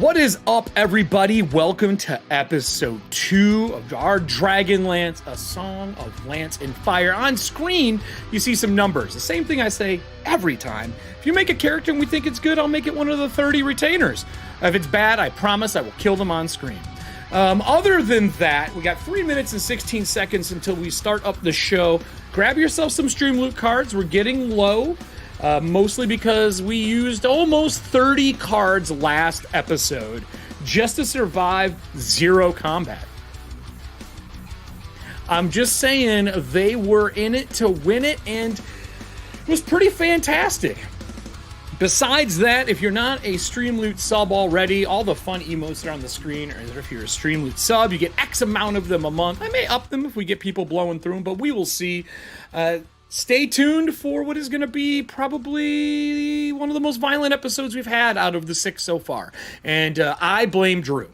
What is up, everybody? Welcome to episode 2 of our Dragonlance, a song of lance and fire. On screen, you see some numbers. The same thing I say every time. If you make a character and we think it's good, I'll make it one of the 30 retainers. If it's bad, I promise I will kill them on screen. Other than that, we got 3 minutes and 16 seconds until we start up the show. Grab yourself some StreamLoot cards. We're getting low. Mostly because we used almost 30 cards last episode just to survive 0 combat. I'm just saying they were in it to win it, and it was pretty fantastic. Besides that, if you're not a StreamLoot sub already, all the fun emotes are on the screen, or if you're a StreamLoot sub, you get X amount of them a month. I may up them if we get people blowing through them, but we will see. Stay tuned for what is going to be probably one of the most violent episodes we've had out of the 6 so far. And I blame Drew.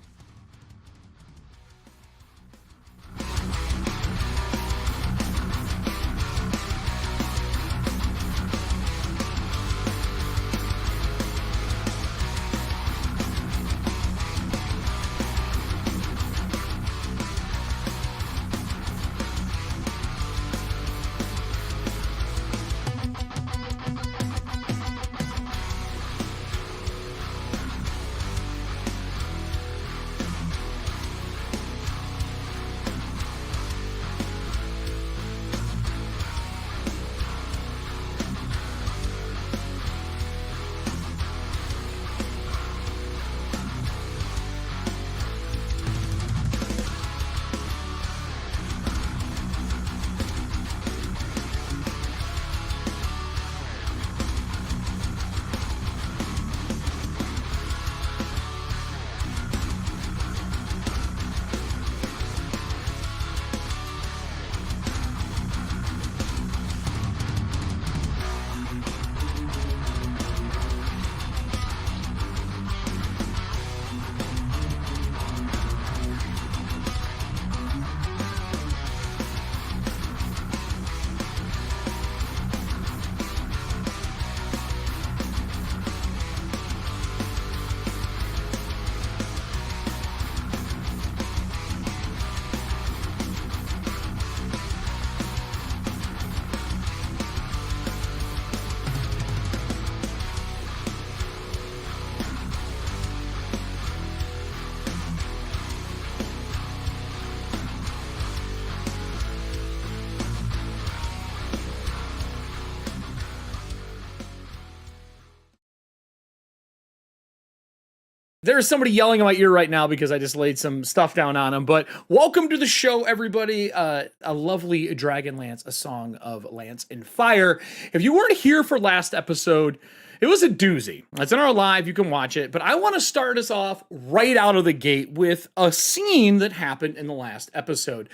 There's somebody yelling in my ear right now because I just laid some stuff down on him. But welcome to the show, everybody. A lovely Dragonlance, a song of lance and fire. If you weren't here for last episode, it was a doozy. It's in our live. You can watch it. But I want to start us off right out of the gate with a scene that happened in the last episode.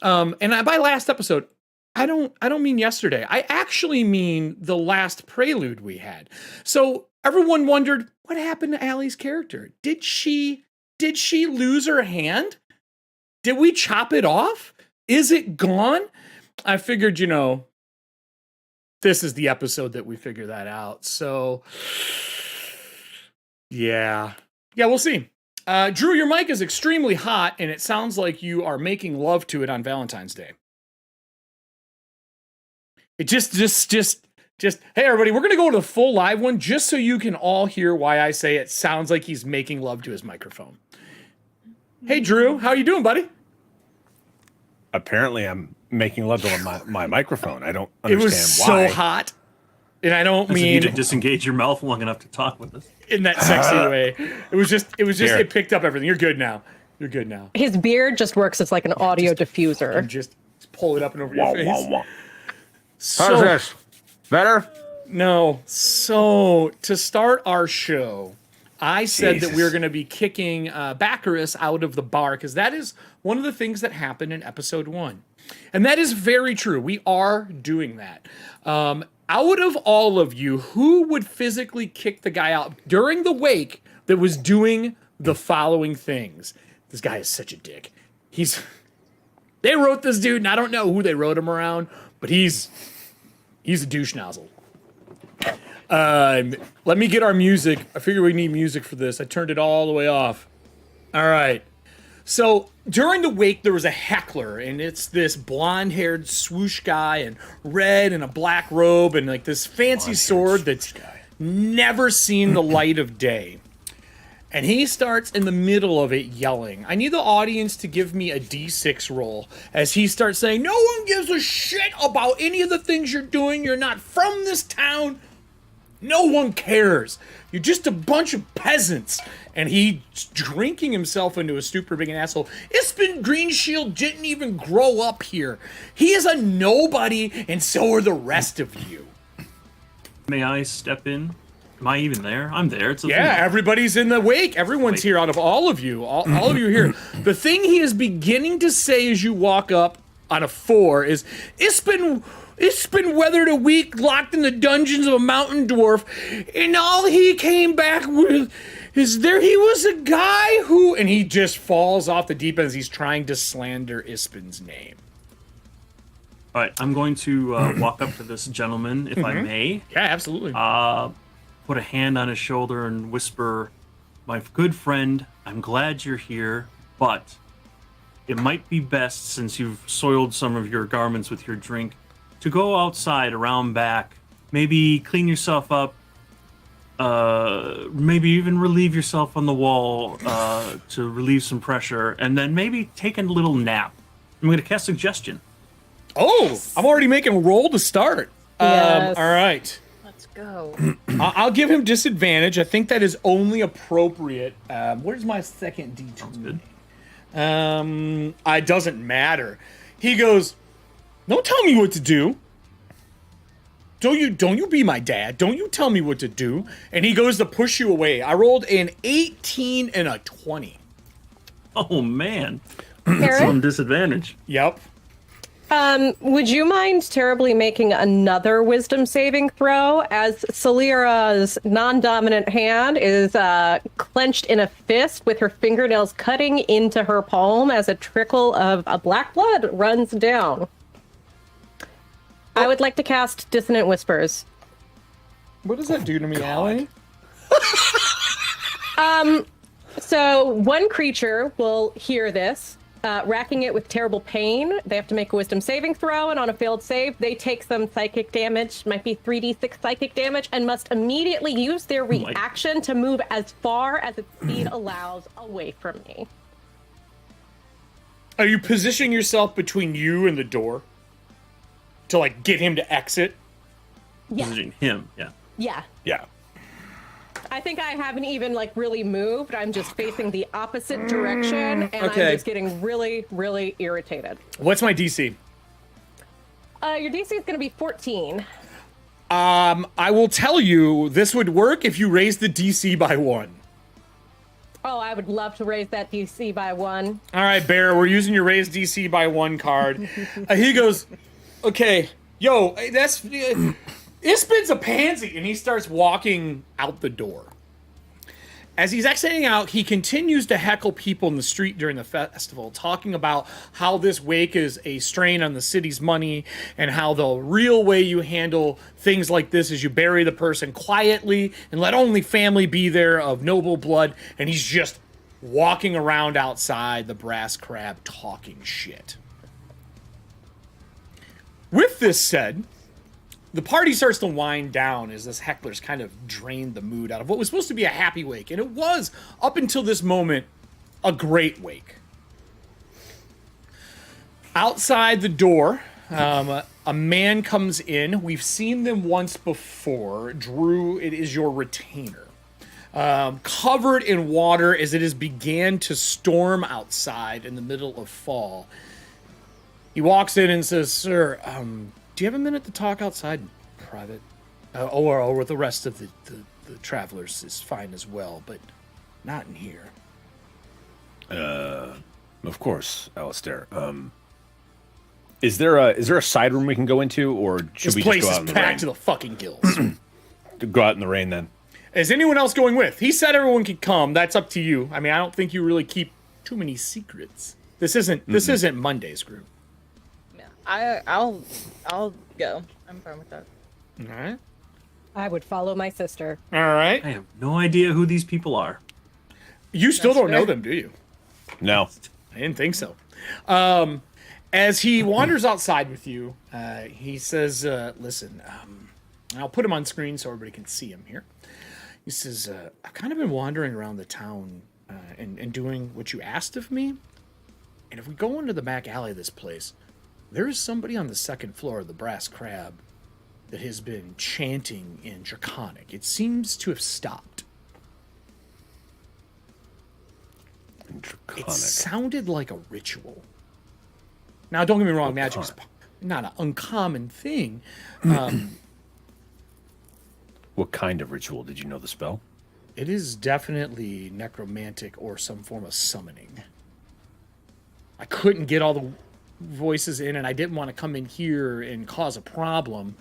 By last episode, I don't mean yesterday. I actually mean the last prelude we had. So everyone wondered, what happened to Allie's character? Did she lose her hand? Did we chop it off? Is it gone? I figured, this is the episode that we figure that out. So, yeah, we'll see. Drew, your mic is extremely hot, and it sounds like you are making love to it on Valentine's Day. It just, hey, everybody, we're going to go to the full live one just so you can all hear why I say it sounds like he's making love to his microphone. Hey, Drew, how you doing, buddy? Apparently, I'm making love to my microphone. I don't understand why. It was so hot, and I don't mean... you to disengage your mouth long enough to talk with us. In that sexy way. It was just, it picked up everything. You're good now. His beard just works as like an audio diffuser. And just pull it up and over your face. Wah. How's this? Better? No. So, to start our show, I said that we were going to be kicking Baccarus out of the bar, because that is one of the things that happened in episode 1. And that is very true. We are doing that. Out of all of you, who would physically kick the guy out during the wake that was doing the following things? This guy is such a dick. They wrote this dude, and I don't know who they wrote him around, but he's a douche nozzle. Let me get our music. I figure we need music for this. I turned it all the way off. All right. So during the wake, there was a heckler, and it's this blonde-haired swoosh guy in red and a black robe and like this fancy sword that's never seen the light of day. And he starts in the middle of it yelling. I need the audience to give me a D6 roll as he starts saying, no one gives a shit about any of the things you're doing. You're not from this town. No one cares. You're just a bunch of peasants. And he's drinking himself into a stupor being an asshole. Ispen Greenshield didn't even grow up here. He is a nobody, and so are the rest of you. May I step in? Am I even there? I'm there. It's a Yeah, thing. Everybody's in the wake. Everyone's here out of all of you. All of you here. The thing he is beginning to say as you walk up on a 4 is, It's been weathered a week, locked in the dungeons of a mountain dwarf, and all he came back with is he was a guy who, and he just falls off the deep end as he's trying to slander Ispen's name. All right, I'm going to walk up to this gentleman, if I may. Yeah, absolutely. Put a hand on his shoulder and whisper, my good friend, I'm glad you're here, but it might be best, since you've soiled some of your garments with your drink, to go outside around back, maybe clean yourself up, maybe even relieve yourself on the wall to relieve some pressure, and then maybe take a little nap. I'm going to cast suggestion. Oh, I'm already making a roll to start. Yes. All right. Let's go. I'll give him disadvantage. I think that is only appropriate. Where's my second D20? Sounds good. It doesn't matter. He goes, don't tell me what to do. Don't you be my dad. Don't you tell me what to do. And he goes to push you away. I rolled an 18 and a 20. Oh, man. Eric? Some disadvantage. Yep. Would you mind terribly making another wisdom saving throw as Salira's non-dominant hand is clenched in a fist with her fingernails cutting into her palm as a trickle of black blood runs down? I would like to cast Dissonant Whispers. What does that do to me, Allie? So one creature will hear this, racking it with terrible pain. They have to make a wisdom saving throw, and on a failed save, they take some psychic damage, might be 3d6 psychic damage, and must immediately use their reaction to move as far as its speed allows away from me. Are you positioning yourself between you and the door? To, like, get him to exit? Yeah. Using him, yeah. Yeah. Yeah. I think I haven't even, like, really moved. I'm just facing the opposite direction, and Okay. I'm just getting really, really irritated. What's my DC? Your DC is going to be 14. I will tell you, this would work if you raise the DC by 1. Oh, I would love to raise that DC by 1. All right, Bear, we're using your raise DC by 1 card. He goes, okay, yo, that's... Ispen's a pansy, and he starts walking out the door. As he's exiting out, he continues to heckle people in the street during the festival, talking about how this wake is a strain on the city's money, and how the real way you handle things like this is you bury the person quietly and let only family be there of noble blood, and he's just walking around outside the Brass Crab talking shit. With this said, the party starts to wind down as this heckler's kind of drained the mood out of what was supposed to be a happy wake. And it was, up until this moment, a great wake. Outside the door, a man comes in. We've seen them once before. Drew, it is your retainer. Covered in water as it has began to storm outside in the middle of fall. He walks in and says, sir, do you have a minute to talk outside in private? Or with the rest of the travelers is fine as well, but not in here. Of course, Alistair. Is there a side room we can go into, or should This we place just go is out in the packed rain? to the fucking gills. Go out in the rain then. Is anyone else going with? He said everyone could come. That's up to you. I mean, I don't think you really keep too many secrets. This isn't Monday's group. Yeah, I'll go. I'm fine with that. All right. I would follow my sister. All right. I have no idea who these people are. You still That's don't know fair. them, do you? No. I didn't think so. As he wanders outside with you, he says, listen, I'll put him on screen so everybody can see him here. He says, I've kind of been wandering around the town and doing what you asked of me. And if we go into the back alley of this place, there is somebody on the second floor of the Brass Crab that has been chanting in Draconic. It seems to have stopped. Draconic. It sounded like a ritual. Now, don't get me wrong, magic is not an uncommon thing. What kind of ritual? Did you know the spell? It is definitely necromantic or some form of summoning. I couldn't get all the voices in, and I didn't want to come in here and cause a problem.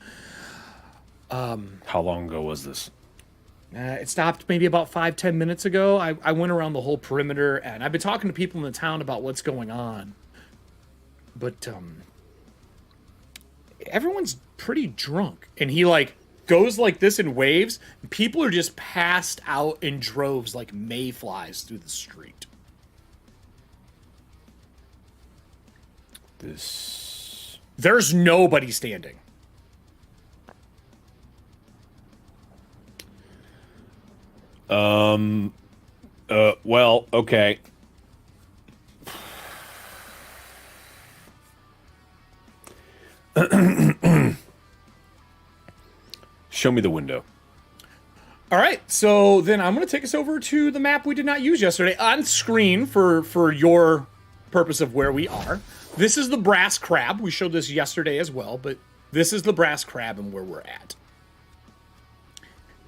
How long ago was this? It stopped maybe about 5-10 minutes ago. I went around the whole perimeter, and I've been talking to people in the town about what's going on. But everyone's pretty drunk. And he, like, goes like this in waves. And people are just passed out in droves like mayflies through the street. There's nobody standing. Well, okay. Show me the window. All right, so then I'm going to take us over to the map we did not use yesterday on screen for your purpose of where we are. This is the Brass Crab. We showed this yesterday as well, but this is the Brass Crab and where we're at.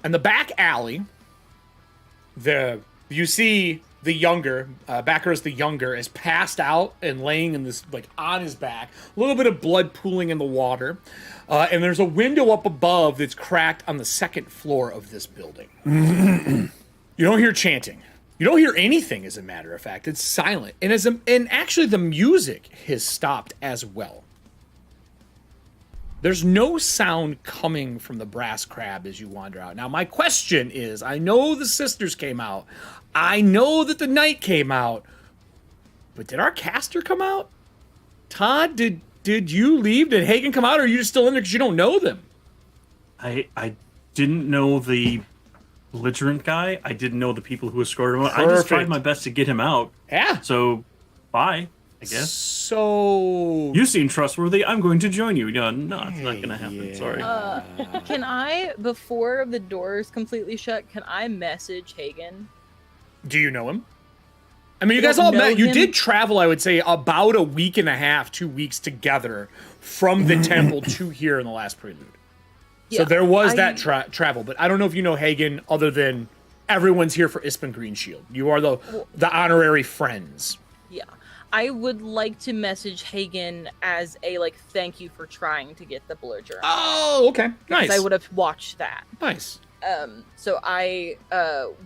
And the back alley, you see the younger, Bacchus the younger, is passed out and laying in this, like, on his back. A little bit of blood pooling in the water. And there's a window up above that's cracked on the second floor of this building. You don't hear chanting. You don't hear anything, as a matter of fact. It's silent. And actually the music has stopped as well. There's no sound coming from the Brass Crab as you wander out. Now, my question is, I know the sisters came out. I know that the knight came out. But did our caster come out? Todd, did you leave? Did Hagen come out, or are you still in there because you don't know them? I didn't know the belligerent guy. I didn't know the people who escorted him out. I just tried my best to get him out. Yeah. So, bye, I guess. So... You seem trustworthy. I'm going to join you. No, it's not going to happen. Sorry. Can I, before the door is completely shut, can I message Hagen? Do you know him? I mean, you I guys don't all know met. You him. did travel, I would say, about a week and a half, 2 weeks together from the temple to here in the last prelude. So Yeah, there was that travel, but I don't know if you know Hagen other than everyone's here for Ispen Green Shield. You are the honorary friends. Yeah. I would like to message Hagen as a, like, thank you for trying to get the belligerent. Oh, okay. Nice. I would have watched that. Nice. So I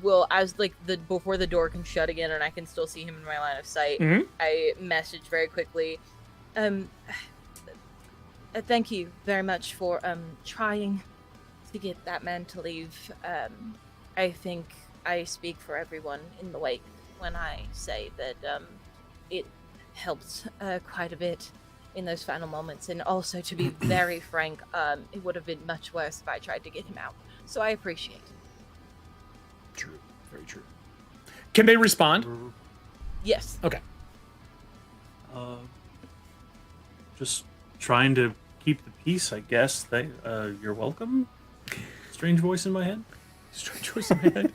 will, as like before the door can shut again and I can still see him in my line of sight, I message very quickly. Thank you very much for trying to get that man to leave. I think I speak for everyone in the wake when I say that it helped quite a bit in those final moments, and also, to be very frank, it would have been much worse if I tried to get him out. So I appreciate it. True. Very true. Can they respond? Yes. Okay. Just trying to keep the peace, I guess. You're welcome. Strange voice in my head. Strange voice in my head.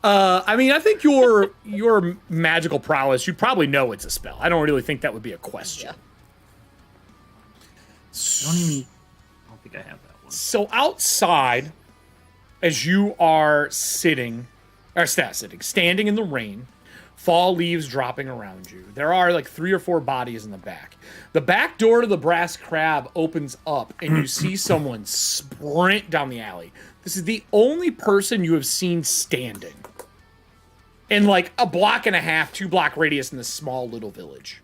I mean, I think your magical prowess, you probably know it's a spell. I don't really think that would be a question. Yeah. I don't think I have that one. So outside, as you are standing in the rain, fall leaves dropping around you. There are like 3 or 4 bodies in the back. The back door to the Brass Crab opens up, and you see someone sprint down the alley. This is the only person you have seen standing in like a block and a half, 2-block radius in this small little village.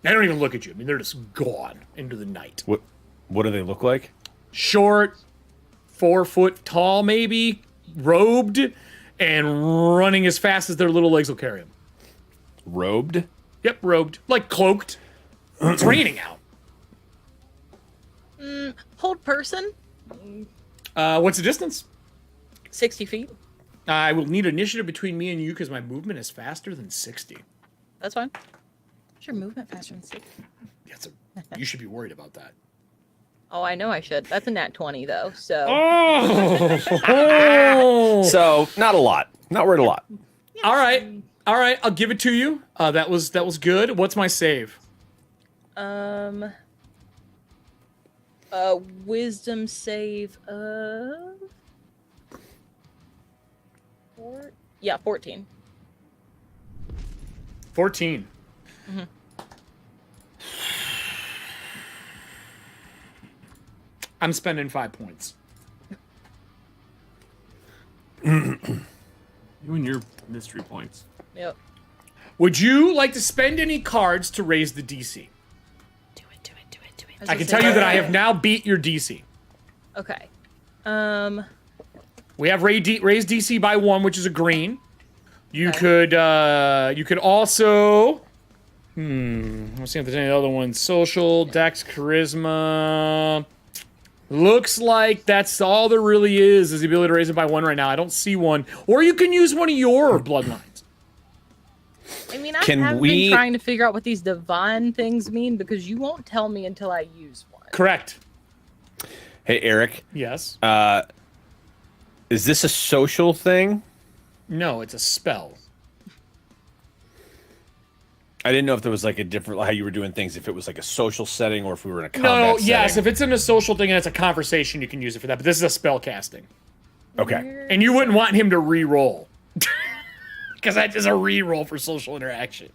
They don't even look at you. I mean, they're just gone into the night. What do they look like? Short, 4 foot tall, maybe, robed, and running as fast as their little legs will carry them. Robed? Yep, robed. Like cloaked. It's raining out. Hold person, What's the distance? 60 feet. I will need initiative between me and you because my movement is faster than 60. That's fine. What's your movement faster than 60? You should be worried about that. Oh, I know I should. That's a nat 20, though, so... Oh! So, not a lot. Not worried a lot. All right. I'll give it to you. That was good. What's my save? Wisdom save of... 14. 14. Mm-hmm. I'm spending 5 points. You and your mystery points. Yep. Would you like to spend any cards to raise the DC? Do it. I can tell you that I have now beat your DC. Okay. We have raised DC by 1, which is a green. You could also... Let's see if there's any other ones. Social, Dex, Charisma... Looks like that's all there really is the ability to raise it by 1 right now. I don't see one. Or you can use one of your bloodlines. I mean, I have been trying to figure out what these divine things mean because you won't tell me until I use one. Correct. Hey, Eric. Yes. Is this a social thing? No, it's a spell. I didn't know if there was like a different, how you were doing things, if it was like a social setting or if we were in a combat setting. Yes, if it's in a social thing and it's a conversation, you can use it for that. But this is a spell casting. Okay. And you wouldn't want him to re-roll. Because that is a re-roll for social interaction.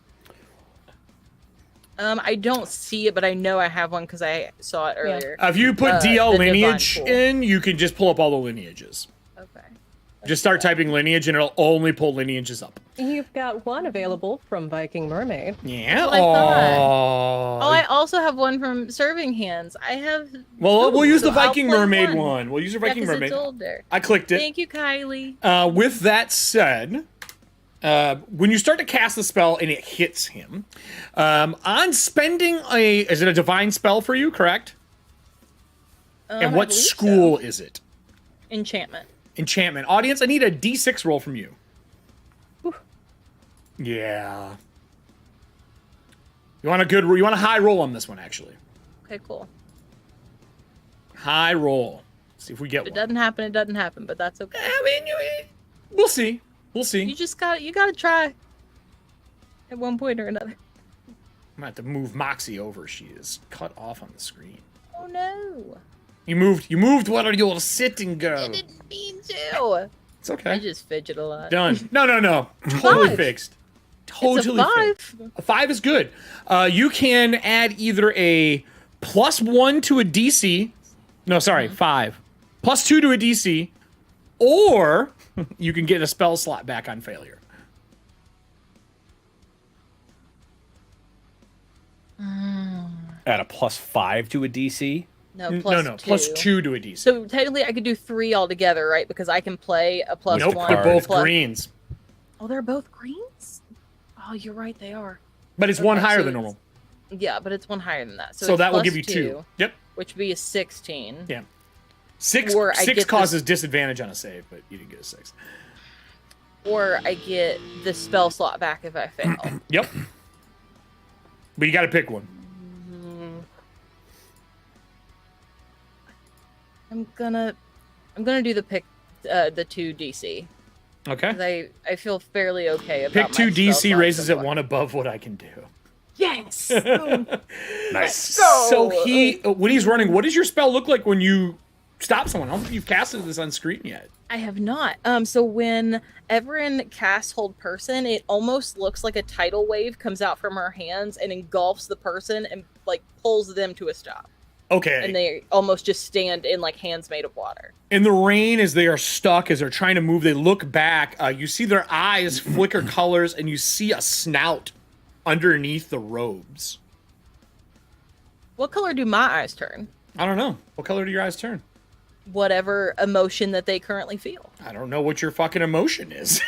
I don't see it, but I know I have one because I saw it earlier. If you put DL the lineage divine pool. in, you can just pull up all the lineages. Okay. Just start typing lineage and it'll only pull lineages up. You've got one available from Viking Mermaid. Yeah. I thought. Oh, I also have one from Serving Hands. I have. Well, we'll use the so I'll Viking play Mermaid one. one. We'll use the Viking 'cause Mermaid. It's older. I clicked it. Thank you, Kylie. With that said, when you start to cast the spell and it hits him, on spending is it a divine spell for you, correct? And I what believe school so. is it? Enchantment. Enchantment. Audience, I need a D6 roll from you. Yeah. You want a high roll on this one, actually. Okay, cool. High roll. See if we get If it one. doesn't happen, it doesn't happen, but that's okay. I mean, we'll see. We'll see. You gotta try. At one point or another. I'm gonna have to move Moxie over. She is cut off on the screen. Oh no. You moved one of your sitting girl. I didn't mean to. It's I okay. just fidget a lot. Done. No. Totally 5. fixed. It's Totally a 5. fixed. A 5 is good. You can add either a +1 to a DC. No, sorry, 5. +2 to a DC. Or you can get a spell slot back on failure. At a +5 to a DC? No, No, +2. +2 to a DC. So technically I could do 3 altogether, right? Because I can play a +1. Nope, they're both plus- greens. Oh, they're both greens? Oh, you're right, they are. But it's one Okay, higher so than it's- normal. Yeah, but it's one higher than that. So, So it's that will plus give you 2. Yep. Which would be a 16. Yeah. 6 Or I get causes disadvantage on a save, but you didn't get a 6. Or I get the spell slot back if I fail. Yep. But you got to pick one. I'm gonna do the 2 DC. Okay. 'Cause I feel fairly okay about Pick my 2 spell DC slots raises so it far. 1 above what I can do. Yes. Nice. So he, when he's running, what does your spell look like when you stop someone? I don't think you've casted this on screen yet. I have not. So when Everin casts Hold Person, it almost looks like a tidal wave comes out from her hands and engulfs the person and like pulls them to a stop. Okay. And they almost just stand in like hands made of water. In the rain, as they are stuck, as they're trying to move, they look back. You see their eyes flicker colors, and you see a snout underneath the robes. What color do my eyes turn? I don't know. What color do your eyes turn? Whatever emotion that they currently feel. I don't know what your fucking emotion is.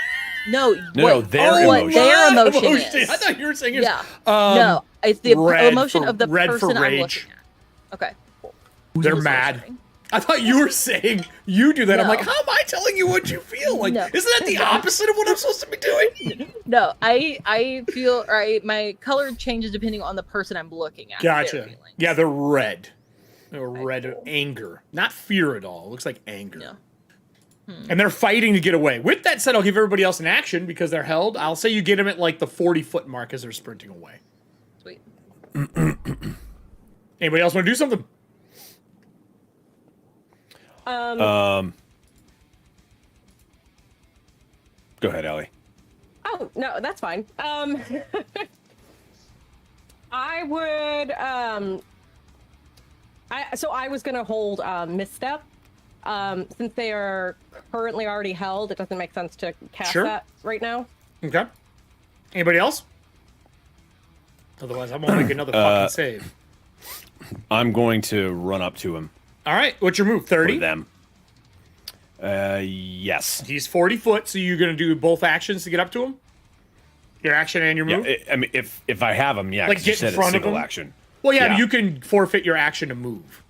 No, No, what, their what emotion. their emotion is. I thought you were saying it was, Yeah. No, it's the red emotion for- of the red for person I'm rage. looking at. Okay. Cool. They're Who's mad. listening? I thought you were saying you do that. I'm No. like, how am I telling you what you feel? Like, No. isn't that the opposite of what I'm supposed to be doing? No, I feel my color changes depending on the person I'm looking at. their Gotcha. feelings. Yeah, they're red. They're red cool. anger, not fear at all. It looks like anger. No. And they're fighting to get away. With that said, I'll give everybody else an action because they're held. I'll say you get them at like the 40-foot mark as they're sprinting away. Sweet. Anybody else want to do something? Go ahead, Allie. Oh, no, that's fine. I would, I was gonna hold misstep. Since they are currently already held, it doesn't make sense to cast Sure. that right now. Okay. Anybody else? Otherwise, I'm gonna make another fucking save. I'm going to run up to him. All right, what's your move? Or 30? them. Yes. He's 40 foot, so you're gonna do both actions to get up to him? Your action and your Yeah, move? I mean, if I have him, yeah. Like, 'cause you get in said front it's of single him? action. Well, yeah, Yeah. you can forfeit your action to move.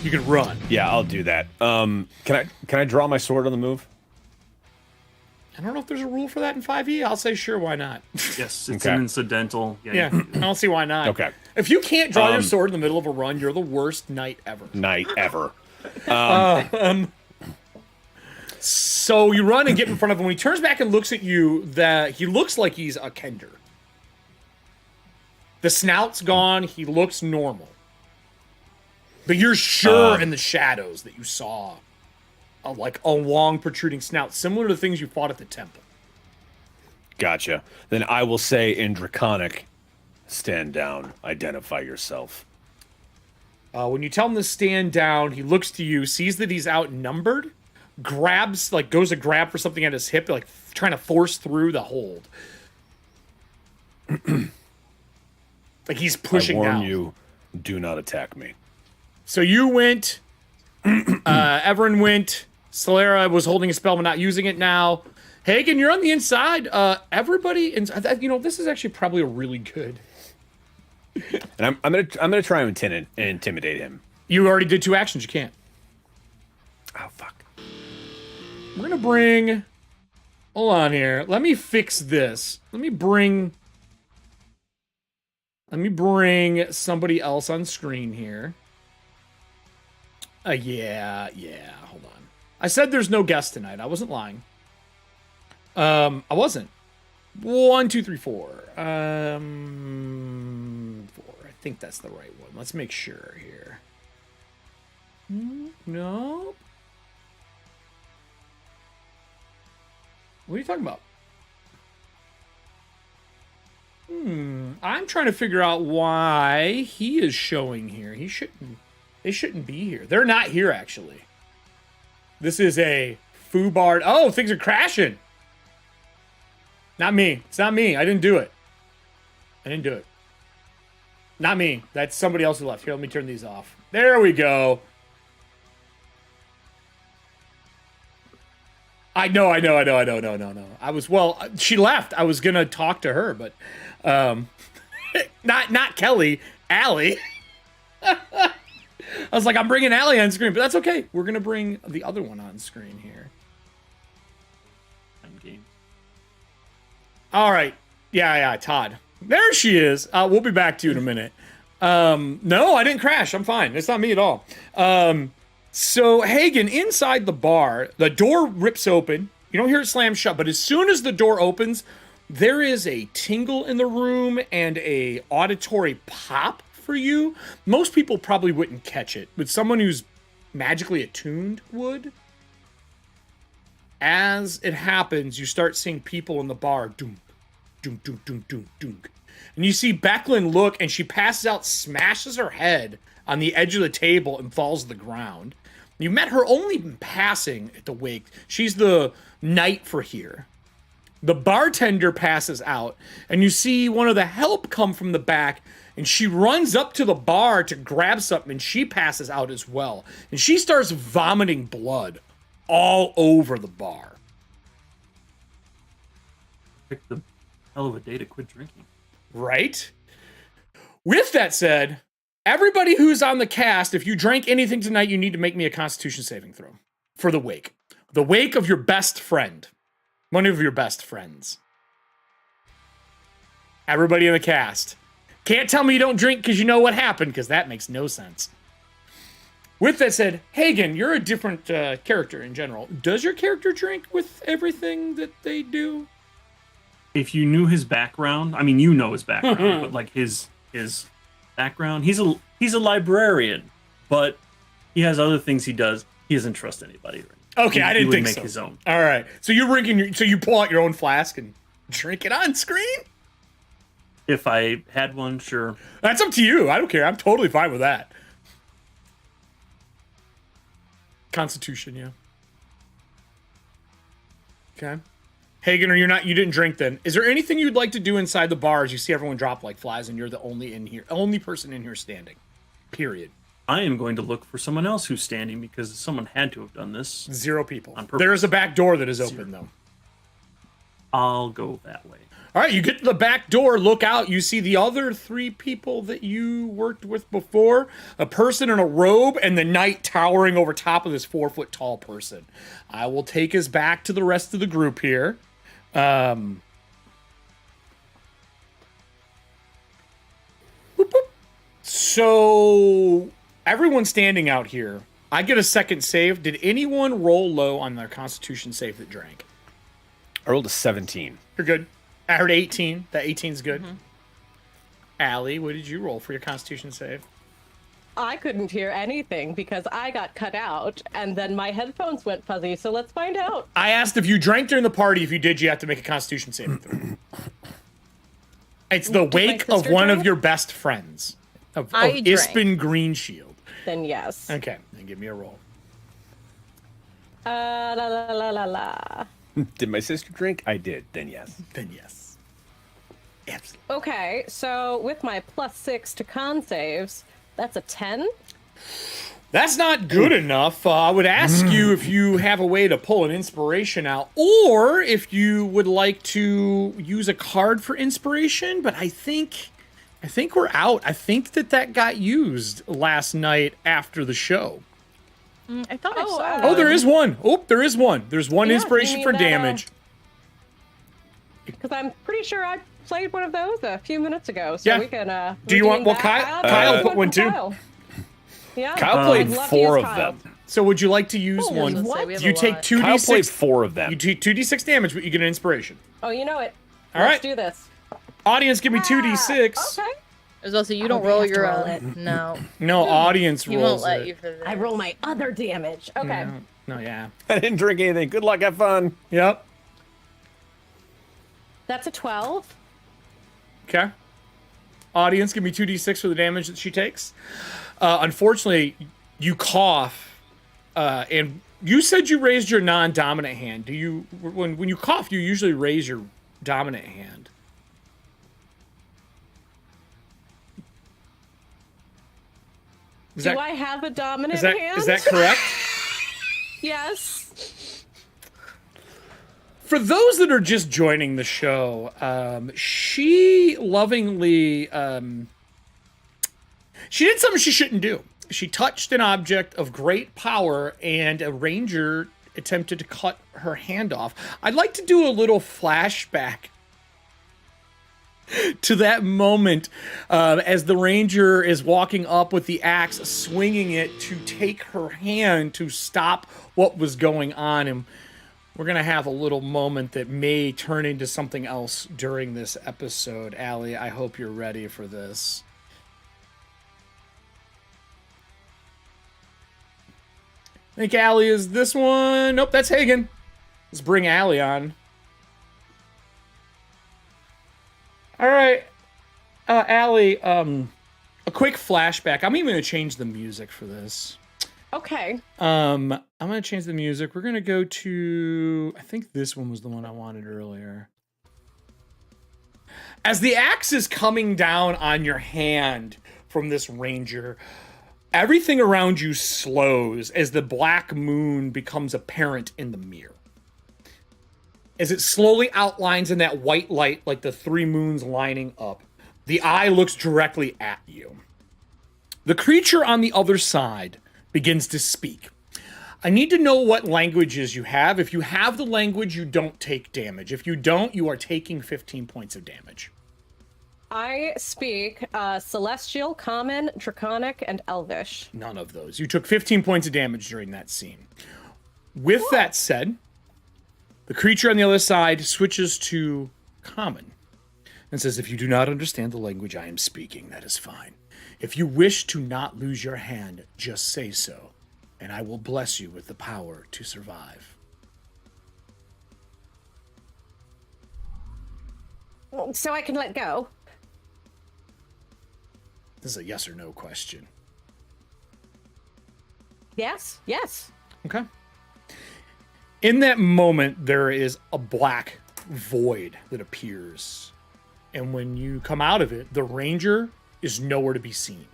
You can run. Yeah, I'll do that. Can I draw my sword on the move? I don't know if there's a rule for that in 5e. I'll say sure, why not? Yes, it's Okay. an incidental. Yeah, I don't see why not. Okay. If you can't draw your sword in the middle of a run, you're the worst knight ever. Night ever. So you run and get in front of him. When he turns back and looks at you, he looks like he's a kender. The snout's gone. He looks normal. But you're sure in the shadows that you saw a long protruding snout, similar to things you fought at the temple. Gotcha. Then I will say in Draconic, stand down, identify yourself. When you tell him to stand down, he looks to you, sees that he's outnumbered, goes to grab for something at his hip, like trying to force through the hold. Like he's pushing I warn down. you, do not attack me. So you went, Everin went, Solera was holding a spell but not using it now. Hagen, you're on the inside. Everybody, this is actually probably a really good. And I'm gonna try and intimidate him. You already did 2 actions. You can't. Oh fuck. We're gonna bring. Hold on here. Let me fix this. Let me bring somebody else on screen here. Yeah. Hold on. I said there's no guest tonight. I wasn't lying. I wasn't. 1, 2, 3, 4. 4. I think that's the right one. Let's make sure here. No. What are you talking about? I'm trying to figure out why he is showing here. They shouldn't be here. They're not here, actually. This is a foobard. Oh, things are crashing. Not me. It's not me. I didn't do it. Not me. That's somebody else who left. Here, let me turn these off. There we go. I know. She left. I was gonna talk to her, but not Kelly, Allie. I was like, I'm bringing Allie on screen, but that's okay. We're gonna bring the other one on screen here. Game. All right. Yeah, Todd. There she is. We'll be back to you in a minute. No, I didn't crash. I'm fine. It's not me at all. So Hagen, inside the bar, the door rips open. You don't hear it slam shut, but as soon as the door opens, there is a tingle in the room and a auditory pop for you. Most people probably wouldn't catch it, but someone who's magically attuned would. As it happens, you start seeing people in the bar. Doom, doom, doom, doom, doom, doom. And you see Becklin look, and she passes out, smashes her head on the edge of the table, and falls to the ground. You met her only in passing at the wake. She's the knight for here. The bartender passes out, and you see one of the help come from the back and she runs up to the bar to grab something, and she passes out as well. And she starts vomiting blood all over the bar. Pick the hell of a day to quit drinking. Right? With that said, everybody who's on the cast, if you drank anything tonight, you need to make me a Constitution saving throw for the wake. The wake of your best friend. One of your best friends. Everybody in the cast. Can't tell me you don't drink because you know what happened, because that makes no sense. With that said, Hagen, you're a different character in general. Does your character drink with everything that they do? If you knew his background, I mean, you know his background, but like his background, he's a librarian, but he has other things he does. He doesn't trust anybody. Okay, I didn't think make so. His own. All right, so you're drinking. So you pull out your own flask and drink it on screen. If I had one, sure. That's up to you. I don't care. I'm totally fine with that. Constitution, yeah. Okay. Hagen, or you didn't drink then. Is there anything you'd like to do inside the bar as you see everyone drop like flies and you're the only person in here standing? Period. I am going to look for someone else who's standing because someone had to have done this. 0 people. On purpose. There is a back door that is open though. I'll go that way. All right, you get to the back door, look out, you see the other 3 people that you worked with before, a person in a robe, and the knight towering over top of this 4-foot tall person. I will take us back to the rest of the group here. Boop, boop. So, everyone standing out here, I get a second save. Did anyone roll low on their Constitution save that drank? I rolled a 17. You're good. I heard 18. That 18's good. Allie, what did you roll for your Constitution save? I couldn't hear anything because I got cut out, and then my headphones went fuzzy, so let's find out. I asked if you drank during the party. If you did, you have to make a Constitution saving throw. It's the Did my wake of sister one of drink? your best friends. Of I drank. Ispin Greenshield. Then yes. Okay, then give me a roll. La la la la la. Did my sister drink? I did. Then yes. Then yes. Absolutely. Okay, so with my +6 to con saves, that's a 10. That's not good enough. I would ask you if you have a way to pull an inspiration out, or if you would like to use a card for inspiration. But I think we're out. I think that got used last night after the show. I thought I saw. Oh, there is one. Oh, there is one. There's one Yeah, inspiration you for mean that, damage. Because I'm pretty sure I played one of those a few minutes ago, so Yeah. we can. Do you want? redeem Well, that. Kyle I'll put one too. Kyle. Yeah. Kyle played I'd love to 4 use of Kyle. them. So would you like to use Oh, one? what? We have You a take lot. 2d6. Kyle played 4 of them. You take 2d6 damage, but you get an inspiration. Oh, you know it. All Let's right. do this. Audience, give me 2d6. Okay. There's also you don't they roll have to your roll own. it. No, No, audience he won't rolls let it. you for this. I roll my other damage. Okay. No, yeah. I didn't drink anything. Good luck. Have fun. Yep. That's a 12. Okay. Audience, give me 2d6 for the damage that she takes. Unfortunately, you cough, and you said you raised your non-dominant hand. Do you, when you cough, you usually raise your dominant hand? Is Do I have a dominant hand? is that correct? Yes. For those that are just joining the show, she lovingly, she did something she shouldn't do. She touched an object of great power, and a ranger attempted to cut her hand off. I'd like to do a little flashback to that moment as the ranger is walking up with the axe, swinging it to take her hand to stop what was going on. And we're going to have a little moment that may turn into something else during this episode. Allie, I hope you're ready for this. I think Allie is this one. Nope, that's Hagen. Let's bring Allie on. All right, Allie, a quick flashback. I'm even going to change the music for this. Okay. I'm going to change the music. We're going to go to, I think this one was the one I wanted earlier. As the axe is coming down on your hand from this ranger, everything around you slows as the black moon becomes apparent in the mirror. As it slowly outlines in that white light like the three moons lining up, the eye looks directly at you. The creature on the other side begins to speak. I need to know what languages you have. If you have the language, you don't take damage. If you don't, you are taking 15 points of damage. I speak Celestial, Common, Draconic, and Elvish. None of those. You took 15 points of damage during that scene. With that said, the creature on the other side switches to Common and says, if you do not understand the language I am speaking, that is fine. If you wish to not lose your hand, just say so, and I will bless you with the power to survive. So I can let go. This is a yes or no question. Yes, yes. Okay. In that moment, there is a black void that appears. And when you come out of it, the ranger is nowhere to be seen.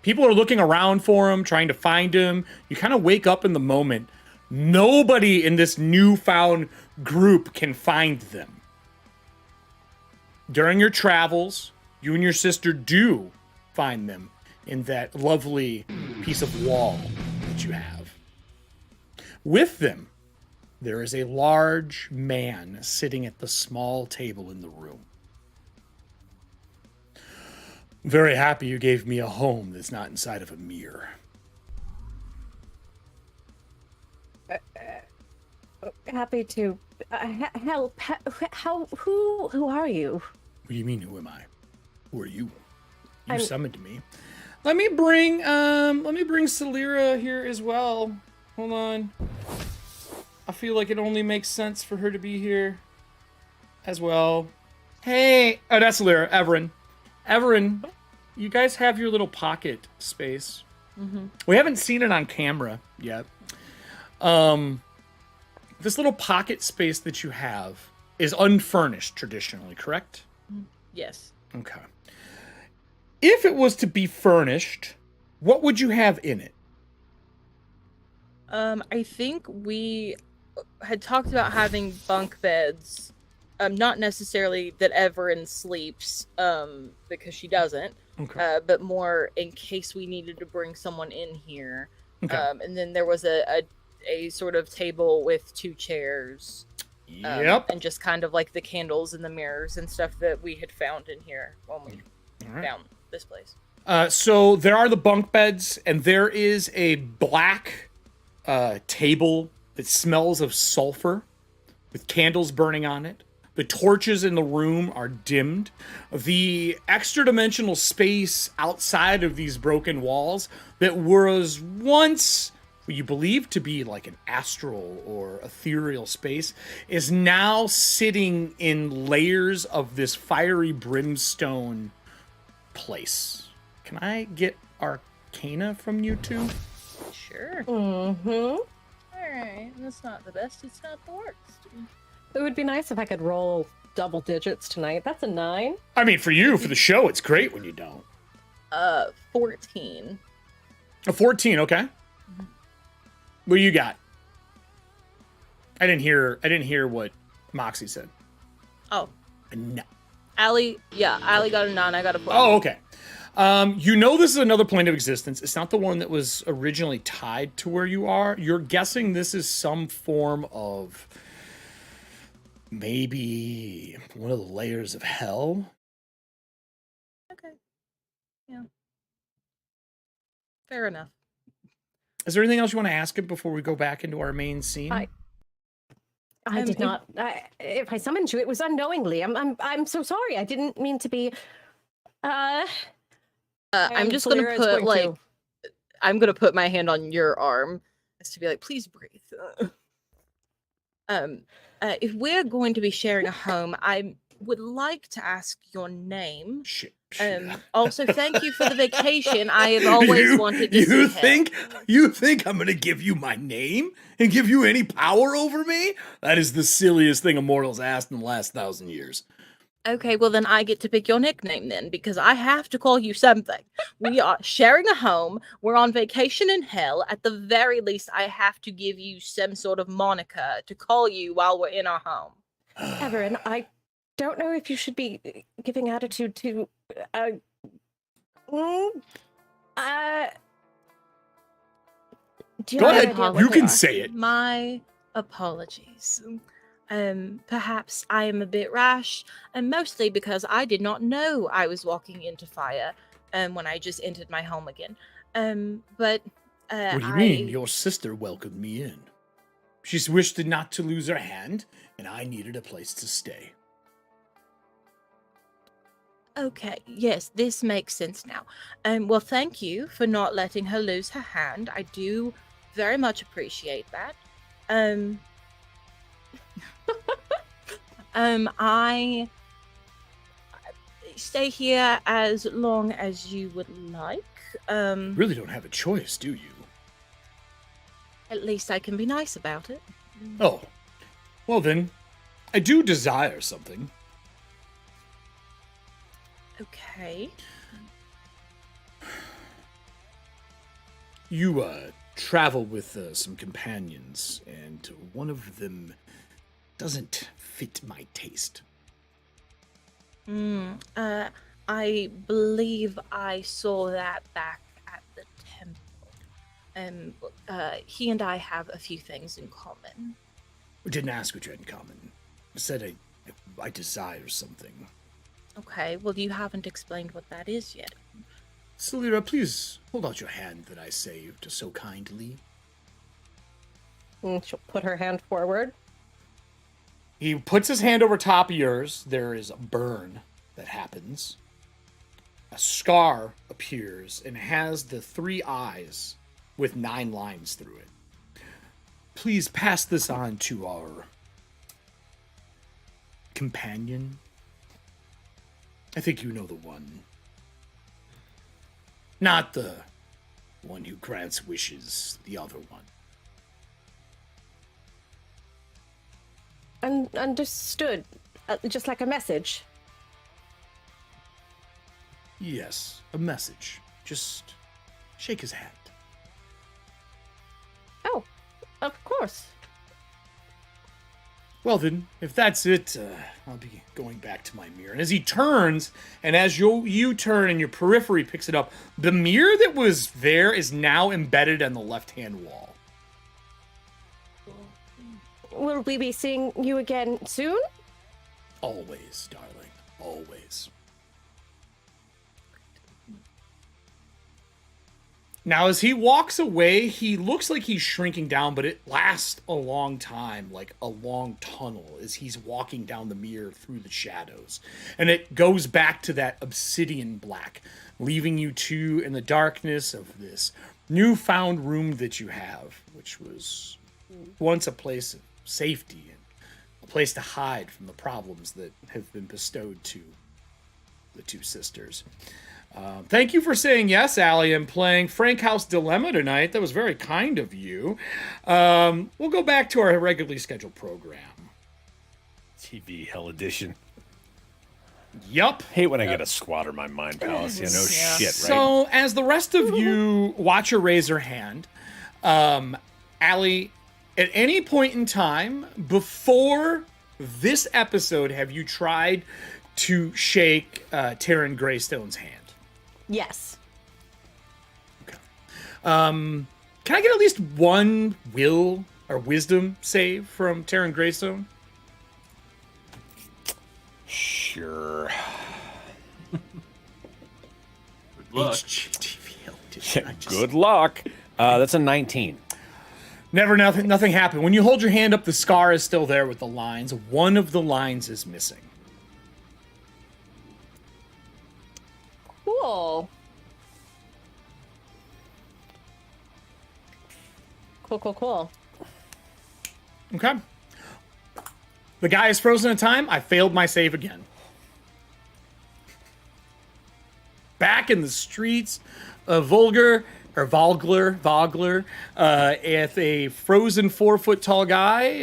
People are looking around for him, trying to find him. You kind of wake up in the moment. Nobody in this newfound group can find them. During your travels, you and your sister do find them in that lovely piece of wall that you have. With them, there is a large man sitting at the small table in the room. I'm very happy you gave me a home that's not inside of a mirror. Happy to help. Who are you? What do you mean, who am I? Who are you? You summoned me. Let me bring Celira here as well. Hold on. I feel like it only makes sense for her to be here as well. Hey, oh, that's Celira. Everin, you guys have your little pocket space. Mm-hmm. We haven't seen it on camera yet. This little pocket space that you have is unfurnished traditionally, correct? Yes. Okay. If it was to be furnished, what would you have in it? I think we had talked about having bunk beds. Not necessarily that Everin sleeps, because she doesn't. Okay. But more in case we needed to bring someone in here. Okay. And then there was a sort of table with two chairs. Yep. And just kind of like the candles and the mirrors and stuff that we had found in here when we found this place. So there are the bunk beds, and there is a black table that smells of sulfur with candles burning on it. The torches in the room are dimmed. The extra dimensional space outside of these broken walls that was once what you believe to be like an astral or ethereal space is now sitting in layers of this fiery brimstone place. Can I get Arcana from you two? Sure. Mm-hmm. Alright, that's not the best, it's not the worst. It would be nice if I could roll double digits tonight. That's a 9. I mean, for you, for the show, it's great when you don't. 14. A 14, okay. What do you got? I didn't hear what Moxie said. Oh. No. Allie got a 9, I got a 14. Oh, okay. You know this is another plane of existence. It's not the one that was originally tied to where you are. You're guessing this is some form of maybe one of the layers of hell. Okay. Yeah. Fair enough. Is there anything else you want to ask him before we go back into our main scene? I did not. If I summoned you, it was unknowingly. I'm so sorry. I didn't mean to be. I'm just gonna put I'm gonna put my hand on your arm as to be like, please breathe. If we're going to be sharing a home, I would like to ask your name. Shit. Also, thank you for the vacation. I have always wanted to see You think I'm gonna give you my name and give you any power over me? That is the silliest thing a mortal's asked in the last 1,000 years. Okay, well then I get to pick your nickname then, because I have to call you something. We are sharing a home. We're on vacation in hell. At the very least, I have to give you some sort of moniker to call you while we're in our home. Everin, I don't know if you should be giving attitude to. Do you Go have any ahead. idea what You they can are? say it. My apologies. Perhaps I am a bit rash, and mostly because I did not know I was walking into fire when I just entered my home again. But What do you mean? Your sister welcomed me in. She wished not to lose her hand, and I needed a place to stay. Okay, yes, this makes sense now. Well, thank you for not letting her lose her hand. I do very much appreciate that. I stay here as long as you would like. Really don't have a choice, do you? At least I can be nice about it. Oh, well then, I do desire something. Okay. You, travel with some companions, and one of them doesn't fit my taste. I believe I saw that back at the temple. He and I have a few things in common. I didn't ask what you had in common. I said I desire something. Okay, well, you haven't explained what that is yet. Salira, please hold out your hand that I saved so kindly. She'll put her hand forward. He puts his hand over top of yours. There is a burn that happens. A scar appears and has the 3 eyes with 9 lines through it. Please pass this on to our companion. I think you know the one. Not the one who grants wishes, the other one. Understood. Just like a message. Yes, a message. Just shake his hand. Oh, of course. Well then, if that's it, I'll be going back to my mirror. And as he turns, and as you turn and your periphery picks it up, the mirror that was there is now embedded on the left-hand wall. Will we be seeing you again soon? Always, darling. Always. Now, as he walks away, he looks like he's shrinking down, but it lasts a long time, like a long tunnel, as he's walking down the mirror through the shadows. And it goes back to that obsidian black, leaving you two in the darkness of this newfound room that you have, which was once a place of safety and a place to hide from the problems that have been bestowed to the two sisters. Thank you for saying yes, Allie, and playing Frankhouse Dilemma tonight. That was very kind of you. We'll go back to our regularly scheduled program. TV Hell Edition. Yup. Hate when I get a squatter in my mind palace. You know, shit, right? So, as the rest of you watch her raise her hand, Allie, at any point in time before this episode, have you tried to shake Taryn Greystone's hand? Yes. Okay. Can I get at least one will or wisdom save from Taryn Greystone? Sure. Good luck. Good luck. That's a 19. Nothing happened. When you hold your hand up, the scar is still there with the lines. One of the lines is missing. Cool. Cool. Okay. The guy is frozen in time. I failed my save again. Back in the streets of Vogler, with a frozen 4-foot tall guy,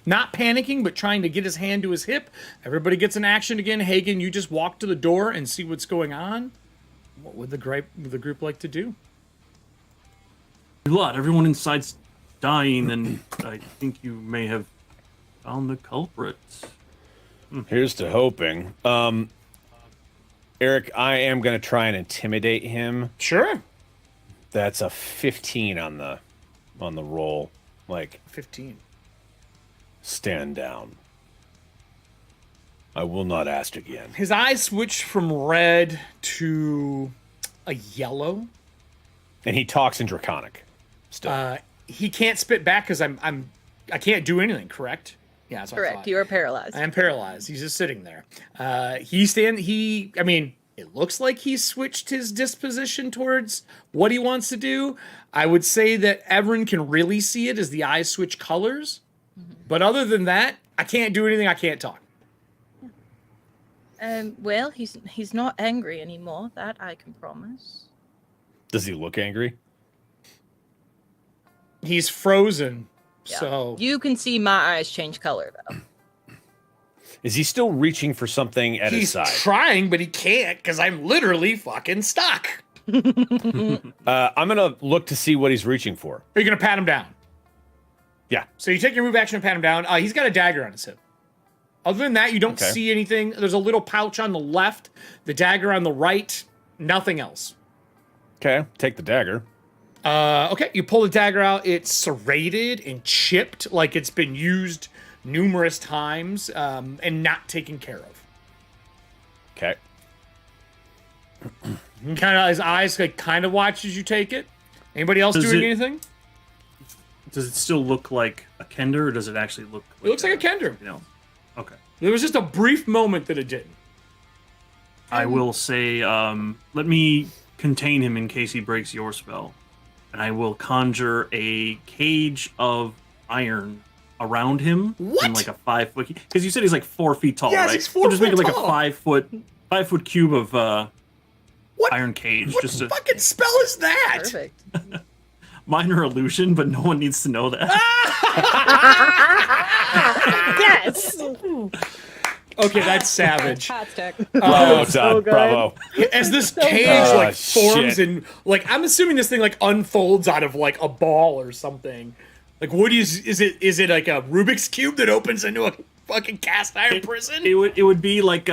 not panicking, but trying to get his hand to his hip. Everybody gets an action again. Hagen, you just walk to the door and see what's going on. What would the group like to do? A lot. Everyone inside's dying, and I think you may have found the culprit. Here's to hoping. Eric, I am going to try and intimidate him. Sure. That's a 15 on the roll. Like 15. Stand down. I will not ask again. His eyes switch from red to a yellow. And he talks in Draconic. Still. He can't spit back because I can't do anything, correct? Yeah, that's what I Correct. thought. You are paralyzed. I am paralyzed. He's just sitting there. I mean, it looks like he's switched his disposition towards what he wants to do. I would say that Everin can really see it as the eyes switch colors. But other than that, I can't do anything. I can't talk. Well, he's not angry anymore. That I can promise. Does he look angry? He's frozen. Yeah. So You can see my eyes change color, though. Is he still reaching for something at his he's side? trying, but he can't because I'm literally fucking stuck. I'm gonna look to see what he's reaching for. Are you going to pat him down? Yeah. So you take your move action and pat him down. He's got a dagger on his hip. Other than that, you don't Okay. see anything. There's a little pouch on the left, the dagger on the right, nothing else. Okay, take the dagger. Okay, you pull the dagger out. It's serrated and chipped, like it's been used numerous times and not taken care of. Okay. Kind of his eyes like kind of watch as you take it. Anybody else doing anything? Does it still look like a Kender, or does it actually look? It looks like a Kender. You know. Okay. There was just a brief moment that it didn't. I will say, let me contain him in case he breaks your spell, and I will conjure a cage of iron around him. What? In like a 5 foot, because you said he's like 4 feet tall, Yes, right? he's 4 So just make it foot like tall. a 5 foot cube of What iron cage. What Just a fucking spell is that? Perfect. minor illusion, but no one needs to know that. Yes. Okay, that's savage. Fantastic. Bravo, so Todd. good. Bravo. As this cage good. like forms Shit. and like I'm assuming this thing like unfolds out of like a ball or something. Like what is it like a Rubik's cube that opens into a fucking cast iron prison? It would be like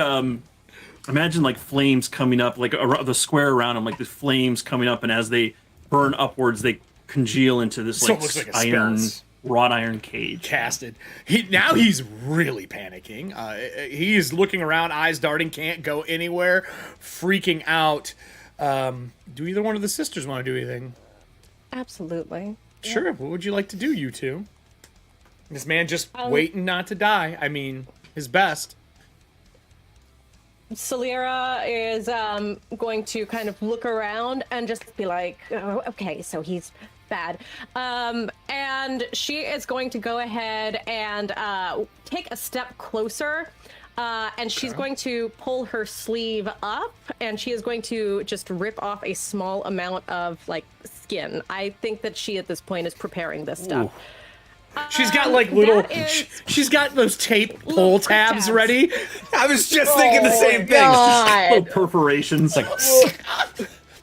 imagine like flames coming up, like the square around them, like the flames coming up, and as they burn upwards, they congeal into this So it like, looks like a iron, spell. wrought iron cage. Casted. He's really panicking. He's looking around, eyes darting, can't go anywhere, freaking out. Do either one of the sisters want to do anything? Absolutely. Sure. What would you like to do, you two? This man just waiting not to die. I mean, his best. Salira is going to kind of look around and just be like, oh, okay, so he's bad. And she is going to go ahead and take a step closer. And she's going to pull her sleeve up, and she is going to just rip off a small amount of like skin. I think that she at this point is preparing this stuff. She's got like little. that is- She's got those tape pull tabs tabs. ready. I was just thinking the same thing. Little perforations, like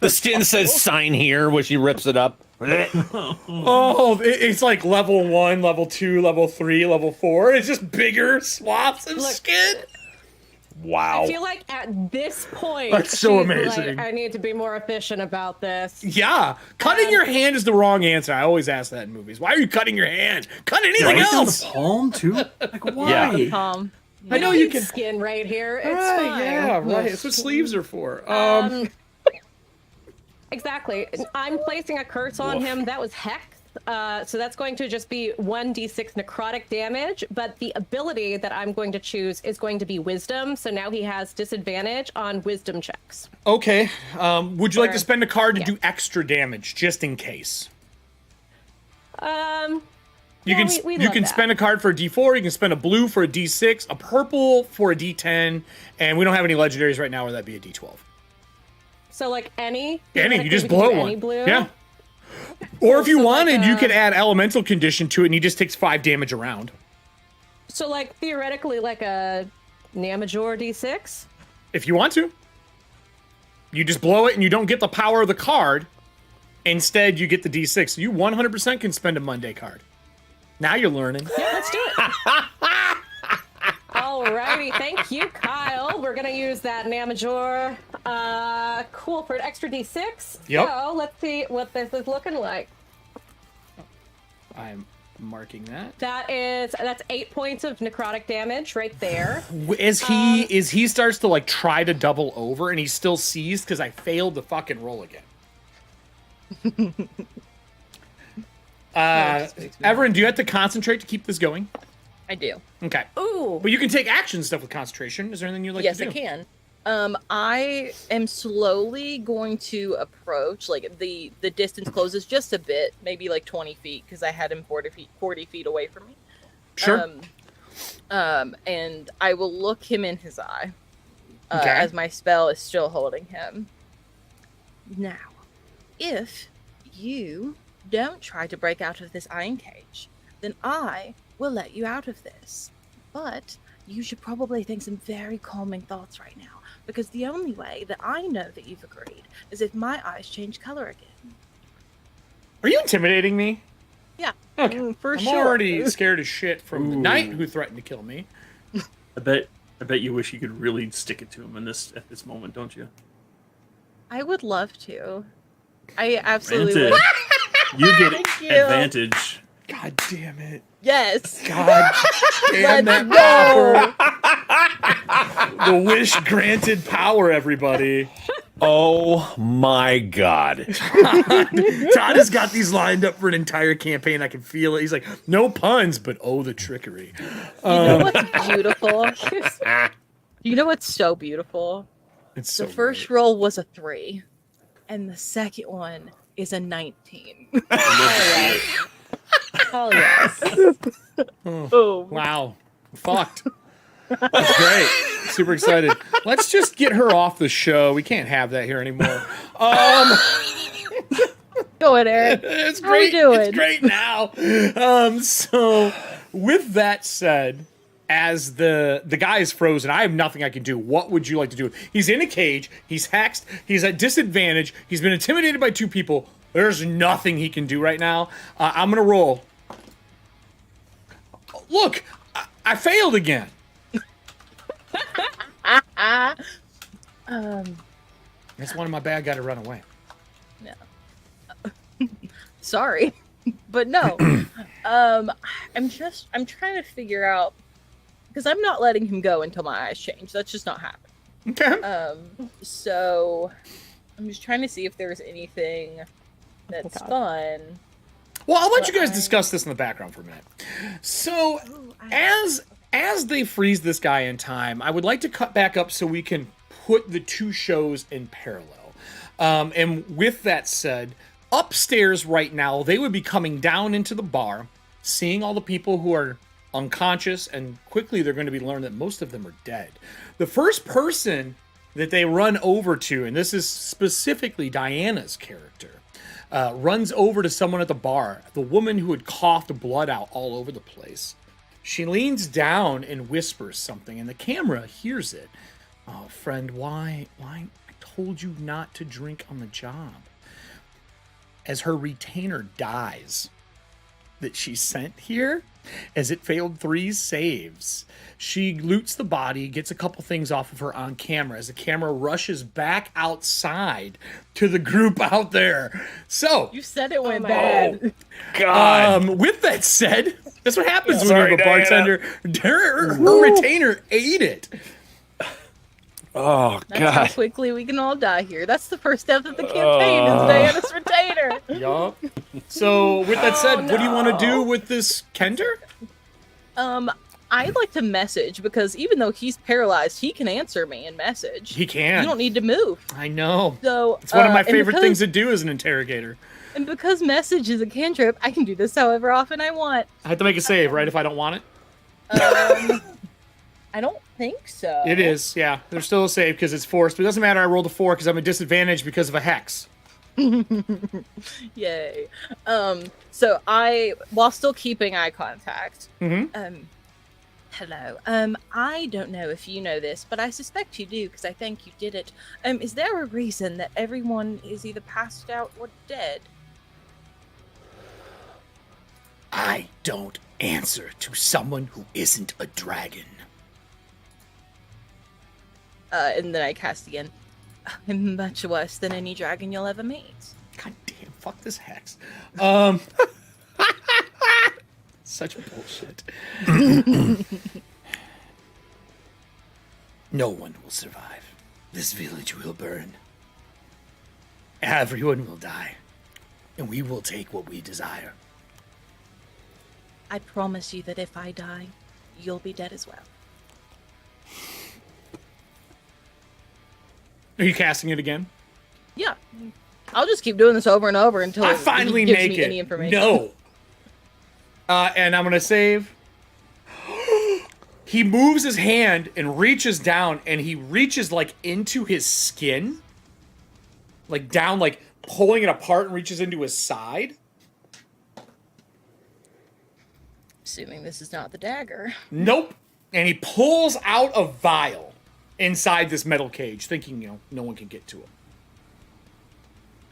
The skin says sign here, when she rips it up. Oh, it's like level 1, level 2, level 3, level 4. It's just bigger swaths of skin. Wow. I feel like at this point, That's so she's amazing. like, I need to be more efficient about this. Yeah, cutting your hand is the wrong answer. I always ask that in movies. Why are you cutting your hand? Cut anything right down else. the palm too. Like why? Yeah. I know you Need can. skin right here. It's Right, fine. yeah, right. That's what sleeves are for. Exactly. I'm placing a curse on him. That was Hex. So that's going to just be 1d6 necrotic damage, but the ability that I'm going to choose is going to be Wisdom. So now he has disadvantage on Wisdom checks. Okay. Would you like to Or- spend a card to yeah. do extra damage just in case? You Yeah, can we you love can that. spend a card for a D4. You can spend a blue for a D6, a purple for a D10, and we don't have any legendaries right now where that'd be a D12. So like any You just theoretically, we blow can do one. any blue. Yeah. Or if you So, like, wanted, you could add elemental condition to it, and he just takes 5 damage around. So, like, theoretically, like a Namajor D6? If you want to. You just blow it and you don't get the power of the card. Instead, you get the D6. You 100% can spend a Monday card. Now you're learning. Yeah, let's do it. Alrighty, thank you, Kyle. We're gonna use that Namajor. Cool, for an extra D6. Yep. So, let's see what this is looking like. I'm marking that. That's 8 points of necrotic damage right there. As he starts to like try to double over and he's still seized because I failed the fucking roll again. Everin, do you have to concentrate to keep this going? I do. Okay. Ooh. But you can take action stuff with concentration. Is there anything you'd like to do? Yes, I can. I am slowly going to approach, like, the distance closes just a bit, maybe like 20 feet, because I had him 40 feet away from me. Sure. And I will look him in his eye, Okay. as my spell is still holding him. Now, if you don't try to break out of this iron cage, then I will let you out of this. But you should probably think some very calming thoughts right now, because the only way that I know that you've agreed is if my eyes change color again. Are you intimidating me? Yeah, Okay. for I'm sure. already scared as shit from the knight who threatened to kill me. I bet you wish you could really stick it to him at this moment, don't you? I would love to. I absolutely Granted, would. you get Thank you. advantage. God damn it. Yes. God damn that power. The wish granted power, everybody. Oh my god. Todd has got these lined up for an entire campaign. I can feel it. He's like, no puns, but oh, the trickery. You know what's beautiful? You know what's so beautiful? It's so The first roll was a 3, and the second one is a 19. Oh, yes. Oh, wow. Fucked. That's great. Super excited. Let's just get her off the show. We can't have that here anymore. go ahead, Eric. It's How we great. doing? It's great now. So with that said, as the guy is frozen, I have nothing I can do. What would you like to do? He's in a cage. He's hexed. He's at disadvantage. He's been intimidated by 2 people. There's nothing he can do right now. I'm gonna roll. Look, I failed again. That's one of my bad guy to run away. No. Sorry, but no. I'm trying to figure out, because I'm not letting him go until my eyes change. That's just not happening. Okay. So I'm just trying to see if there's anything that's fun. Well, I'll let you guys discuss this in the background for a minute. So, as they freeze this guy in time, I would like to cut back up so we can put the 2 shows in parallel. And with that said, upstairs right now, they would be coming down into the bar, seeing all the people who are unconscious, and quickly they're going to be learned that most of them are dead. The first person that they run over to, and this is specifically Diana's character, runs over to someone at the bar, the woman who had coughed blood out all over the place. She leans down and whispers something, and the camera hears it. Oh, friend, why? I told you not to drink on the job. As her retainer dies that she sent here, as it failed 3 saves, she loots the body, gets a couple things off of her on camera as the camera rushes back outside to the group out there. So, You said it went my bad. God. with that said, that's what happens when Sorry, you have a bartender. Her retainer ate it. Oh That's how god. quickly we can all die here. That's the first step of the campaign, is Diana's retainer. Yup. So, with that said, what do you want to do with this Kender? I'd like to message, because even though he's paralyzed, he can answer me and message. He can. You don't need to move. I know. So It's one of my and favorite things because- to do as an interrogator. And because message is a cantrip, I can do this however often I want. I have to make a save, right, if I don't want it? I don't think so. It is, yeah. There's still a save because it's forced, but it doesn't matter. I rolled a 4 because I'm at disadvantage because of a hex. Yay. So I, while still keeping eye contact, Hello. I don't know if you know this, but I suspect you do because I think you did it. Is there a reason that everyone is either passed out or dead? I don't answer to someone who isn't a dragon. And then I cast again. I'm much worse than any dragon you'll ever meet. God damn, fuck this hex. Such bullshit. No one will survive. This village will burn. Everyone will die. And we will take what we desire. I promise you that if I die, you'll be dead as well. Are you casting it again? Yeah. I'll just keep doing this over and over until I it finally gives make me it. any information. No. And I'm gonna save. He moves his hand and reaches down, and he reaches like into his skin, like down, like pulling it apart, and reaches into his side. Assuming this is not the dagger. Nope. And he pulls out a vial inside this metal cage, thinking, you know, no one can get to him.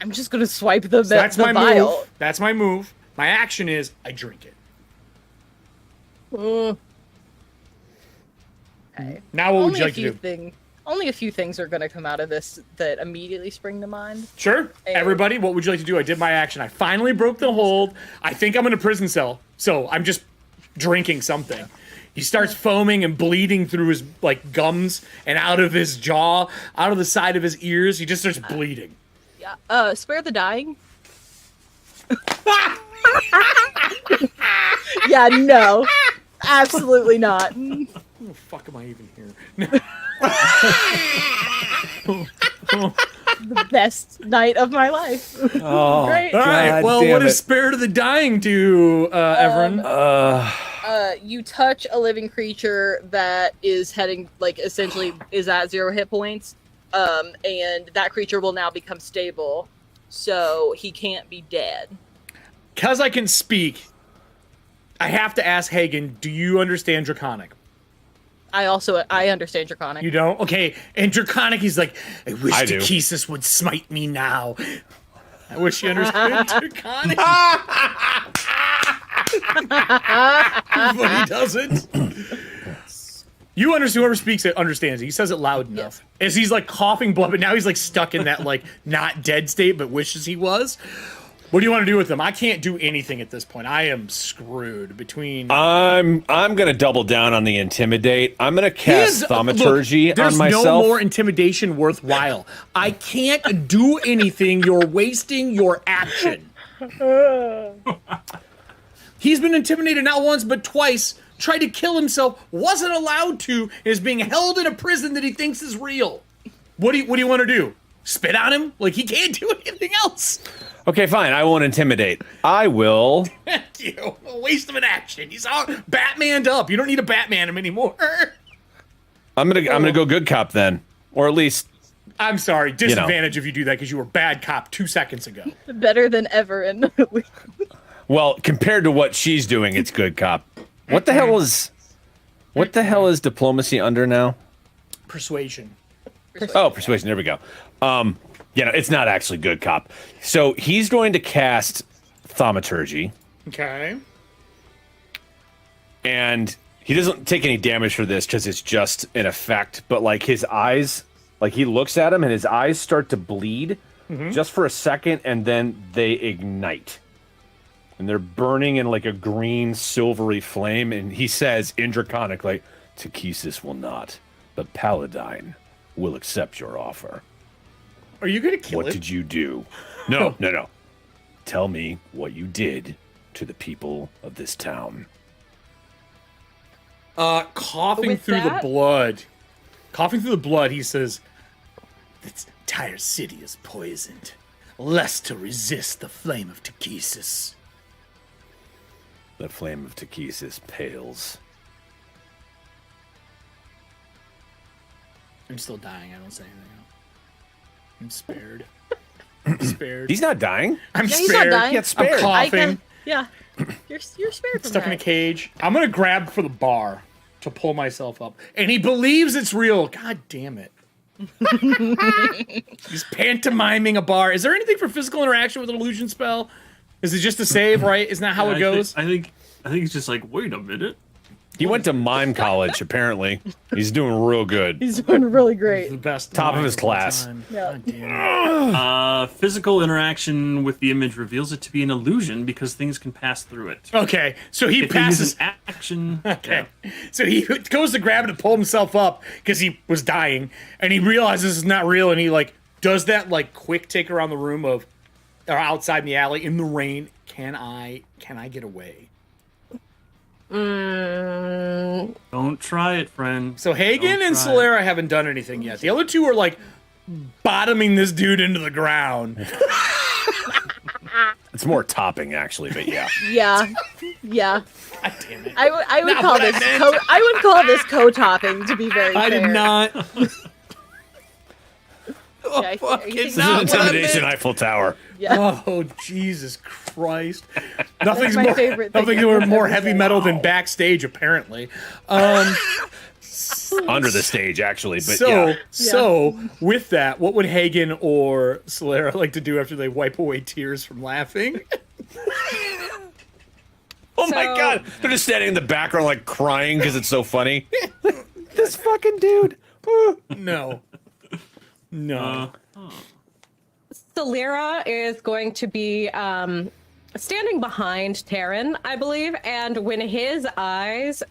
I'm just gonna swipe the So that's my vial. move. That's my move. My action is I drink it. Okay. Now what would you like to do? Only a few things are gonna come out of this that immediately spring to mind. Sure. Everybody, what would you like to do? I did my action. I finally broke the hold. I think I'm in a prison cell, so I'm just drinking something. He starts foaming and bleeding through his like gums and out of his jaw, out of the side of his ears. He just starts bleeding. Yeah. Spare the dying. Yeah. No. Absolutely not. Who the fuck am I even here? The best night of my life. Oh, Great. All right. God Well, damn what it. does spare to the dying do, Everin? You touch a living creature that is heading, like, essentially is at 0 hit points, and that creature will now become stable, so he can't be dead. Because I can speak, I have to ask Hagen, do you understand Draconic? I understand Draconic. You don't? Okay. And Draconic, he's like, I wish I do. Ttrpgfamily would smite me now. I wish you understood Draconic. But he doesn't. You understand, whoever speaks it understands it. He says it loud enough. As he's like coughing blood, but now he's like stuck in that like not dead state, but wishes he was. What do you want to do with him? I can't do anything at this point. I am screwed between. I'm gonna double down on the intimidate. I'm gonna cast thaumaturgy Look, there's on myself. no more intimidation worthwhile. I can't do anything. You're wasting your action. He's been intimidated not once but twice. Tried to kill himself. Wasn't allowed to. And is being held in a prison that he thinks is real. What do you want to do? Spit on him? Like he can't do anything else. Okay, fine. I won't intimidate. I will. You know, a waste of an action. He's all Batmaned up. You don't need to Batman him anymore. I'm gonna go good cop then, or at least. I'm sorry. Disadvantage if you do that because you were bad cop 2 seconds ago. Better than ever in Well, compared to what she's doing, it's good cop. What the hell is diplomacy under now? Persuasion. Oh, persuasion. There we go. It's not actually good cop. So he's going to cast thaumaturgy, Okay. and he doesn't take any damage for this because it's just an effect. But like his eyes, like he looks at him and his eyes start to bleed just for a second, and then they ignite. And they're burning in like a green, silvery flame. And he says in Draconic, like, Ttrpgfamily will not, but Paladine will accept your offer. Are you gonna kill What him? did you do? No. Tell me what you did to the people of this town. Coughing With through that- the blood. Coughing through the blood, he says, "This entire city is poisoned, lest to resist the flame of Ttrpgfamily." The flame of Ttrpgfamily pales. I'm still dying. I don't say anything else. I'm spared. I'm spared. He's not dying. I'm Yeah, spared. he's not dying. He got spared. I'm coughing. Yeah. You're spared from Stuck in a that. cage. I'm gonna grab for the bar to pull myself up. And he believes it's real. God damn it. He's pantomiming a bar. Is there anything for physical interaction with an illusion spell? Is it just a save, right? Isn't that how it goes? I think it's just like, wait a minute. He went to mime college, apparently. He's doing real good. He's doing really great. The best Top of line his all class. time. Yeah. God damn it. Physical interaction with the image reveals it to be an illusion because things can pass through it. Okay, so he If you use passes. an action. Okay. Yeah. So he goes to grab it to pull himself up because he was dying, and he realizes it's not real, and he like does that like quick take around the room or outside in the alley in the rain. Can I get away? Don't try it, friend. So Hagen and try it. Solera haven't done anything yet. The other two are like bottoming this dude into the ground. It's more topping, actually, but yeah. Yeah. Yeah. God damn it. I would Not call what I this meant. I would call this co-topping, to be very I fair. did not. Yeah, I fucking think This is not an what I intimidation meant. Eiffel Tower. Yeah. Oh Jesus Christ! Nothing's my more favorite thing nothing's I've more ever heavy said. metal than backstage, apparently. Under the stage, actually, but So, yeah. so with that, what would Hagen or Solera like to do after they wipe away tears from laughing? Oh my So- god! They're just standing in the background, like crying because it's so funny. This fucking dude. No, no. Solera is going to be standing behind Terran, I believe, and when his eyes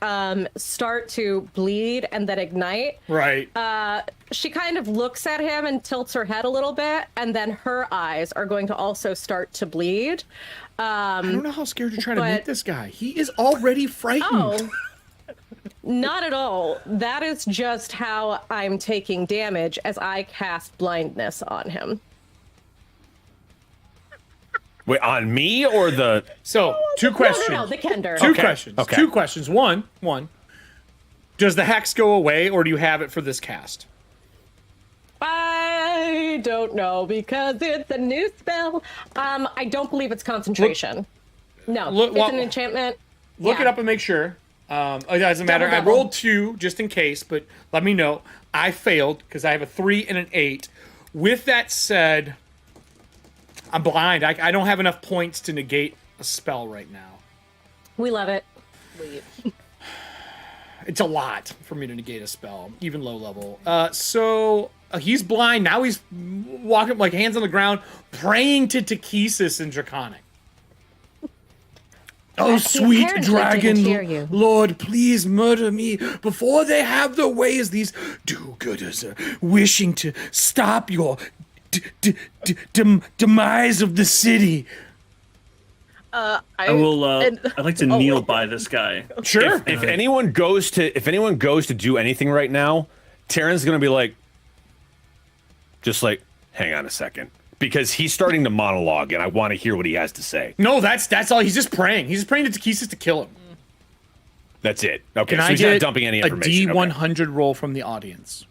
start to bleed and then ignite, Right. she kind of looks at him and tilts her head a little bit, and then her eyes are going to also start to bleed. I don't know how scared you're trying to but- make this guy. He is already frightened. Oh, not at all. That is just how I'm taking damage as I cast blindness on him. Wait, on me or the? So, two questions. No, the Kender. Two Okay, questions. okay. Two questions. One. Does the hex go away, or do you have it for this cast? I don't know because it's a new spell. I don't believe it's concentration. No, look- it's an enchantment. Look Yeah. it up and make sure. It doesn't matter. I Double. rolled 2 just in case, but let me know. I failed because I have a 3 and an 8. With that said, I'm blind. I don't have enough points to negate a spell right now. We love it. It's a lot for me to negate a spell, even low level. So he's blind. Now he's walking like hands on the ground, praying to Ttrpgfamily in Draconic. Oh, sweet apparently dragon, didn't hear you. Lord, please murder me before they have their ways. These do-gooders are wishing to stop your demise of the city. I will. I'd like to kneel wait. by this guy. Sure. If anyone goes to do anything right now, Terran's gonna be like, just like, hang on a second, because he's starting to monologue, and I want to hear what he has to say. No, that's all. He's just praying. He's just praying to Ttrpgfamily to kill him. That's it. Okay, Can so I he's get not dumping any a information. D100 roll from the audience?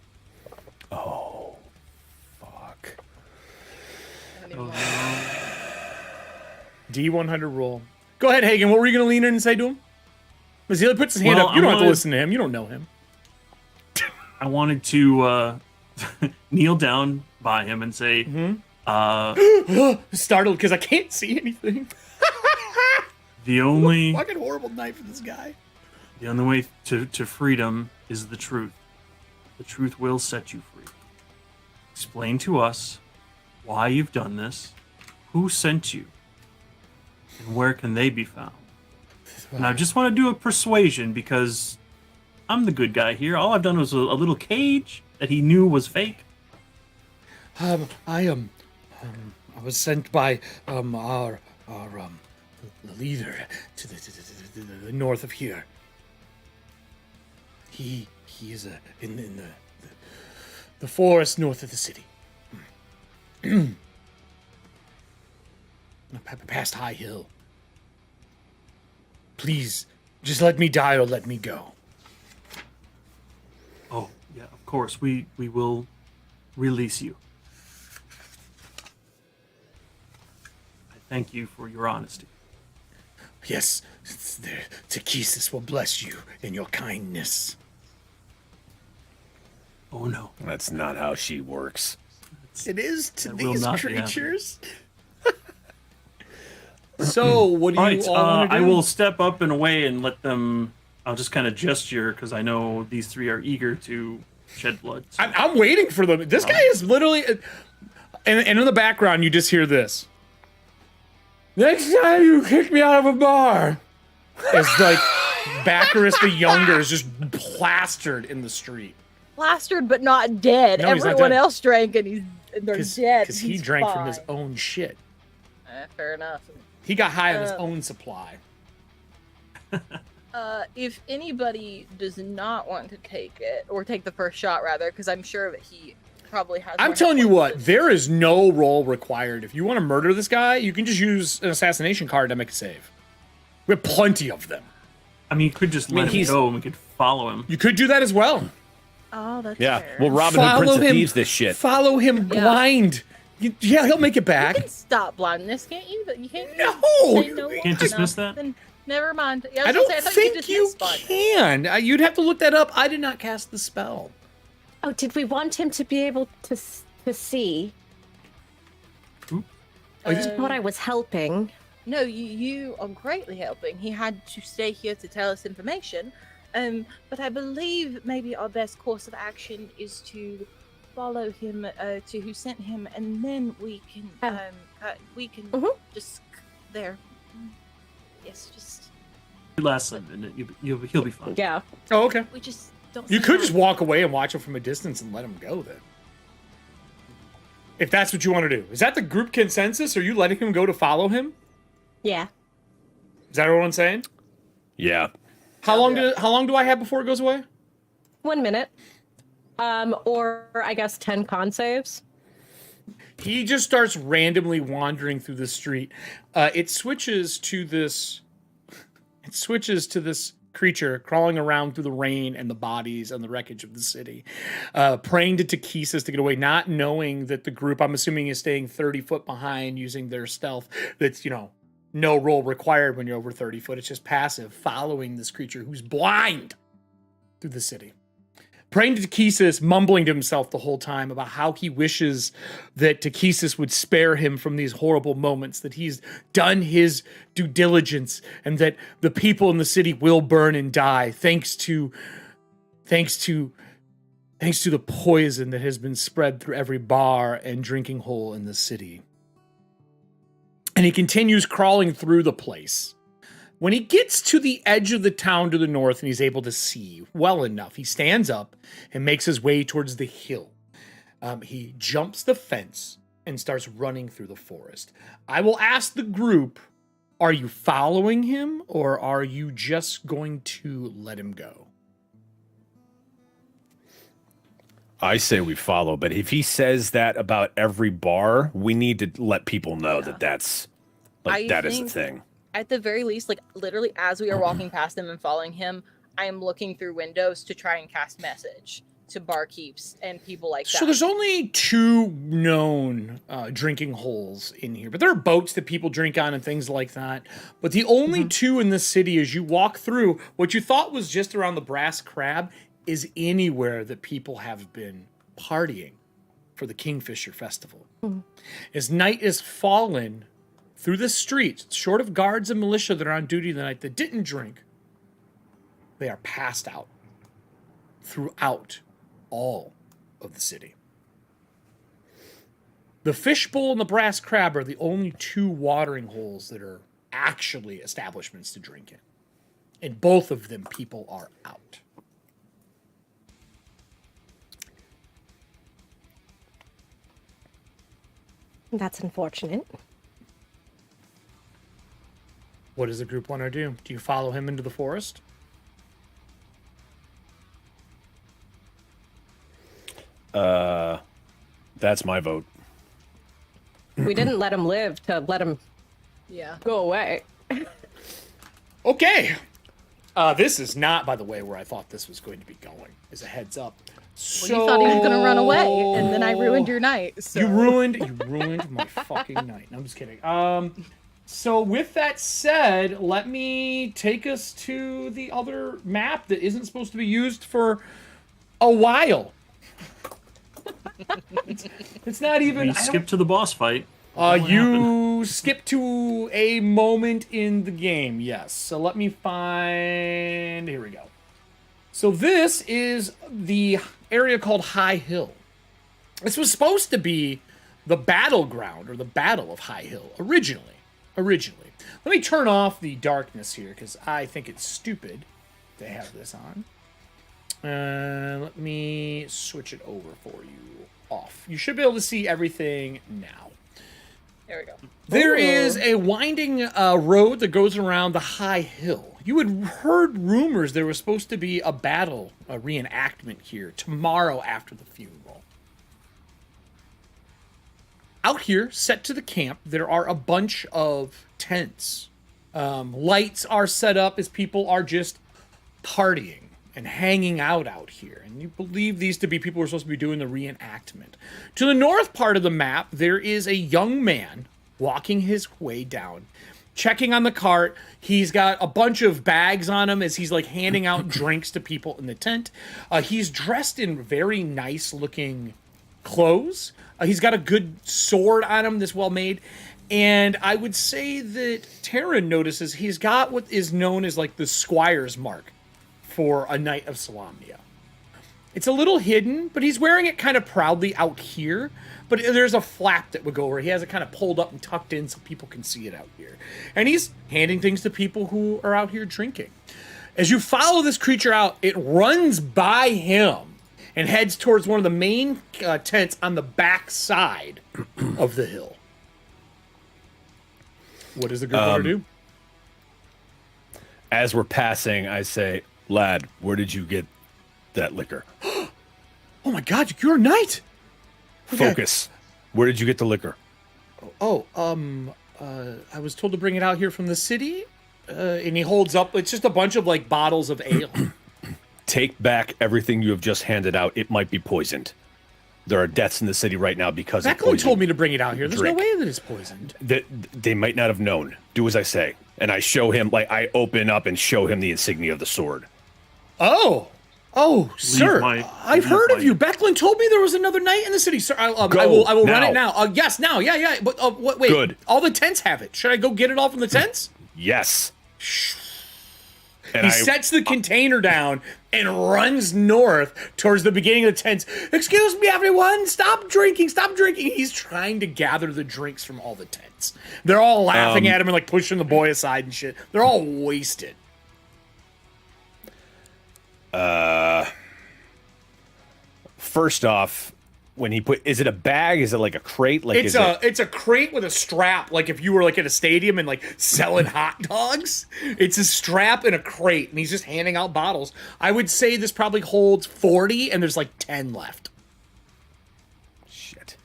Oh, fuck. D100 roll. Go ahead, Hagen. What were you going to lean in and say to him? Because he puts his hand Well, up. You don't have to wanted- listen to him. You don't know him. I wanted to kneel down by him and say, Startled because I can't see anything. the only Fucking horrible night for this guy. way to freedom is the truth. The truth will set you free. Explain to us why you've done this, who sent you, and where can they be found. And I just want to do a persuasion because I'm the good guy here. All I've done was a little cage that he knew was fake. I was sent by our leader to the north of here. He is in the forest north of the city. Past High Hill. Please, just let me die or let me go. Oh, yeah, of course. We will release you. I thank you for your honesty. Yes, Ttrpgfamily will bless you in your kindness. Oh no. That's not how she works. It is to That will these not be creatures. So, what do All you right, all want to I do? will step up and away and let them. I'll just kind of gesture because I know these three are eager to shed blood. So. I'm waiting for them. This guy is literally, and in the background, you just hear this. Next time you kick me out of a bar, it's like Baccarus the Younger is just plastered in the street Plastered but not dead. No, he's not Everyone dead. else drank and they're dead. because he He's drank from his fine. own shit. Fair enough. He got high on his own supply. If anybody does not want to take it, or take the first shot rather, because I'm sure that he probably has. I'm more telling hit you what, points there is no roll required. If you want to murder this guy, you can just use an assassination card to make a save. We have plenty of them. I mean, you could just let him go and we could follow him. You could do that as well. than- Oh, that's Yeah, fair. well, Robin Hood, Prince of Thieves, this shit. Follow him blind. Yeah, he'll make it You back. can stop blindness, can't you? You can't. No, say you no. can't dismiss that? Then never mind. Yeah, I was gonna don't say, thought think could you dismiss blindness. can. You'd have to look that up. I did not cast the spell. Oh, did we want him to be able to see? What I was helping. No, you are greatly helping. He had to stay here to tell us information. But I believe maybe our best course of action is to follow him to who sent him, and then we can just there. Yes, just Last minute, he'll be fine. Yeah. Oh, okay. we just don't. You say could that. just walk away and watch him from a distance and let him go then. If that's what you want to do. Is that the group consensus? Are you letting him go to follow him? Yeah. Is that what everyone's saying? Yeah. How long do I have before it goes away? 1 minute. Or I guess 10 con saves. He just starts randomly wandering through the street. It switches to this creature crawling around through the rain and the bodies and the wreckage of the city, praying to Ttrpgfamily to get away, not knowing that the group, I'm assuming, is staying 30 foot behind using their stealth. That's, no roll required when you're over 30 foot. It's just passive, following this creature who's blind through the city. Praying to Ttrpgfamily, mumbling to himself the whole time about how he wishes that Ttrpgfamily would spare him from these horrible moments, that he's done his due diligence, and that the people in the city will burn and die thanks to the poison that has been spread through every bar and drinking hole in the city. And he continues crawling through the place. When he gets to the edge of the town to the north and he's able to see well enough, he stands up and makes his way towards the hill. He jumps the fence and starts running through the forest. I will ask the group, are you following him or are you just going to let him go? I say we follow, but if he says that about every bar, we need to let people know that that's I that is the think- thing. At the very least, like literally as we are walking past him and following him, I am looking through windows to try and cast message to barkeeps and people like that. So there's only 2 known drinking holes in here, but there are boats that people drink on and things like that. But the only 2 in this city, as you walk through, what you thought was just around the Brass Crab is anywhere that people have been partying for the Kingfisher Festival. As night is fallen through the streets, short of guards and militia that are on duty the night that didn't drink, they are passed out throughout all of the city. The fishbowl and the Brass Crab are the only 2 watering holes that are actually establishments to drink in. In both of them, people are out. That's unfortunate. What does the group want to do? Do you follow him into the forest? That's my vote. We didn't let him live to let him go away. Okay. This is not, by the way, where I thought this was going to be going, as a heads up. Well, you thought he was gonna run away, and then I ruined your night. So. You ruined my fucking night. No, I'm just kidding. So with that said, let me take us to the other map that isn't supposed to be used for a while. It's not even. We skip to the boss fight. You skip to a moment in the game, yes. So let me find. Here we go. So this is the area called High Hill. This was supposed to be the battleground or the Battle of High Hill originally. Let me turn off the darkness here because I think it's stupid to have this on. Let me switch it over for you off. You should be able to see everything now. There we go. There is a winding road that goes around the High Hill. You had heard rumors there was supposed to be a battle, a reenactment here tomorrow after the funeral. Out here, set to the camp, there are a bunch of tents. Lights are set up as people are just partying and hanging out here. And you believe these to be people who are supposed to be doing the reenactment. To the north part of the map, there is a young man walking his way down, checking on the cart. He's got a bunch of bags on him as he's like handing out drinks to people in the tent. He's dressed in very nice looking clothes. He's got a good sword on him that's well made. And I would say that Taryn notices he's got what is known as like the squire's mark for a Knight of Solamnia. It's a little hidden, but he's wearing it kind of proudly out here. But there's a flap that would go over. He has it kind of pulled up and tucked in so people can see it out here. And he's handing things to people who are out here drinking. As you follow this creature out, it runs by him and heads towards one of the main tents on the back side of the hill. What does the group want to do? As we're passing, I say, lad, where did you get that liquor? Oh my god, you're a knight! Focus. Where did you get the liquor? I was told to bring it out here from the city. And he holds up, it's just a bunch of like bottles of ale. Take back everything you have just handed out. It might be poisoned. There are deaths in the city right now because of poison. Becklin told me to bring it out here. There's Drink. no way that it's poisoned. They might not have known. Do as I say. And I show him, like, I open up and show him the insignia of the sword. Oh, sir, I've heard of you. Becklin told me there was another knight in the city, sir. I will run it now. Yes, now, yeah. But wait, good. All the tents have it. Should I go get it all from the tents? Yes. And he sets the container down and runs north towards the beginning of the tents. Excuse me, everyone, stop drinking. He's trying to gather the drinks from all the tents. They're all laughing at him and like pushing the boy aside and shit. They're all wasted. First off, when he is it a bag? Is it like a crate? Like it's a crate with a strap. Like if you were like at a stadium and like selling hot dogs, it's a strap and a crate, and he's just handing out bottles. I would say this probably holds 40, and there's like 10 left. Shit.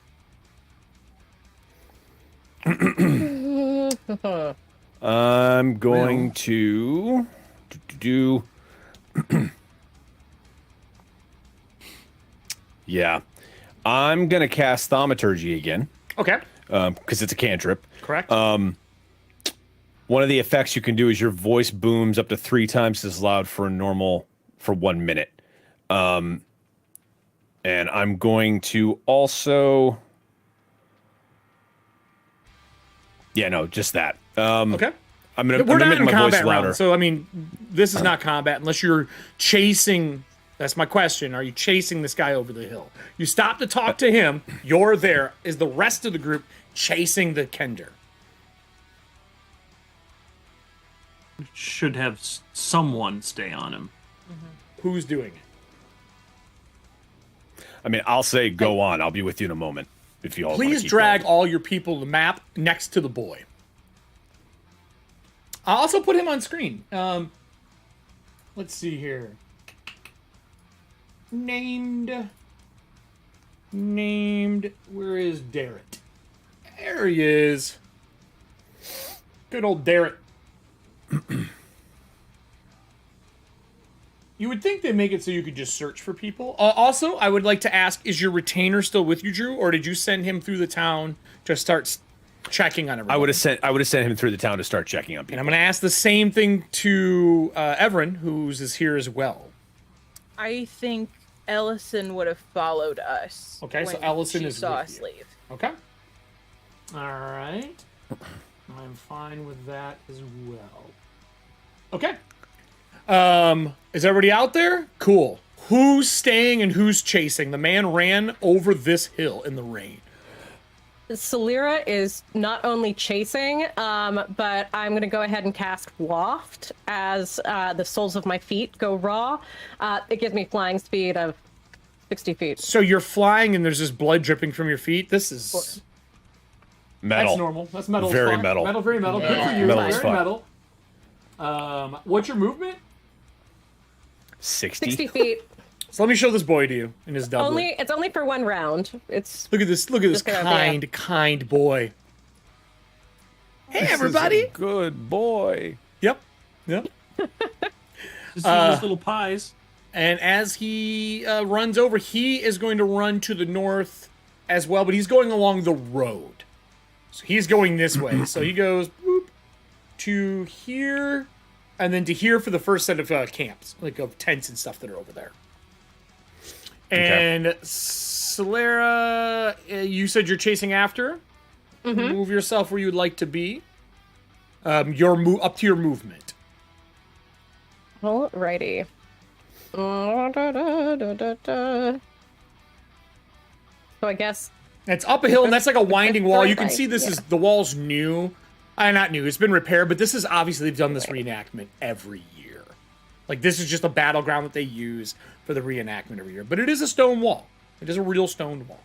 I'm going to do. Yeah. I'm going to cast Thaumaturgy again. Okay. Because it's a cantrip. Correct. One of the effects you can do is your voice booms up to 3 times as loud for 1 minute. And I'm going to also... Yeah, no, just that. Okay. We're not in my combat voice louder. round, so I mean, this is not combat unless you're chasing. That's my question. Are you chasing this guy over the hill? You stop to talk to him. You're there. Is the rest of the group chasing the Kender? Should have someone stay on him. Who's doing it? I mean, I'll say go on. I'll be with you in a moment. If you all Please drag all your people to the map next to the boy. I'll also put him on screen. Let's see here. Named. Where is Darrett? There he is. Good old Darrett. You would think they'd make it so you could just search for people. Also, I would like to ask, is your retainer still with you, Drew? Or did you send him through the town to start... checking on everyone. I would have sent him through the town to start checking on people. And I'm going to ask the same thing to Everin, who's is here as well. I think Ellison would have followed us. Okay, so when Ellison she is saw with us you. leave. Okay. All right. I'm fine with that as well. Okay. Is everybody out there? Cool. Who's staying and who's chasing? The man ran over this hill in the rain. Celira is not only chasing, but I'm going to go ahead and cast Waft as the soles of my feet go raw. It gives me flying speed of 60 feet. So you're flying and there's just blood dripping from your feet. This is Metal. That's normal. That's metal. Very as fuck. metal. Metal, very metal. Good Yeah. for you. Metal as Very fuck. metal. What's your movement? 60. 60 feet. So let me show this boy to you in his doublet. It's only for one round. It's Look at this. Look at this Just gonna be kind boy. Hey, This is everybody. a good boy. Yep. Yep. Just those little pies. And as he runs over, he is going to run to the north as well, but he's going along the road. So he's going this way. So he goes boop, to here, and then to here for the first set of camps, like of tents and stuff that are over there. And Solera, you said you're chasing after. Move yourself where you'd like to be. You're up to your movement. alrighty. So I guess It's up a hill, and that's like a winding wall. You can right, see this yeah. is the wall's new. Not new. It's been repaired, but this is obviously they've done this reenactment every year. Like this is just a battleground that they use for the reenactment every year. But it is a stone wall. It is a real stone wall.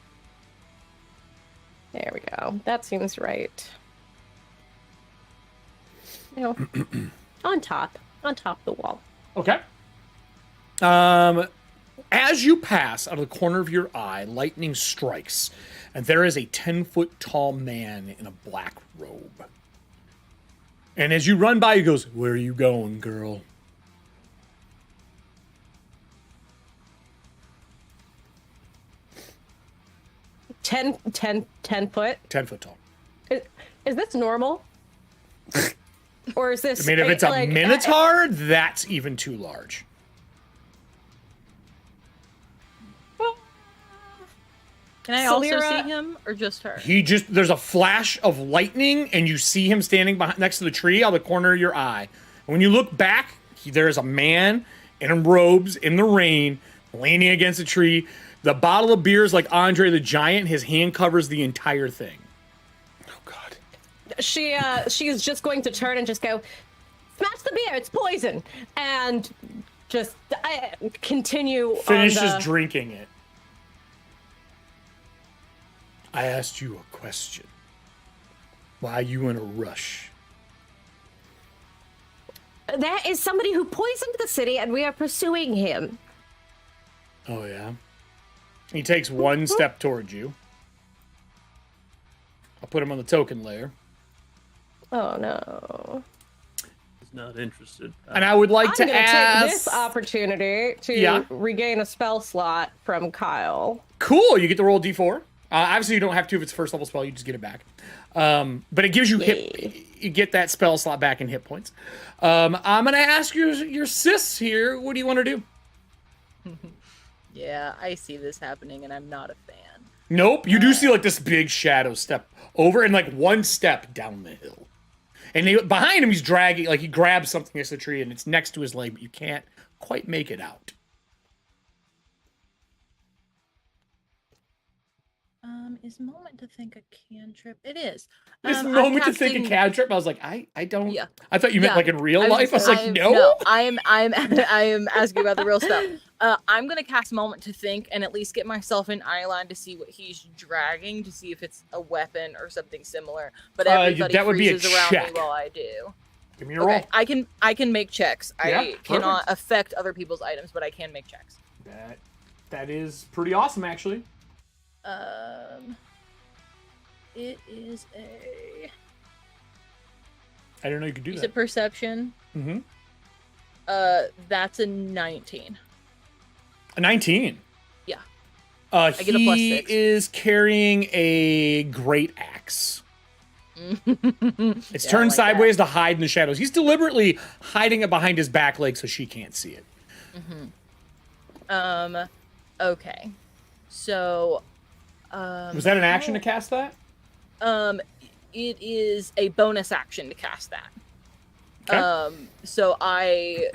there we go. That seems right. You know, on top of the wall. Okay. As you pass out of the corner of your eye, lightning strikes, and there is a 10-foot tall man in a black robe. And as you run by, he goes, "Where are you going, girl?" Ten foot. 10-foot tall. Is this normal? Or is this? I mean, if it's a like, minotaur, that's even too large. Can I also Solera- see him or just her? There's a flash of lightning, and you see him standing next to the tree out of the corner of your eye. And when you look back, there is a man in robes in the rain, leaning against a tree. The bottle of beer is like Andre the Giant. His hand covers the entire thing. Oh God. She is just going to turn and just go, smash the beer, it's poison, and just continue. Finishes on the... drinking it. I asked you a question. Why are you in a rush? There is somebody who poisoned the city, and we are pursuing him. Oh, yeah? He takes one step towards you. I'll put him on the token layer. Oh no! He's not interested. And I would like I'm to gonna ask... take this opportunity to Yeah. regain a spell slot from Kyle. Cool, you get to roll a d4. Obviously, you don't have to if it's a first level spell. You just get it back. But it gives you you get that spell slot back in hit points. I'm going to ask your sis here. What do you want to do? Yeah, I see this happening, and I'm not a fan. Nope. You do see like this big shadow step over and like one step down the hill. And behind him, he's dragging, like he grabs something next to the tree and it's next to his leg, but you can't quite make it out. Is moment to think a cantrip? It is. This I'm moment to think a casting- cantrip, I was like, I don't. Yeah. I thought you meant Yeah. like in real life. I was like, no. I am asking about the real stuff. I'm gonna cast moment to think and at least get myself in eye line to see what he's dragging to see if it's a weapon or something similar. But everybody that would be a freezes around check. me while I do. Give me a roll. Okay, I can make checks. Yeah, I cannot affect other people's items, but I can make checks. That is pretty awesome, actually. It is a. I didn't know you could do Is that. it perception? Mm-hmm. That's a 19. A 19. Yeah. He get a +6. is carrying a great axe. It's turned sideways to hide in the shadows. He's deliberately hiding it behind his back leg so she can't see it. Okay. So, Was that an action to cast that? it is a bonus action to cast that. Okay. So I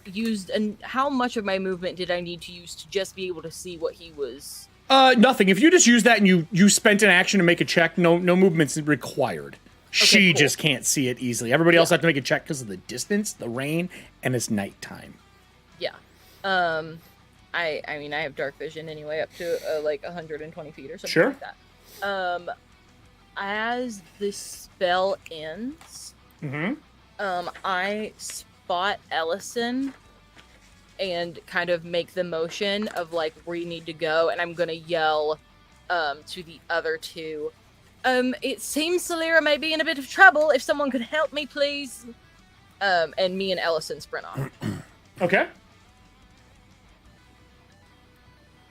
used, and how much of my movement did I need to use to just be able to see what he was? Nothing. If you just use that and you spent an action to make a check, no movement's required. She cool. just can't see it easily. Everybody else have to make a check because of the distance, the rain, and it's nighttime. Yeah. I mean, I have dark vision anyway, up to like 120 feet or something like that. As the spell ends, I spot Ellison and kind of make the motion of like where you need to go, and I'm gonna yell to the other two. It seems Celera may be in a bit of trouble. If someone could help me, please. And me and Ellison sprint off. Okay.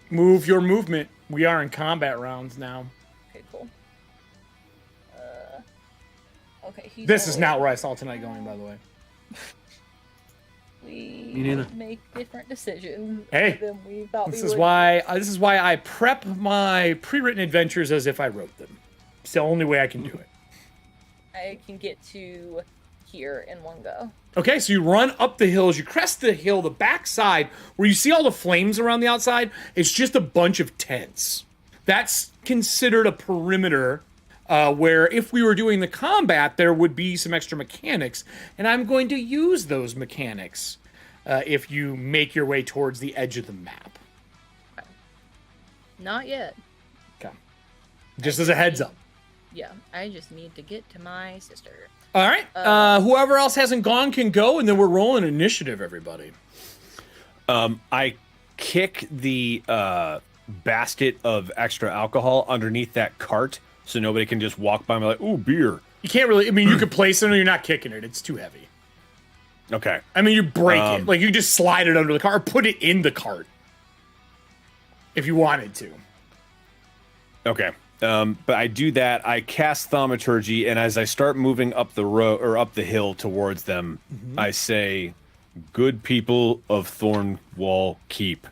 Move your movement. We are in combat rounds now. Okay, cool. Okay. This is not where I saw tonight going, by the way. We Me neither. make different decisions Hey, than we thought This we is would. why I prep my pre-written adventures as if I wrote them. It's the only way I can do it. I can get to here in one go. Okay, so you run up the hills, you crest the hill, the backside, where you see all the flames around the outside, it's just a bunch of tents. That's considered a perimeter, where if we were doing the combat, there would be some extra mechanics, and I'm going to use those mechanics if you make your way towards the edge of the map. Not yet. Okay. Just as a heads up. Yeah, I just need to get to my sister. All right. Whoever else hasn't gone can go, and then we're rolling initiative, everybody. I kick the basket of extra alcohol underneath that cart so nobody can just walk by and be like, ooh, beer. You can't really, I mean, you could place it or you're not kicking it. It's too heavy. Okay. I mean, you break it. Like, you just slide it under the cart or put it in the cart if you wanted to. Okay. But I do that. I cast Thaumaturgy, and as I start moving up the road or up the hill towards them, I say, "Good people of Thornwall Keep."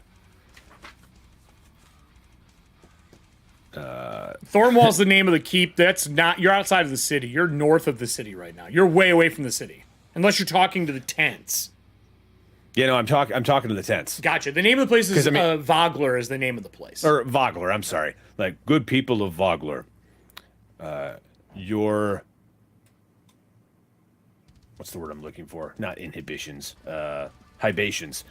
Thornwall's the name of the keep. That's not, you're outside of the city. You're north of the city right now. You're way away from the city. Unless you're talking to the tents. Yeah, no, I'm talking to the tents. Gotcha. The name of the place is 'Cause, I mean- Vogler is the name of the place. Or Vogler, I'm sorry. Like, good people of Vogler. Your... What's the word I'm looking for? Not inhibitions. Hibations.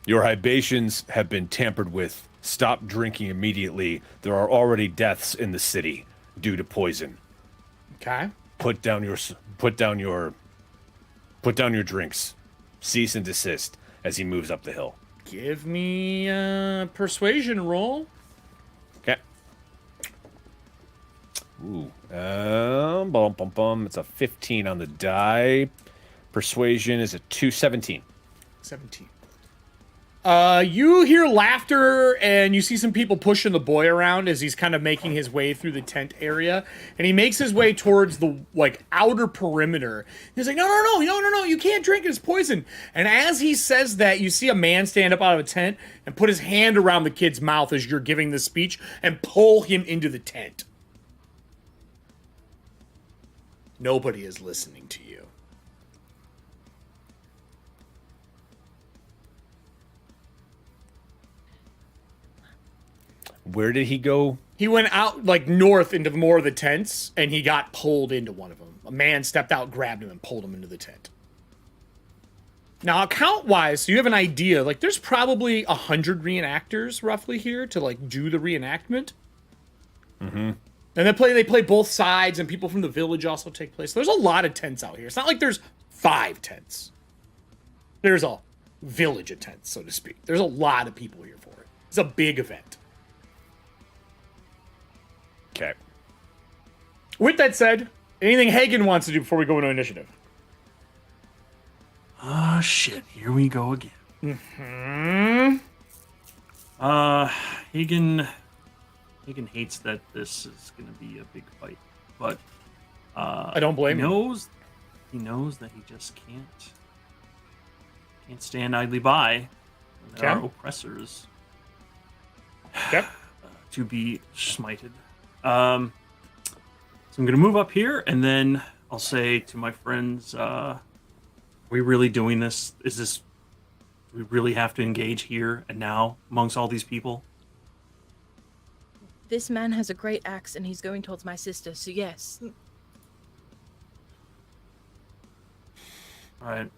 Your hibations have been tampered with. Stop drinking immediately. There are already deaths in the city due to poison. Okay. Put down your drinks. Cease and desist as he moves up the hill. Give me a persuasion roll. Okay. Ooh. It's a 15 on the die. Persuasion is a 17. 17. You hear laughter and you see some people pushing the boy around as he's kind of making his way through the tent area, and he makes his way towards the outer perimeter. He's like, no, you can't drink it, it's poison. And as he says that, you see a man stand up out of a tent and put his hand around the kid's mouth as you're giving the speech and pull him into the tent. Nobody is listening to you. Where did he go? He went out, north into more of the tents, and he got pulled into one of them. A man stepped out, grabbed him, and pulled him into the tent. Now, account-wise, so you have an idea, there's probably 100 reenactors, roughly, here to, do the reenactment. Mm-hmm. And they play both sides, and people from the village also take place. There's a lot of tents out here. It's not like there's 5 tents. There's a village of tents, so to speak. There's a lot of people here for it. It's a big event. Okay. With that said, anything Hagen wants to do before we go into initiative? Ah, shit. Here we go again. Hagen hates that this is going to be a big fight, but I don't blame him. He knows that he just can't stand idly by when there are oppressors to be smited. So I'm gonna move up here, and then I'll say to my friends, are we really doing this? Do we really have to engage here and now amongst all these people? This man has a great axe, and he's going towards my sister, so yes. All right.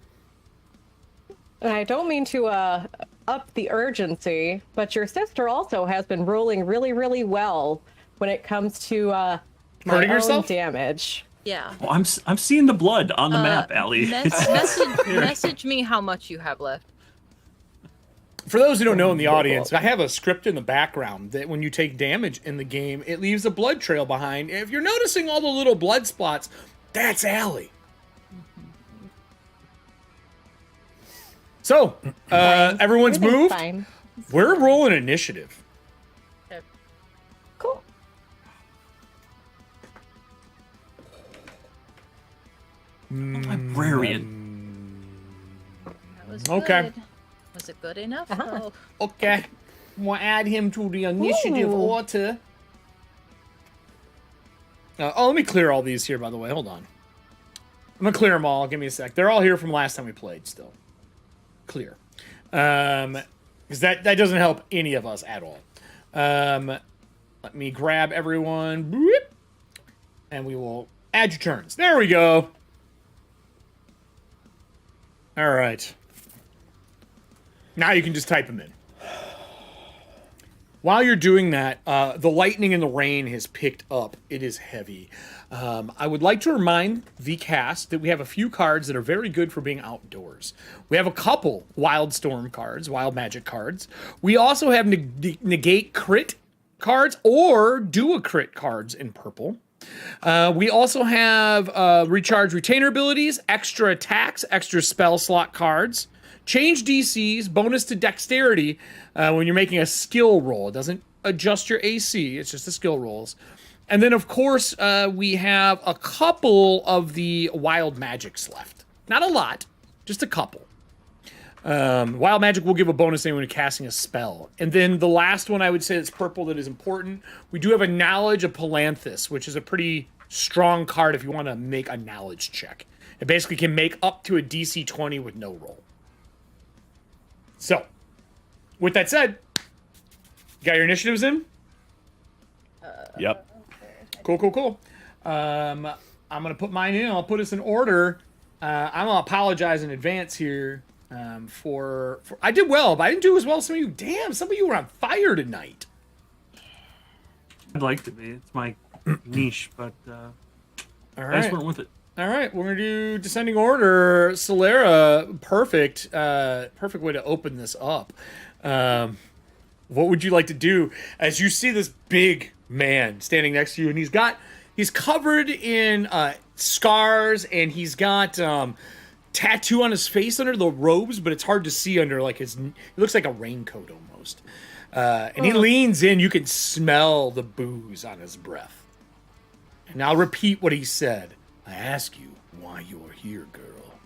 And I don't mean to up the urgency, but your sister also has been rolling really, really well when it comes to hurting my herself? own damage. Yeah. Oh, I'm seeing the blood on the map, Allie. Message me how much you have left. For those who don't know in the audience, I have a script in the background that when you take damage in the game, it leaves a blood trail behind. If you're noticing all the little blood spots, that's Allie. So, everyone's Everything's moved. fine. We're rolling initiative. Cool. Librarian. That was Okay. good. Was it good enough? Uh-huh. Oh, Okay. We'll add him to the initiative Ooh. order. Let me clear all these here, by the way. Hold on. I'm going to clear them all. Give me a sec. They're all here from last time we played still. Clear. Because that doesn't help any of us at all. Let me grab everyone. Boop. And we will add your turns. There we go. All right. Now you can just type them in. While you're doing that, the lightning and the rain has picked up. It is heavy. I would like to remind the cast that we have a few cards that are very good for being outdoors. We have a couple Wild Storm cards, Wild Magic cards. We also have negate crit cards or do a crit cards in purple. We also have recharge retainer abilities, extra attacks, extra spell slot cards, change DCs, bonus to dexterity when you're making a skill roll. It doesn't adjust your AC, it's just the skill rolls. And then, of course, we have a couple of the wild magics left. Not a lot, just a couple. Wild magic will give a bonus to anyone casting a spell. And then the last one I would say that's purple that is important, we do have a Knowledge of Palanthus, which is a pretty strong card if you want to make a knowledge check. It basically can make up to a DC 20 with no roll. So, with that said, you got your initiatives in? Yep. Cool. I'm going to put mine in. I'll put us in order. I'm going to apologize in advance here for... I did well, but I didn't do as well as some of you. Damn, some of you were on fire tonight. I'd like to be. It's my niche, but All I right. just went with it. All right, we're going to do descending order. Solera, perfect way to open this up. What would you like to do as you see this big man standing next to you, and he's covered in scars, and he's got tattoo on his face under the robes, but it's hard to see under it looks like a raincoat almost. And he leans in, you can smell the booze on his breath. And I'll repeat what he said. I ask you why you are here, girl.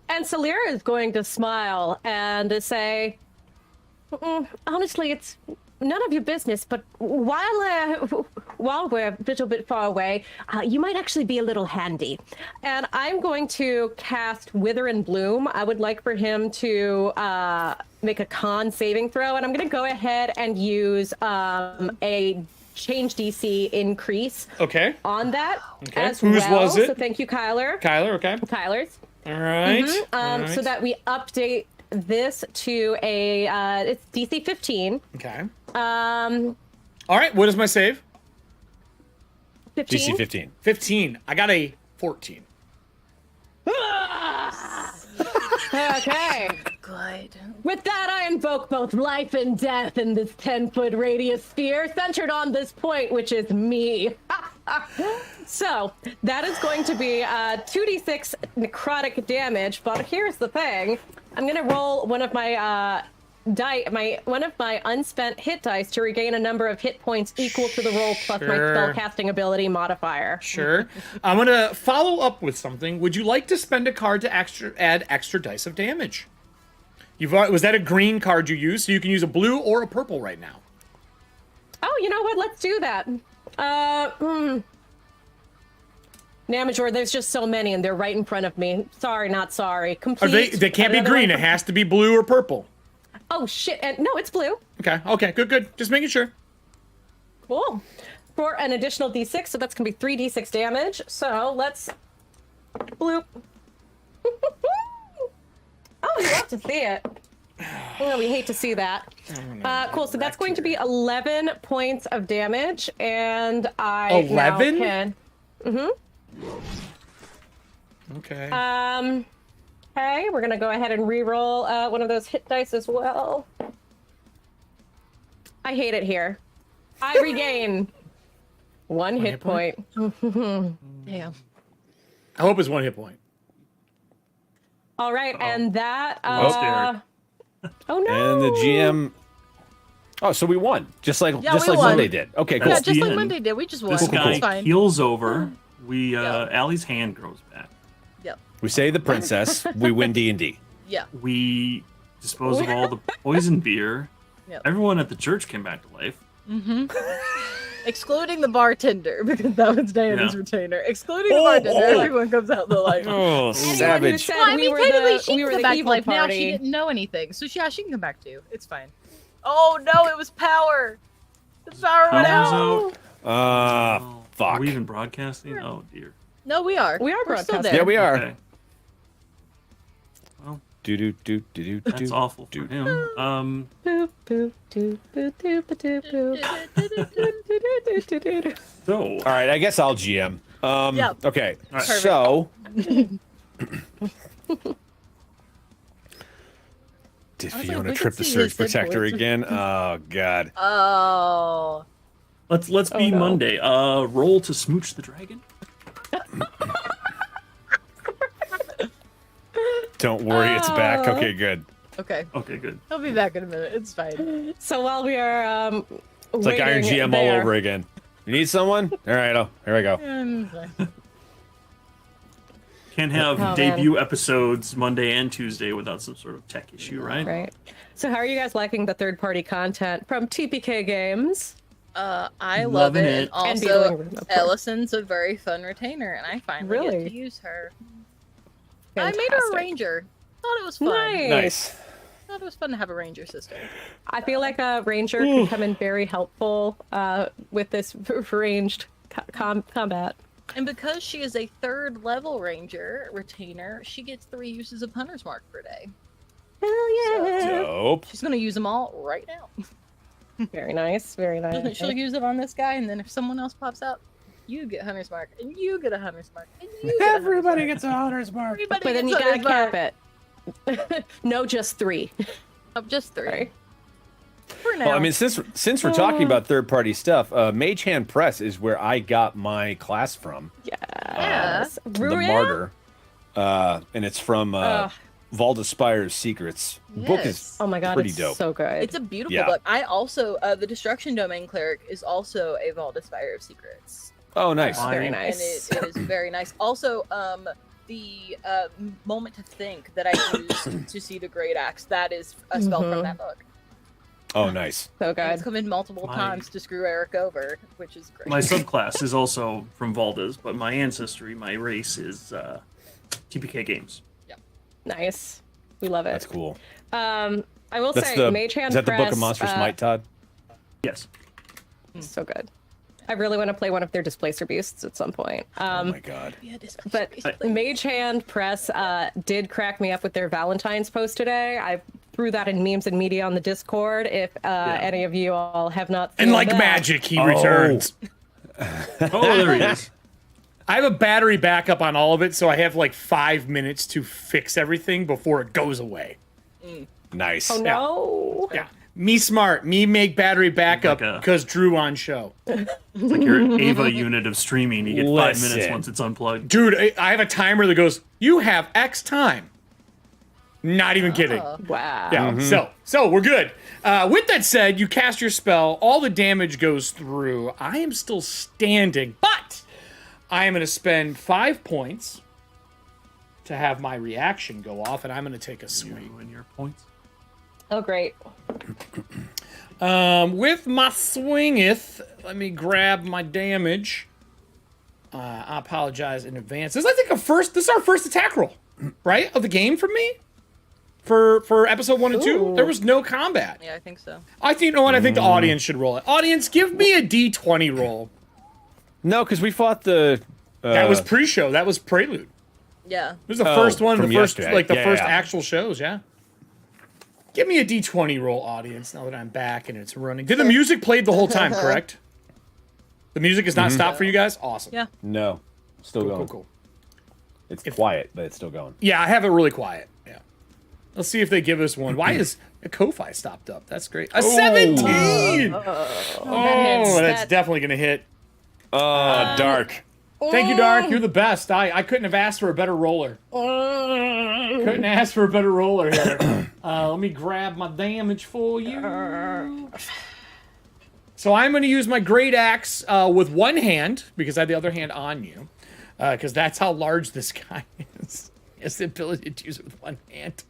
And Solera is going to smile and to say, honestly, it's none of your business, but while we're a little bit far away, you might actually be a little handy. And I'm going to cast Wither and Bloom. I would like for him to make a con saving throw, and I'm going to go ahead and use a change DC increase on that as Whose well. was it? So thank you, Kyler. Okay. Kyler's. All right. All right. So that we update this to it's DC 15. Okay. All right. What is my save? 15. DC 15. 15. I got a 14. Okay. good. With that, I invoke both life and death in this 10-foot radius sphere centered on this point, which is me. So that is going to be 2d6 necrotic damage. But here's the thing: I'm gonna roll one of my one of my unspent hit dice to regain a number of hit points equal to the roll plus my Sure. spellcasting ability modifier. Sure. I'm gonna follow up with something. Would you like to spend a card to add extra dice of damage? Was that a green card you used? So you can use a blue or a purple right now. Oh, you know what? Let's do that. Namajor, there's just so many, and they're right in front of me. Sorry, not sorry. Complete. They can't be Another green. one It has to be blue or purple. Oh shit! And no, it's blue. Okay, good. Just making sure. Cool. For an additional d6, so that's gonna be 3d6 damage. So let's bloop. Oh, you love to see it. Well, we hate to see that. Cool. So that's going to be 11 points of damage, and I 11? now can. Okay. Okay, we're gonna go ahead and re-roll one of those hit dice as well. I hate it here. I regain one hit point. Damn. I hope it's 1 hit point. All right, and that. Derek. Oh no! And the GM. Oh, so we won, just like we like won. Monday did. Okay, cool. Yeah, That's just the like end. Monday did. We just won. This guy It's fine. keels over. We Allie's hand grows back. Yep. We save the princess. We win D&D. Yeah. We dispose of all the poison beer. Yep. Everyone at the church came back to life. Excluding the bartender, because that was Diana's Yeah. retainer. Excluding the bartender, everyone comes out the light. Oh, Anyone who savage! said Well, I we mean, were technically, the, she we can were come the back to evil life now. party. She didn't know anything, so yeah, she can come back too. It's fine. Oh no, it was power. The power went Power's out. out. Ah, fuck. Are we even broadcasting? Oh dear. No, we are. We are We're still broadcasting. there. Yeah, we are. Okay. Well, Do do do do do that's do. awful for him. Boop, boop, doop, boop, doop, boop, doop. So All right, I guess I'll GM. Yeah. Okay, right. so. Did I was Fiona like, we trip can the see surge his hit protector points. again? Oh god. Oh. let's be no. Monday. Roll to smooch the dragon. Don't worry, it's back. Okay, good. Okay. Okay, good. He'll be back in a minute. It's fine. So while we are It's like Iron GM all over again. You need someone? All right, here we go. Can't have Oh, man. debut episodes Monday and Tuesday without some sort of tech issue, right? Right. So how are you guys liking the third-party content from TPK Games? I love Loving it. it. And And also, Beetling, of course. Ellison's a very fun retainer, and I finally Really? get to use her. I made her a Fantastic. ranger. Thought it was fun. Nice. Nice. Thought it was fun to have a ranger sister. I feel like a ranger can come in very helpful with this ranged combat. And because she is a 3rd level ranger retainer, she gets 3 uses of Hunter's Mark per day. Hell yeah! Dope. She's going to use them all right now. Very nice. Very nice. She'll use them on this guy, and then if someone else pops up, you get Hunter's Mark, and you get a Hunter's Mark, and you get Everybody gets a Hunter's Mark. Everybody But then gets you gotta Hunter's Mark. cap it. No, just 3. Oh, just 3. Sorry. For now. Well, I mean, since we're talking about third-party stuff, Mage Hand Press is where I got my class from. Yes. The Martyr, and it's from Valda Spire's Secrets. Book is Yes. Oh my god, pretty it's dope. so good. It's a beautiful Yeah. book. I also, the Destruction Domain Cleric is also a Valdespire of Secrets. Oh, nice. Very And nice. it is very nice. Also, the Moment to Think that I used to see the Great Axe, that is a spell from that book. Oh, nice. So And good. it's come in multiple times to screw Eric over, which is great. My subclass is also from Valda's, but my ancestry, my race is TPK Games. Nice. We love it. That's cool. I will That's say, the Mage Hand is that the Book Press, of Monster Smite, Todd? Yes. So good. I really want to play one of their Displacer Beasts at some point. Oh my god. Yeah, this But Mage Hand Press did crack me up with their Valentine's post today. I threw that in memes and media on the Discord. If any of you all have not seen And like that. magic, he returns. Oh, there he is. I have a battery backup on all of it, so I have like 5 minutes to fix everything before it goes away. Nice. Oh no! Yeah. Me smart. Me make battery backup Like a- because Drew on show. It's like your Ava unit of streaming. You get 5 minutes Listen. once it's unplugged. Dude, I have a timer that goes, you have X time. Not even kidding. Wow. Yeah. So we're good. With that said, you cast your spell. All the damage goes through. I am still standing, but I am going to spend 5 points to have my reaction go off, and I'm going to take a swing. And your points. Oh, great. With my swingeth, let me grab my damage. I apologize in advance. This is, I think, this is our first attack roll, right, of the game from me. For episode 1 and 2, there was no combat. Yeah, I think so. I think, you know what? I think the audience should roll it. Audience, give me a D20 roll. No, because we fought the. That was pre-show. That was prelude. Yeah. This is the first one. The from first, yesterday. like the Yeah, first yeah. actual shows. Yeah. Give me a D20 roll, audience. Now that I'm back and it's running. Did the music played the whole time? Correct. The music has not stopped for you guys. Awesome. Yeah. No, still going. Cool. It's quiet, but it's still going. Yeah, I have it really quiet. Yeah. Let's see if they give us one. Why is a Ko-Fi stopped up? That's great. A 17! That's definitely going to hit. Dark. Thank you, Dark. You're the best. I couldn't have asked for a better roller. Couldn't ask for a better roller here. Let me grab my damage for you. So I'm going to use my great axe with one hand, because I have the other hand on you. Because that's how large this guy is. He has the ability to use it with one hand.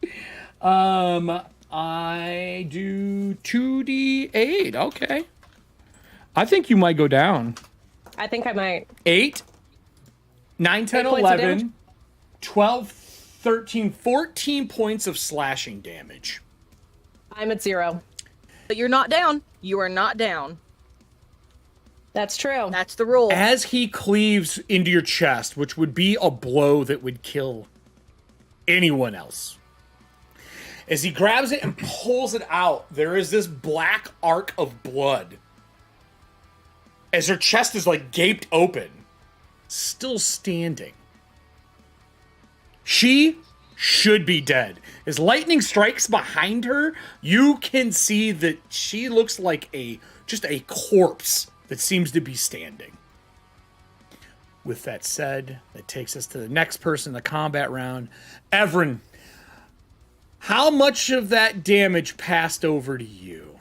I do 2d8. Okay. I think you might go down. I think I might. 8, 9, 10, 8 points of 11, damage? 12, 13, 14 points of slashing damage. I'm at 0. But you're not down. You are not down. That's true. That's the rule. As he cleaves into your chest, which would be a blow that would kill anyone else. As he grabs it and pulls it out, there is this black arc of blood. As her chest is like gaped open, still standing. She should be dead. As lightning strikes behind her, you can see that she looks like just a corpse that seems to be standing. With that said, that takes us to the next person in the combat round. Evren, how much of that damage passed over to you?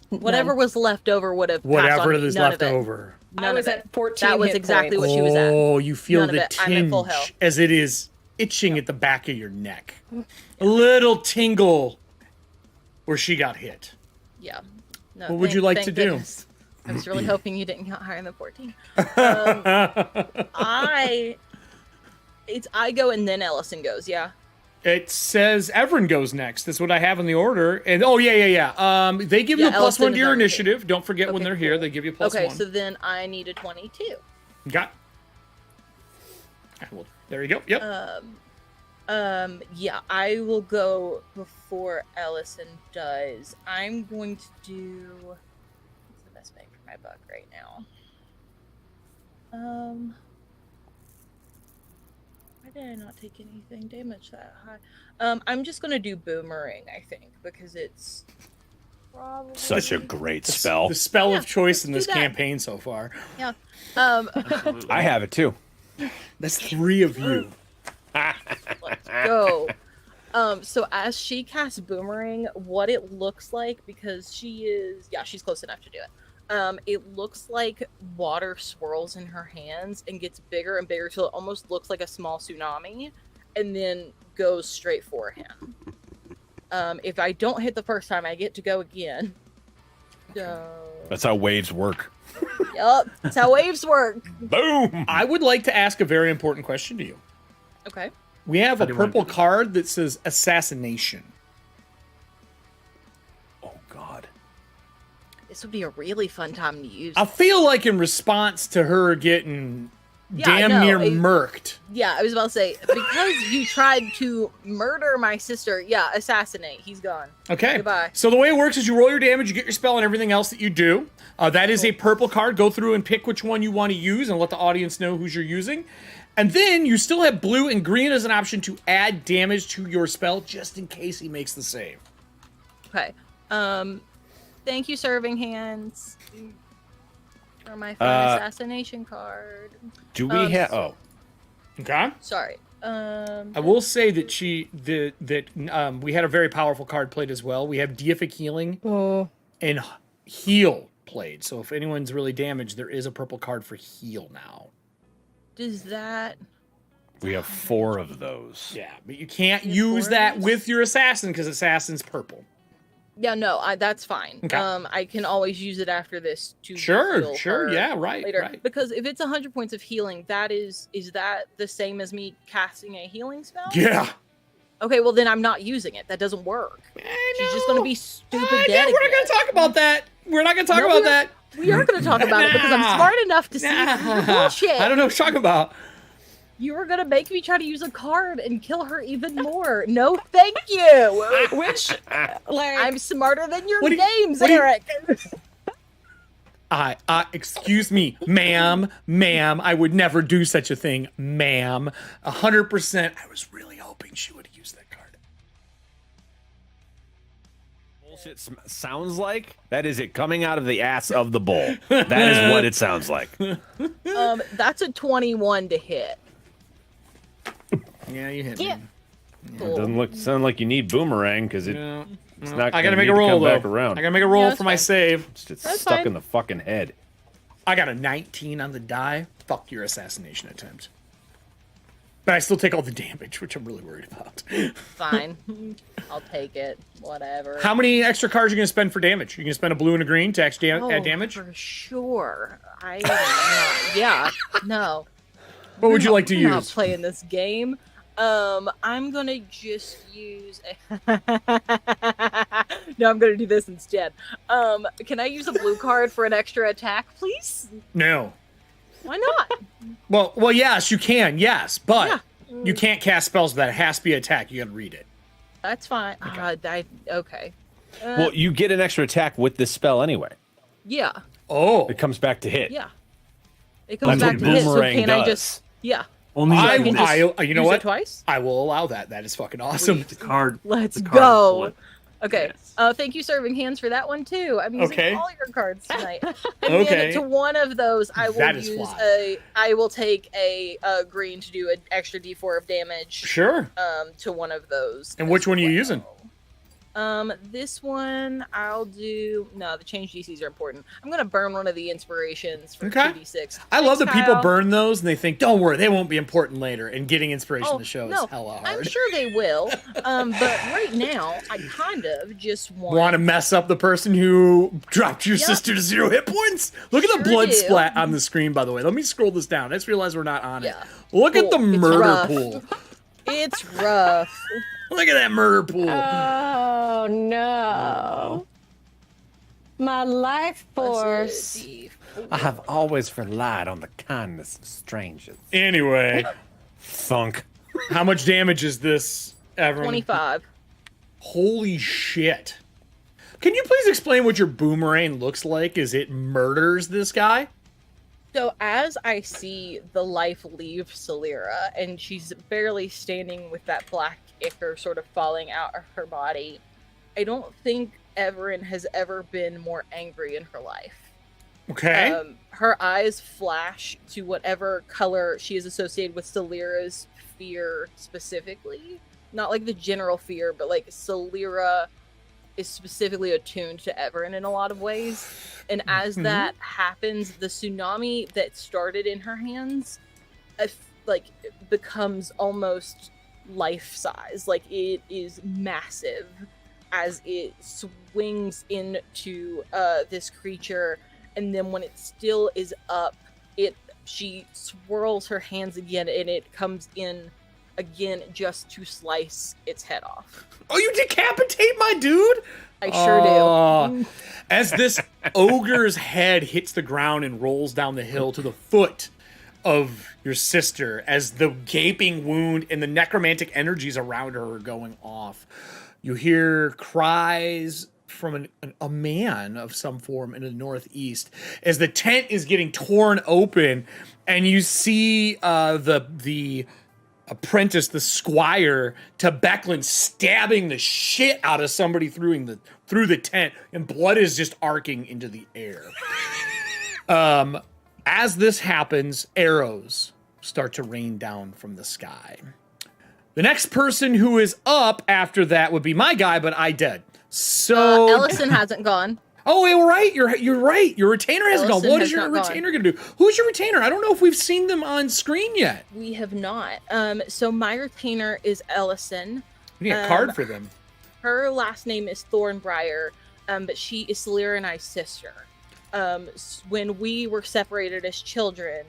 Whatever was left over would have passed on Whatever me. is None left of it. over. None I was of it. at 14 That was hit exactly points. what she was at. Oh, you feel None of the it. I'm at full tinge health. as it is itching at the back of your neck. A little tingle where she got hit. Yeah. No, What would you like thank to do? goodness. I was really hoping you didn't get higher than 14. I go and then Ellison goes, yeah. It says Evren goes next. That's what I have in the order. And yeah. They give you a plus Ellison 1 to is your already initiative. Don't forget when Okay, they're here, cool. they give you a plus Okay, 1. so then I need a 22. Got. Well, there you go. Yep. Yeah, I will go before Ellison does. I'm going to do what's the best bang for my buck right now. Why did I not take anything damage that high? I'm just gonna do boomerang, I think, because it's probably Such a great spell. The spell of choice in let's this do that. campaign so far. Yeah. I have it too. That's 3 of you. Let's go. So as she casts boomerang, what it looks like, because she's close enough to do it. It looks like water swirls in her hands and gets bigger and bigger till it almost looks like a small tsunami, and then goes straight for him. If I don't hit the first time, I get to go again. So, That's how waves work. yup, that's how waves work. Boom! I would like to ask a very important question to you. Okay. We have a do you want to purple do this? card that says assassination. Oh God. This would be a really fun time to use. I feel like in response to her getting damn near murked. Yeah, I was about to say, because you tried to murder my sister, assassinate. He's gone. Okay. Goodbye. So the way it works is you roll your damage, you get your spell, and everything else that you do. That is a purple card. Go through and pick which one you want to use and let the audience know who's you're using. And then you still have blue and green as an option to add damage to your spell just in case he makes the save. Okay. Thank you, Serving Hands, for my fun assassination card. Do we have? so- Oh, Okay? Sorry. I will say that we had a very powerful card played as well. We have Deific Healing and Heal played. So if anyone's really damaged, there is a purple card for Heal now. Does that? We have 4 of those. Yeah, but you can't use that with your assassin because assassin's purple. Yeah, no, that's fine. Okay. I can always use it after this to Sure, heal sure, her yeah, right, later. right. Because if it's 100 points of healing, is that the same as me casting a healing spell? Yeah. Okay, well then I'm not using it. That doesn't work. She's just gonna be stupid dead. Yeah, we're not gonna talk about that. We're not gonna talk about that. We are gonna talk about it because I'm smart enough to see through the bullshit. I don't know what you're talking about. You were gonna make me try to use a card and kill her even more. No, thank you. Which, like, I'm smarter than your What do you- games, what do you- Eric. Excuse me, ma'am, I would never do such a thing, ma'am. 100%. I was really hoping she would have used that card. Bullshit sounds like that is it coming out of the ass of the bull. That is what it sounds like. That's a 21 to hit. Yeah, you hit Yeah. me. It doesn't sound like you need boomerang because it's not. I gotta gonna make need a to roll come though. back around. I gotta make a roll that's for my fine. save. It's That's stuck fine. in the fucking head. I got a 19 on the die. Fuck your assassination attempt. But I still take all the damage, which I'm really worried about. Fine. I'll take it. Whatever. How many extra cards are you gonna spend for damage? You gonna spend a blue and a green to actually add damage? For sure. Yeah. No. What would you like to I'm not use? playing this game. I'm gonna just use no, I'm gonna do this instead. Can I use a blue card for an extra attack, please? No. Why not? Well, yes, you can, yes, but Yeah. you can't cast spells with that. It has to be attack. You gotta read it. That's fine. Okay. Well, you get an extra attack with this spell anyway. Yeah. Oh. It comes back to hit. Yeah. It comes That's back what to hit, so boomerang can I does. just Only I, you can just you know use what? it twice? I will allow that. That is fucking awesome. the card. Let's the card go. bullet. Okay. Yes. Thank you, Serving Hands, for that one too. I'm using Okay. all your cards tonight. And Okay. then to one of those, I That will is use why. I will take a green to do an extra D4 of damage. Sure. To one of those. And which as one are you well. using? This one I'll do. No, the change DCs are important. I'm gonna burn one of the inspirations for Okay. 2d6. I love that Thanks, people Kyle. burn those and they think, don't worry, they won't be important later. And getting inspiration in the show no, is hella hard. I'm sure they will. But right now, I kind of just Want to mess up the person who dropped your Yep. sister to 0 hit points? Look at the Sure blood do. splat on the screen, by the way. Let me scroll this down. I just realized we're not on Yeah. it. Look at the Cool. It's murder rough. pool. It's rough. Look at that murder pool. oh no. My life force. I have always relied on the kindness of strangers. Anyway, Thunk. how much damage is this, everyone? 25. Holy shit. Can you please explain what your boomerang looks like as it murders this guy? So as I see the life leave Celira, and she's barely standing with that black ichor sort of falling out of her body, I don't think Everin has ever been more angry in her life. Okay. Her eyes flash to whatever color she is associated with Celira's fear specifically. Not like the general fear, but like Celira is specifically attuned to Everin in a lot of ways. And as that happens, the tsunami that started in her hands becomes almost life size. Like it is massive as it swings into this creature, and then when it still is up, she swirls her hands again, and it comes in again just to slice its head off. Oh, you decapitate my dude? I sure do. As this ogre's head hits the ground and rolls down the hill to the foot of your sister, as the gaping wound and the necromantic energies around her are going off, you hear cries from a man of some form in the northeast as the tent is getting torn open, and you see the apprentice, the squire, to Becklin, stabbing the shit out of somebody through the tent, and blood is just arcing into the air. As this happens, arrows start to rain down from the sky. The next person who is up after that would be my guy, but I dead. So Ellison hasn't gone. Oh, you're right. You're right. Your retainer hasn't gone. Ellison What has is your not retainer going to do? Who's your retainer? I don't know if we've seen them on screen yet. We have not. So my retainer is Ellison. We need a card for them. Her last name is Thornbriar, but she is Celera and I's sister. When we were separated as children,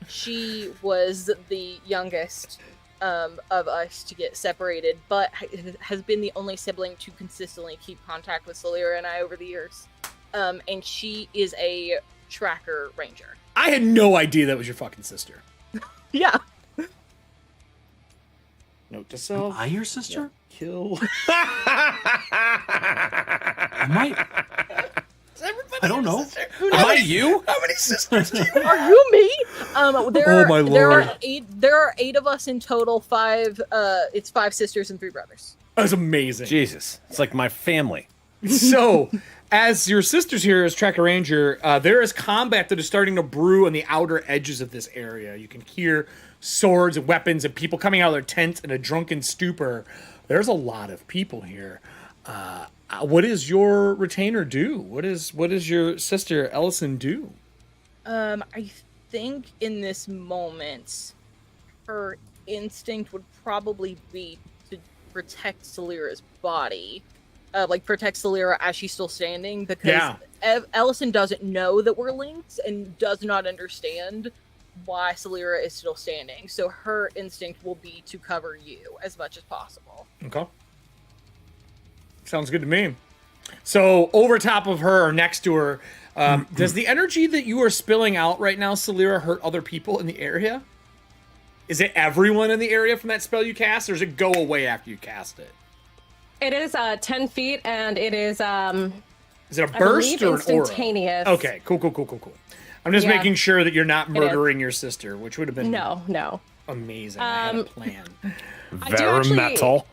she was the youngest of us to get separated, but has been the only sibling to consistently keep contact with Celera and I over the years. And she is a tracker ranger. I had no idea that was your fucking sister. Yeah. Note to self. Am I your sister? Kill. Am I? I don't know. Am I you? How many sisters do you have? Are you me? There my are lord. there are 8 of us in total. 5. It's 5 sisters and 3 brothers. That's amazing. Jesus, it's like my family. So, as your sister's here as Tracker Ranger, there is combat that is starting to brew on the outer edges of this area. You can hear swords and weapons and people coming out of their tents in a drunken stupor. There's a lot of people here. What does your retainer do? What does your sister Ellison do? I think in this moment, her instinct would probably be to protect Celera's body. Protect Celera as she's still standing, because Ellison doesn't know that we're linked and does not understand why Celera is still standing. So her instinct will be to cover you as much as possible. Okay. Sounds good to me. So over top of her or next to her, does the energy that you are spilling out right now, Celera, hurt other people in the area? Is it everyone in the area from that spell you cast, or does it go away after you cast it? It is 10 feet, and it is Is it a I burst believe or an aura? instantaneous. Okay, cool. I'm just Yeah. making sure that you're not is. murdering your sister, which would have been No. amazing. I had a plan. Very metal.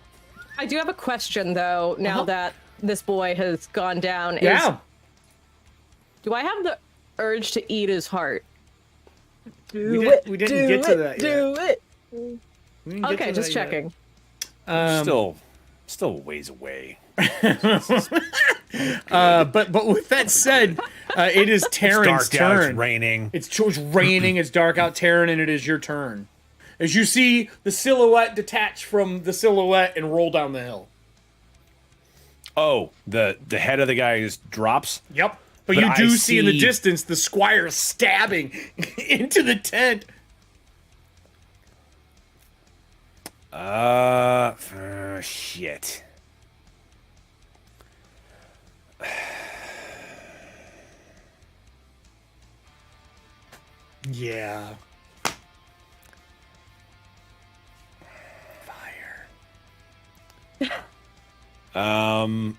I do have a question, though, now that this boy has gone down. Yeah. Do I have the urge to eat his heart? We didn't get to that yet. Do it. We didn't get Okay, to just that yet. checking. Still a ways away. But with that said, it is Terran's Dark out, turn. it's raining. It's raining, it's dark out, Terran, and it is your turn. As you see the silhouette detach from the silhouette and roll down the hill. Oh, the head of the guy just drops. Yep. But But you do I see in the see- distance the squire stabbing into the tent. Shit. Yeah. Fire. Come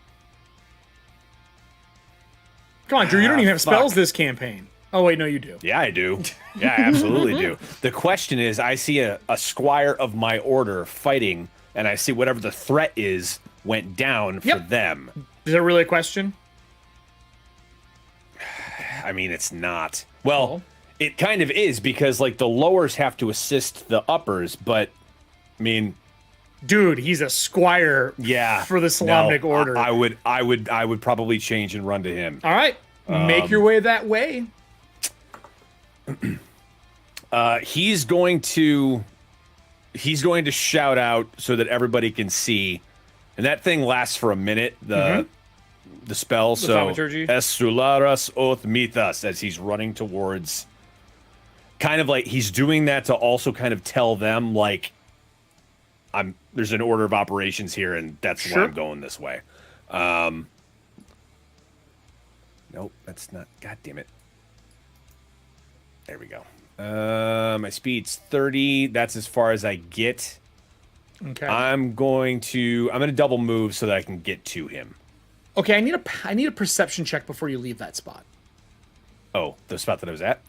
on, Drew, you don't even have spells fuck. this campaign. Oh, wait, no, you do. Yeah, I do. Yeah, I absolutely do. The question is, I see a squire of my order fighting, and I see whatever the threat is went down for Yep. them. Is that really a question? I mean, it's not. Well, it kind of is, because like the lowers have to assist the uppers, but I mean, Dude, he's a squire yeah, for the Solamnic no, order. I would probably change and run to him. All right. Make your way that way. He's going to shout out so that everybody can see, and that thing lasts for a minute. The spell. So thaumaturgy. Es sularas oth mythas, as he's running towards. Kind of like he's doing that to also kind of tell them like, there's an order of operations here, and that's why Sure. I'm going this way. Nope, that's not. God damn it. There we go. My speed's 30. That's as far as I get. Okay. I'm gonna double move so that I can get to him. Okay, I need a perception check before you leave that spot. Oh, the spot that I was at?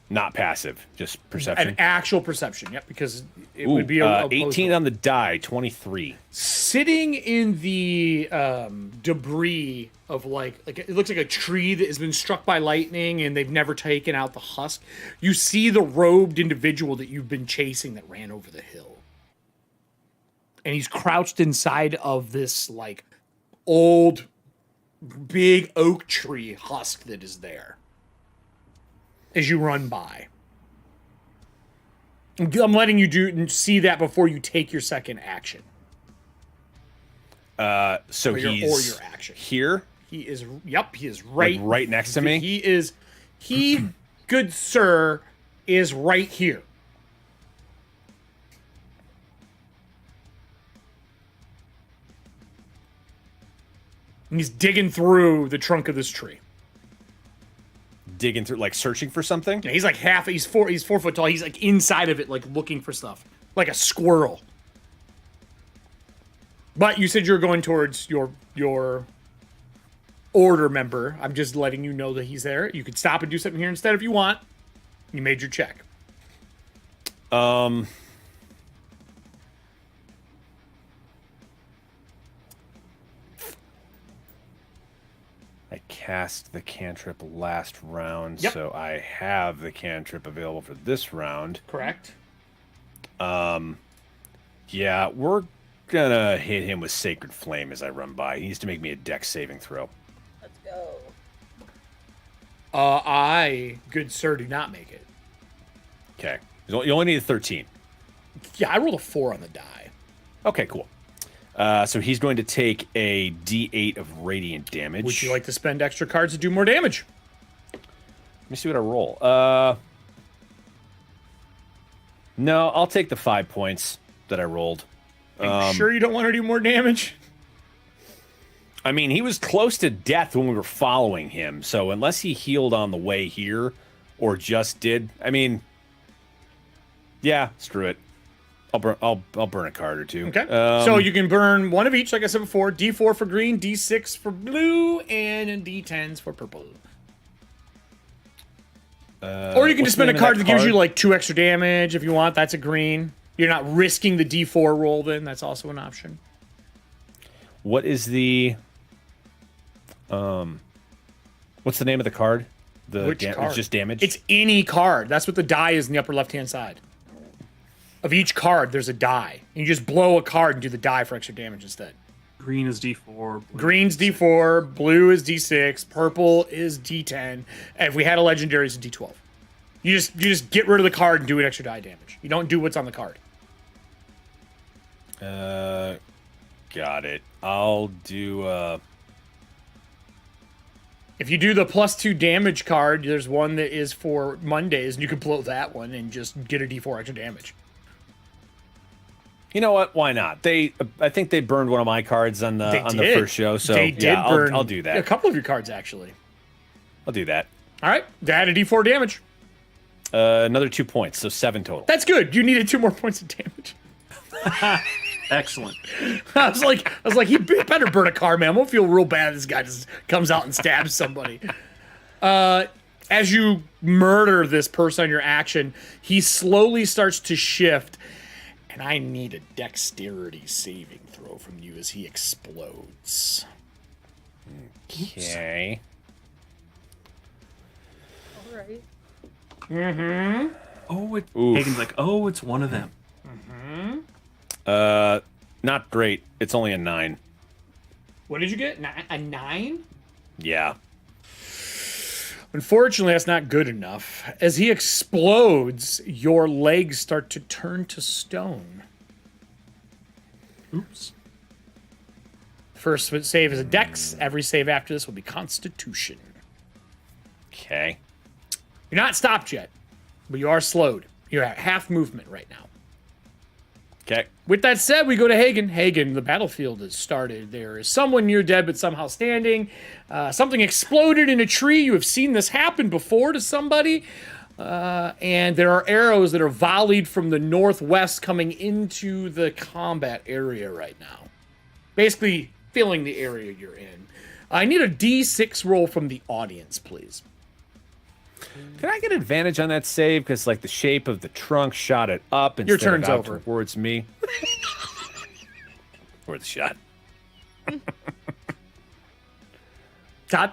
Not passive, just perception. An actual perception, yep, because it would be a 18 on the die, 23. Sitting in the debris of like it looks like a tree that has been struck by lightning and they've never taken out the husk. You see the robed individual that you've been chasing that ran over the hill. And he's crouched inside of this like old big oak tree husk that is there as you run by. I'm letting you see that before you take your second action. So he's your action. Here? He is, yep, he is right. Like right next to me? He, good sir, is right here. And he's digging through the trunk of this tree. Digging through, like searching for something? Yeah, he's like he's 4 foot tall. He's like inside of it, like looking for stuff. Like a squirrel. But you said you're going towards your order member. I'm just letting you know that he's there. You could stop and do something here instead if you want. You made your check. I cast the cantrip last round, Yep. so I have the cantrip available for this round. Correct. Yeah, we're gonna hit him with Sacred Flame as I run by. He needs to make me a dex saving throw. Let's go. I, good sir, do not make it. Okay. You only need a 13. Yeah, I rolled a 4 on the die. Okay, cool. So he's going to take a D8 of radiant damage. Would you like to spend extra cards to do more damage? Let me see what I roll. No, I'll take the 5 points that I rolled. Are you sure you don't want to do more damage? I mean, he was close to death when we were following him, so unless he healed on the way here, or just did, I mean, yeah, screw it. I'll burn a card or two. Okay. So you can burn one of each, like I said before. D4 for green, D6 for blue, and D10s for purple. Or you can just spend a card that gives you like 2 extra damage if you want. That's a green. You're not risking the D4 roll then. That's also an option. What is the... what's the name of the card? Which card? It's just damage? It's any card. That's what the die is in the upper left-hand side. Of each card, there's a die. And you just blow a card and do the die for extra damage instead. Green is D4. Green's D4, blue is D6, purple is D10. And if we had a legendary, it's a D12. You just get rid of the card and do an extra die damage. You don't do what's on the card. Got it. I'll do, If you do the +2 damage card, there's one that is for Mondays, and you can blow that one and just get a D4 extra damage. You know what? Why not? I think they burned one of my cards on the first show, so they did burn I'll do that. A couple of your cards, actually. I'll do that. All right, add a D4 damage. Another 2 points, so 7 total. That's good. You needed 2 more points of damage. Excellent. I was like, he better burn a card, man. I'm gonna feel real bad if this guy just comes out and stabs somebody. As you murder this person on your action, he slowly starts to shift, and I need a dexterity saving throw from you as he explodes. Okay. All right. Mm-hmm. Hagen's like, oh, it's one of them. Not great. It's only a 9. What did you get? A 9? Yeah. Unfortunately, that's not good enough. As he explodes, your legs start to turn to stone. Oops. First save is a dex. Every save after this will be Constitution. Okay. You're not stopped yet, but you are slowed. You're at half movement right now. Okay. With that said, we go to Hagen. Hagen, the battlefield has started. There is someone near dead but somehow standing. Something exploded in a tree. You have seen this happen before to somebody. And there are arrows that are volleyed from the northwest coming into the combat area right now. Basically, filling the area you're in. I need a D6 roll from the audience, please. Can I get advantage on that save? Because like the shape of the trunk shot it up instead Your turn's of out over. towards me. Worth a shot. Todd?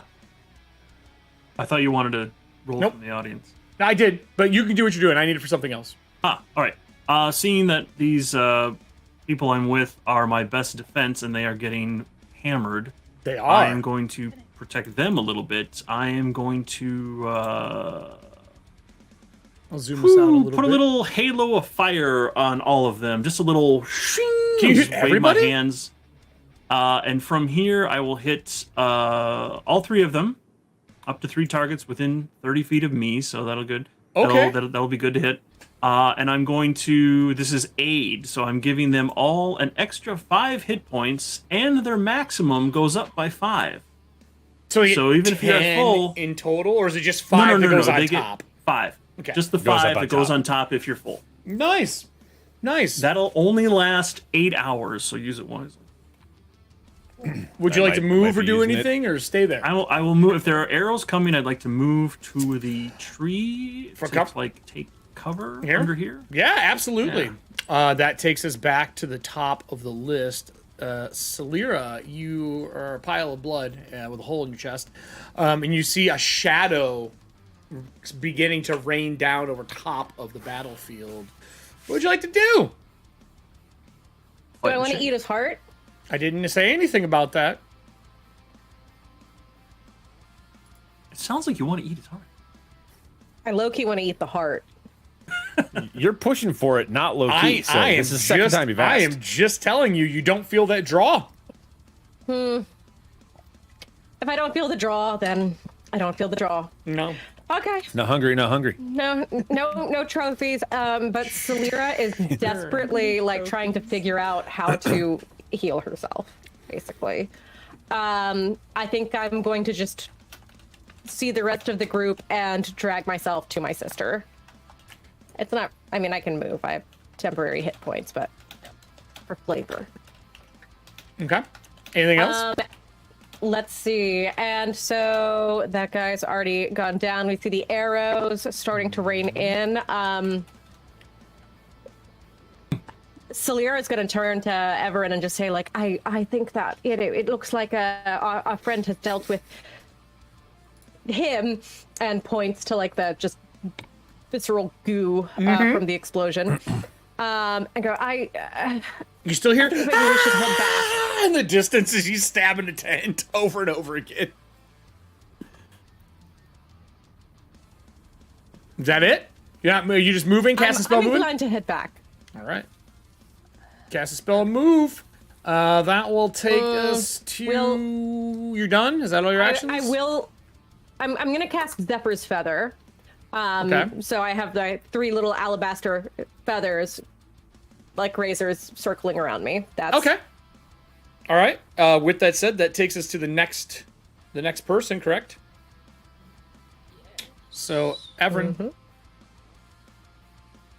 I thought you wanted to roll Nope. from the audience. I did, but you can do what you're doing. I need it for something else. All right. Seeing that these people I'm with are my best defense and they are getting hammered, They are. I am going to protect them a little bit. I am going to I'll zoom this out a little put bit. a little halo of fire on all of them. Just a little shing. Can you hit Just wave everybody? my hands. And from here, I will hit all 3 of them, up to 3 targets within 30 feet of me. So that'll good. Okay. That'll be good to hit. And I'm going to. This is aid, so I'm giving them all an extra 5 hit points, and their maximum goes up by 5. So even if you're at 10 full- in total, or is it just 5 that goes on They top? get 5. Okay. Just the Goes up 5 on that goes top. on top if you're full. Nice. That'll. That'll only last 8 hours, so use it wisely. Would you I like to might move or be do using it. anything, or stay there? I will move. If there are arrows coming, I'd like to move to the tree For to cover? like take cover Here? under here. Yeah, absolutely. That takes us back to the top of the list. Celira, you are a pile of blood with a hole in your chest, and you see a shadow beginning to rain down over top of the battlefield. What would you like to do? Do I want to eat his heart? I didn't say anything about that. It sounds like you want to eat his heart. I low-key want to eat the heart. You're pushing for it, not low key. So I am this is the second just, time you've I asked. am just telling you, you don't feel that draw. If I don't feel the draw, then I don't feel the draw. No. Okay. Not hungry, not hungry. No trophies. But Celira is desperately like trying to figure out how to heal herself, basically. I think I'm going to just see the rest of the group and drag myself to my sister. It's not. I mean, I can move. I have temporary hit points, but for flavor. Okay. Anything else? Let's see. And so that guy's already gone down. We see the arrows starting to rain in. Celira is going to turn to Everett and just say, like, I think that it looks like a friend has dealt with him, and points to like the just visceral goo from the explosion. And go, You still hear? maybe we should head back. In the distance as he's stabbing a tent over and over again. Is that it? Yeah, you just moving? Cast a spell, I'm moving? inclined to head back. All right. Cast a spell, move. That will take us to. You're done? Is that all your actions? I will. I'm going to cast Zephyr's Feather. Okay. So I have the 3 little alabaster feathers, like razors, circling around me. That's Okay. All right. With that said, that takes us to the next person, correct? So, Everin.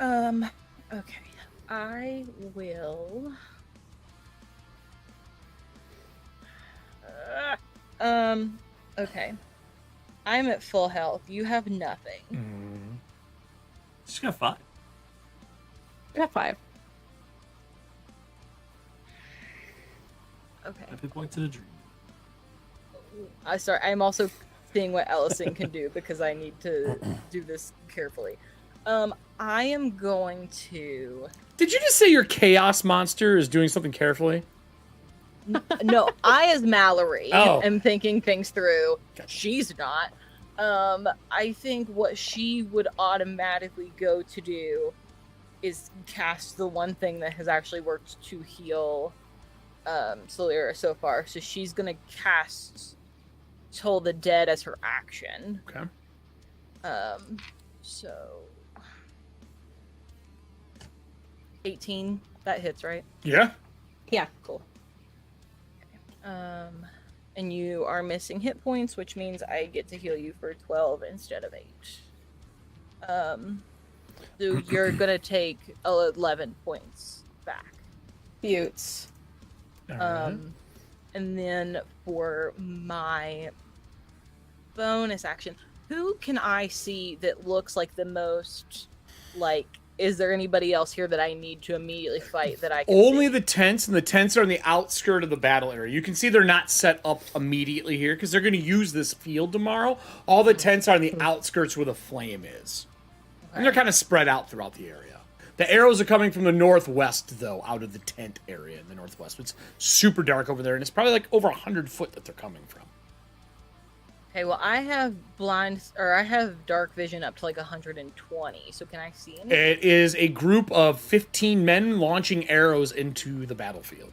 Okay. I will. Okay. I'm at full health. You have nothing. Just got 5. I got 5. Okay. 5 hit points in a dream. I'm also seeing what Ellison can do because I need to do this carefully. I am going to. Did you just say your chaos monster is doing something carefully? No, I as Mallory Oh. am thinking things through. Gotcha. She's not. I think what she would automatically go to do is cast the one thing that has actually worked to heal Celira so far. So she's gonna cast Toll the Dead as her action. Okay. So 18, that hits, right? Yeah. Yeah. Cool. Okay. And you are missing hit points, which means I get to heal you for 12 instead of 8. So you're gonna take 11 points back. Buttes. And then for my bonus action, Who can I see that looks like the most, like, is there anybody else here that I need to immediately fight that I can Only see? the tents, and the tents are on the outskirt of the battle area. You can see they're not set up immediately here because they're going to use this field tomorrow. All the tents are on the outskirts where the flame is. And they're kind of spread out throughout the area. The arrows are coming from the northwest, though, out of the tent area in the northwest. It's super dark over there, and it's probably like over 100 foot that they're coming from. Okay, well, I have I have dark vision up to like 120, so can I see anything? It is a group of 15 men launching arrows into the battlefield.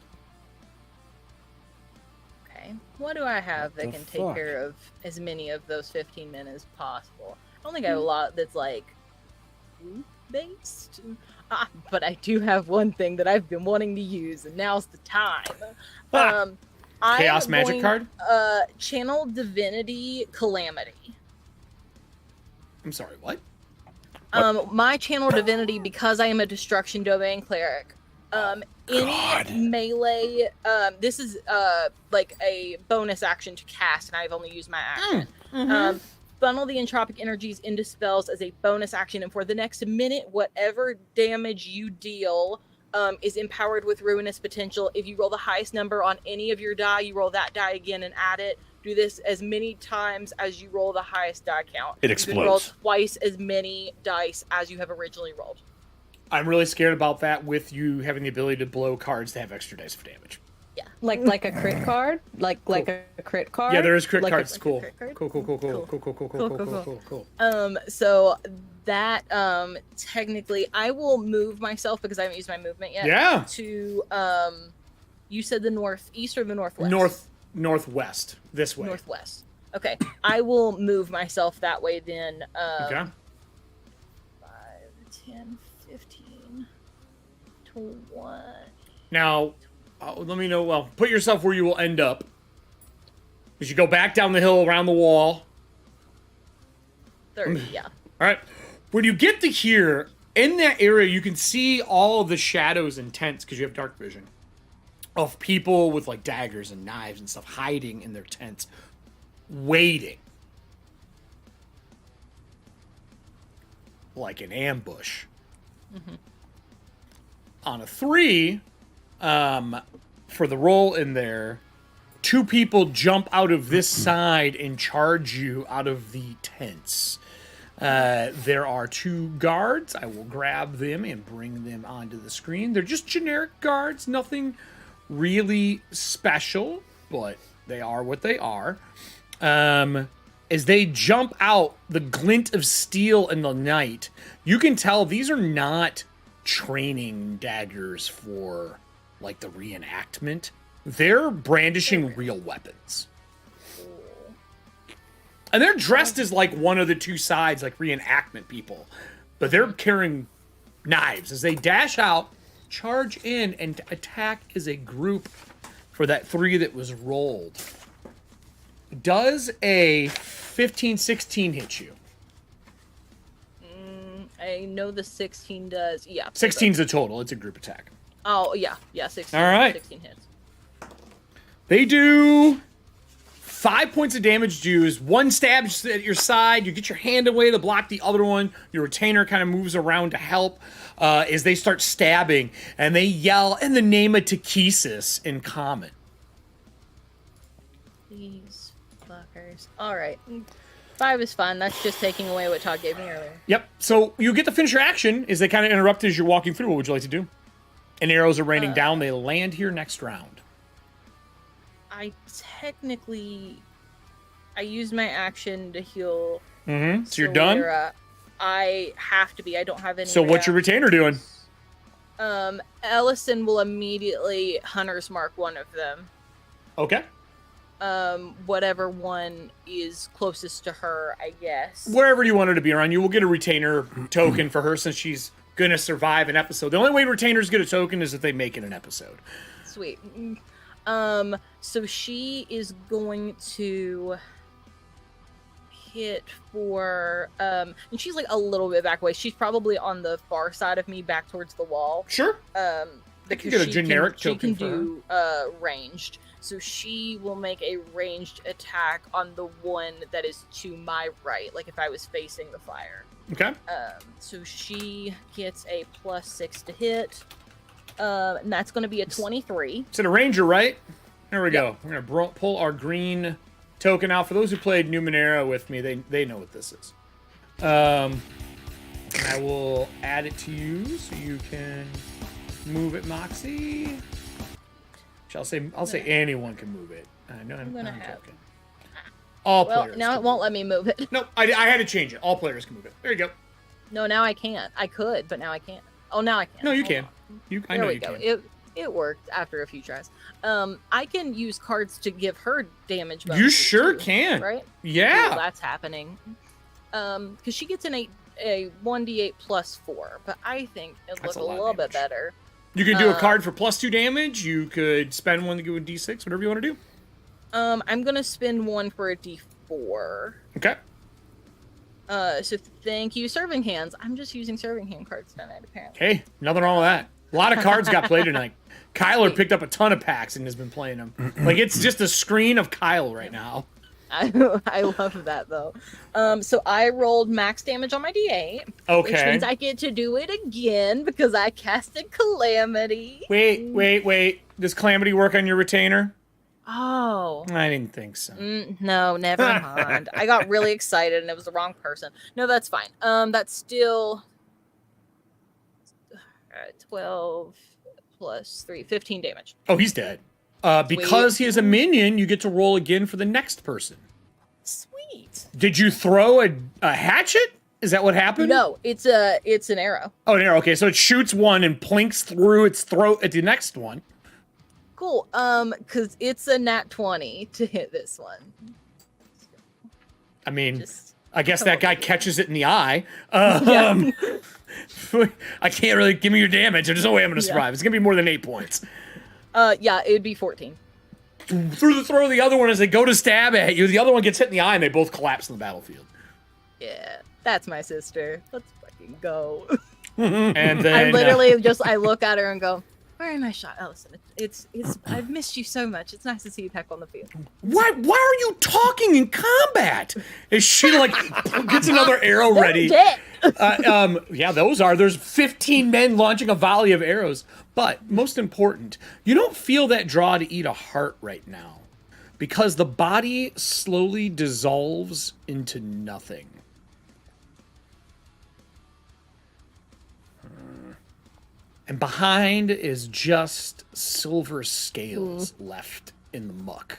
Okay, what do I have that the can take fuck? care of as many of those 15 men as possible? I don't think I have a lot that's like based. But I do have one thing that I've been wanting to use, and now's the time. Chaos I'm magic going, card? Channel Divinity Calamity. I'm sorry, what? My channel divinity, because I am a destruction domain cleric. Any melee. This is like a bonus action to cast, and I've only used my action. Funnel the entropic energies into spells as a bonus action, and for the next minute, whatever damage you deal is empowered with ruinous potential. If you roll the highest number on any of your die, you roll that die again and add it. Do this as many times as you roll the highest die count. It You can roll explodes. twice as many dice as you have originally rolled. I'm really scared about that with you having the ability to blow cards to have extra dice of damage. Yeah. Like a crit card? Like a crit card? Yeah, there is crit Like a- cards. Cool. crit card? Cool. So that technically I will move myself because I haven't used my movement yet. Yeah. To you said the northeast or the northwest? Northwest. This way. Northwest. Okay. I will move myself that way then. Okay. 5, 10, 15, 20. Now, let me know. Well, put yourself where you will end up. As you go back down the hill around the wall. 30, yeah. All right. When you get to here, in that area, you can see all of the shadows and tents because you have dark vision of people with like daggers and knives and stuff hiding in their tents, waiting. Like an ambush. On a 3, for the roll in there, 2 people jump out of this side and charge you out of the tents. There are 2 guards. I will grab them and bring them onto the screen. They're just generic guards, nothing really special, but they are what they are. As they jump out, the glint of steel in the night, you can tell these are not training daggers for like the reenactment. They're brandishing real weapons. And they're dressed as like one of the 2 sides, like reenactment people. But they're carrying knives as they dash out, charge in, and attack as a group for that 3 that was rolled. Does a 15-16 hit you? I know the 16 does. Yeah. 16's the total. It's a group attack. Oh, yeah. Yeah, 16. All right. 16 hits. They do 5 points of damage to you. 1 stabs at your side. You get your hand away to block the other one. Your retainer kind of moves around to help as they start stabbing. And they yell in the name of Ttrpgfamily in common. These fuckers. All right. 5 is fine. That's just taking away what Todd gave me earlier. Yep. So you get to finish your action as they kind of interrupt as you're walking through. What would you like to do? And arrows are raining down. They land here next round. I technically... I used my action to heal... Mm-hmm. So you're done? Solera. I have to be. I don't have any... So what's your retainer doing? Ellison will immediately Hunter's Mark one of them. Okay. Whatever one is closest to her, I guess. Wherever you want her to be around, you will get a retainer token for her since she's going to survive an episode. The only way retainers get a token is if they make it an episode. Sweet. So she is going to hit for, and she's like a little bit back away. She's probably on the far side of me, back towards the wall. Sure. can get a generic she token can for her. do ranged. So she will make a ranged attack on the one that is to my right, like if I was facing the fire. Okay. So she gets a +6 to hit. And that's going to be a 23. It's in a ranger, right? There we go. We're gonna pull our green token out. For those who played Numenera with me, they know what this is. I will add it to you so you can move it, Moxie. I'll say anyone can move it. I know. I'm gonna have- joking. All Well, players. now can it won't move let me move it. No, I had to change it. All players can move it. There you go. No, now I can't. I could, but now I can't. Oh, now I can. No, you Hold can. on. I know you can. It worked after a few tries. I can use cards to give her damage You bonuses sure too, can. right? Yeah. Cool, that's happening. Because she gets a 1d8 +4, but I think it That's looks a a lot of little bit damage. better. You can do a card for +2 damage. You could spend one to give a D6, whatever you want to do. I'm gonna spend one for a d4. Okay. So thank you, Serving Hands. I'm just using Serving Hand cards tonight, apparently. Hey, nothing wrong with that. A lot of cards got played tonight. Kyler picked up a ton of packs and has been playing them. Like, it's just a screen of Kyle right now. I love that though. So I rolled max damage on my D8. Which Okay. means I get to do it again because I casted Calamity. Wait. Does Calamity work on your retainer? Oh. I didn't think so. No, never mind. I got really excited and it was the wrong person. No, that's fine. That's still 12 plus 3, 15 damage. Oh, he's dead. Because he is a minion, you get to roll again for the next person. Sweet. Did you throw a hatchet? Is that what happened? No, it's an arrow. Oh, an arrow. Okay, so it shoots one and plinks through its throat at the next one. Cool. Because it's a nat 20 to hit this one. I mean, Just I guess come that over guy here. catches it in the eye. Yeah. I can't really give me your damage. There's no way I'm going to Yeah. survive. It's going to be more than 8 points. Yeah, it'd be 14. Through the throat of the other one as they go to stab at you. The other one gets hit in the eye and they both collapse in the battlefield. Yeah, that's my sister. Let's fucking go. And then I literally I look at her and go, very nice shot, Ellison. It's I've missed you so much. It's nice to see you back on the field. why are you talking in combat? Is she like gets another arrow ready? Dead. Yeah, there's 15 men launching a volley of arrows. But most important, you don't feel that draw to eat a heart right now because the body slowly dissolves into nothing. And behind is just silver scales left in the muck.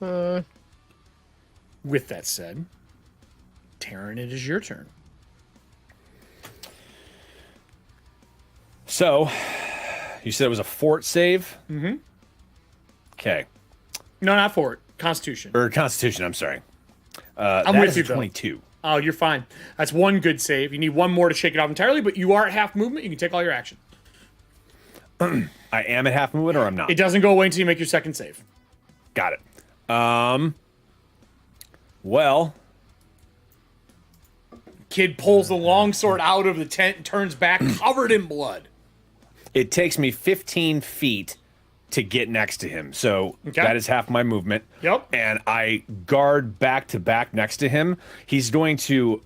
With that said, Taryn, it is your turn. So, you said it was a fort save? Mm-hmm. Okay. No, not fort. Constitution. Or Constitution, I'm sorry. I'm that with is you, a though. 22. Oh, you're fine. That's one good save. You need one more to shake it off entirely, but you are at half movement. You can take all your action. I am at half movement or I'm not? It doesn't go away until you make your second save. Got it. Well, Kid pulls the longsword out of the tent and turns back, covered in blood. it takes me 15 feet to get next to him. So Okay. that is half my movement. Yep. And I guard back to back next to him. He's going to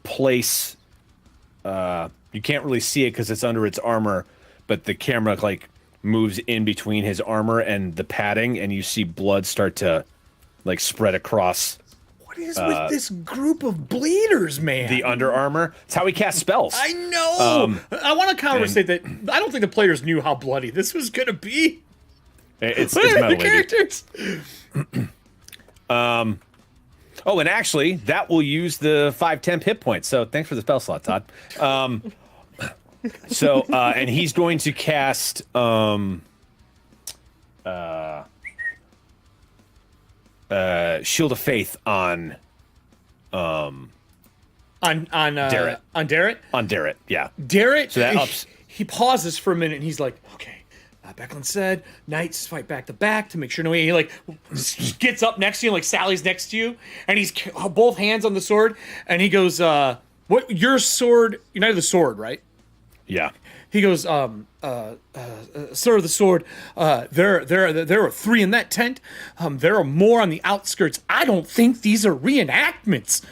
place you can't really see it because it's under its armor, but the camera like moves in between his armor and the padding, and you see blood start to like spread across What is with this group of bleeders, man? the under armor. It's how he casts spells. I know. I want to conversate that. I don't think the players knew how bloody this was going to be. It's Look at metal, the baby. characters. Oh, and actually, that will use the 5 temp hit points. So thanks for the spell slot, Todd. And he's going to cast Shield of Faith on Darrett. On Darrett? on Darrett. Yeah. Darrett, So that ups- he pauses for a minute and he's like, okay. Becklin said, knights fight back to back to make sure no. He like gets up next to you, like Sally's next to you, and he's both hands on the sword, and he goes, "What? Your sword? You're not the sword, right? Yeah. He goes, sir of the sword, there are 3 in that tent. There are more on the outskirts. I don't think these are reenactments.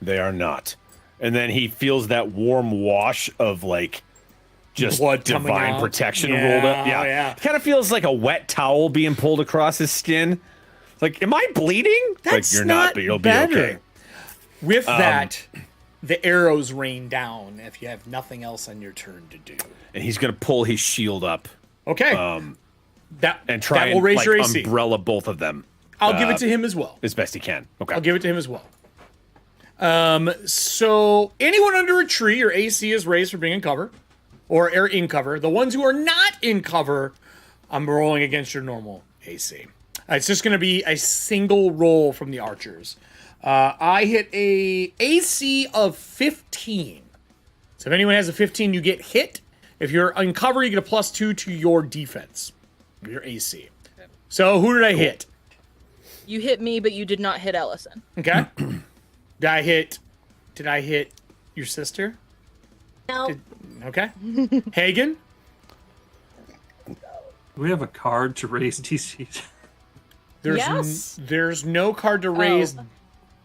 They are not. And then he feels that warm wash of like just Blood coming divine out. protection Yeah, rolled up. yeah. It kind of feels like a wet towel being pulled across his skin. It's like, am I bleeding? That's like, you're not not, but you'll better. be okay. With that, the arrows rain down if you have nothing else on your turn to do. And he's gonna pull his shield up. Okay. That And try that will and raise like your AC. umbrella both of them I'll give it to him as well. as best he can. Okay. I'll give it to him as well. So anyone under a tree, your AC is raised for being in cover, or in cover. The ones who are not in cover, I'm rolling against your normal AC. It's just going to be a single roll from the archers. I hit a AC of 15. So if anyone has a 15, you get hit. If you're in cover, you get a +2 to your defense, your AC. So who did I hit? You hit me, but you did not hit Ellison. Okay. Did I hit your sister? No. Okay. Hagen? Do we have a card to raise DCs? There's no card to raise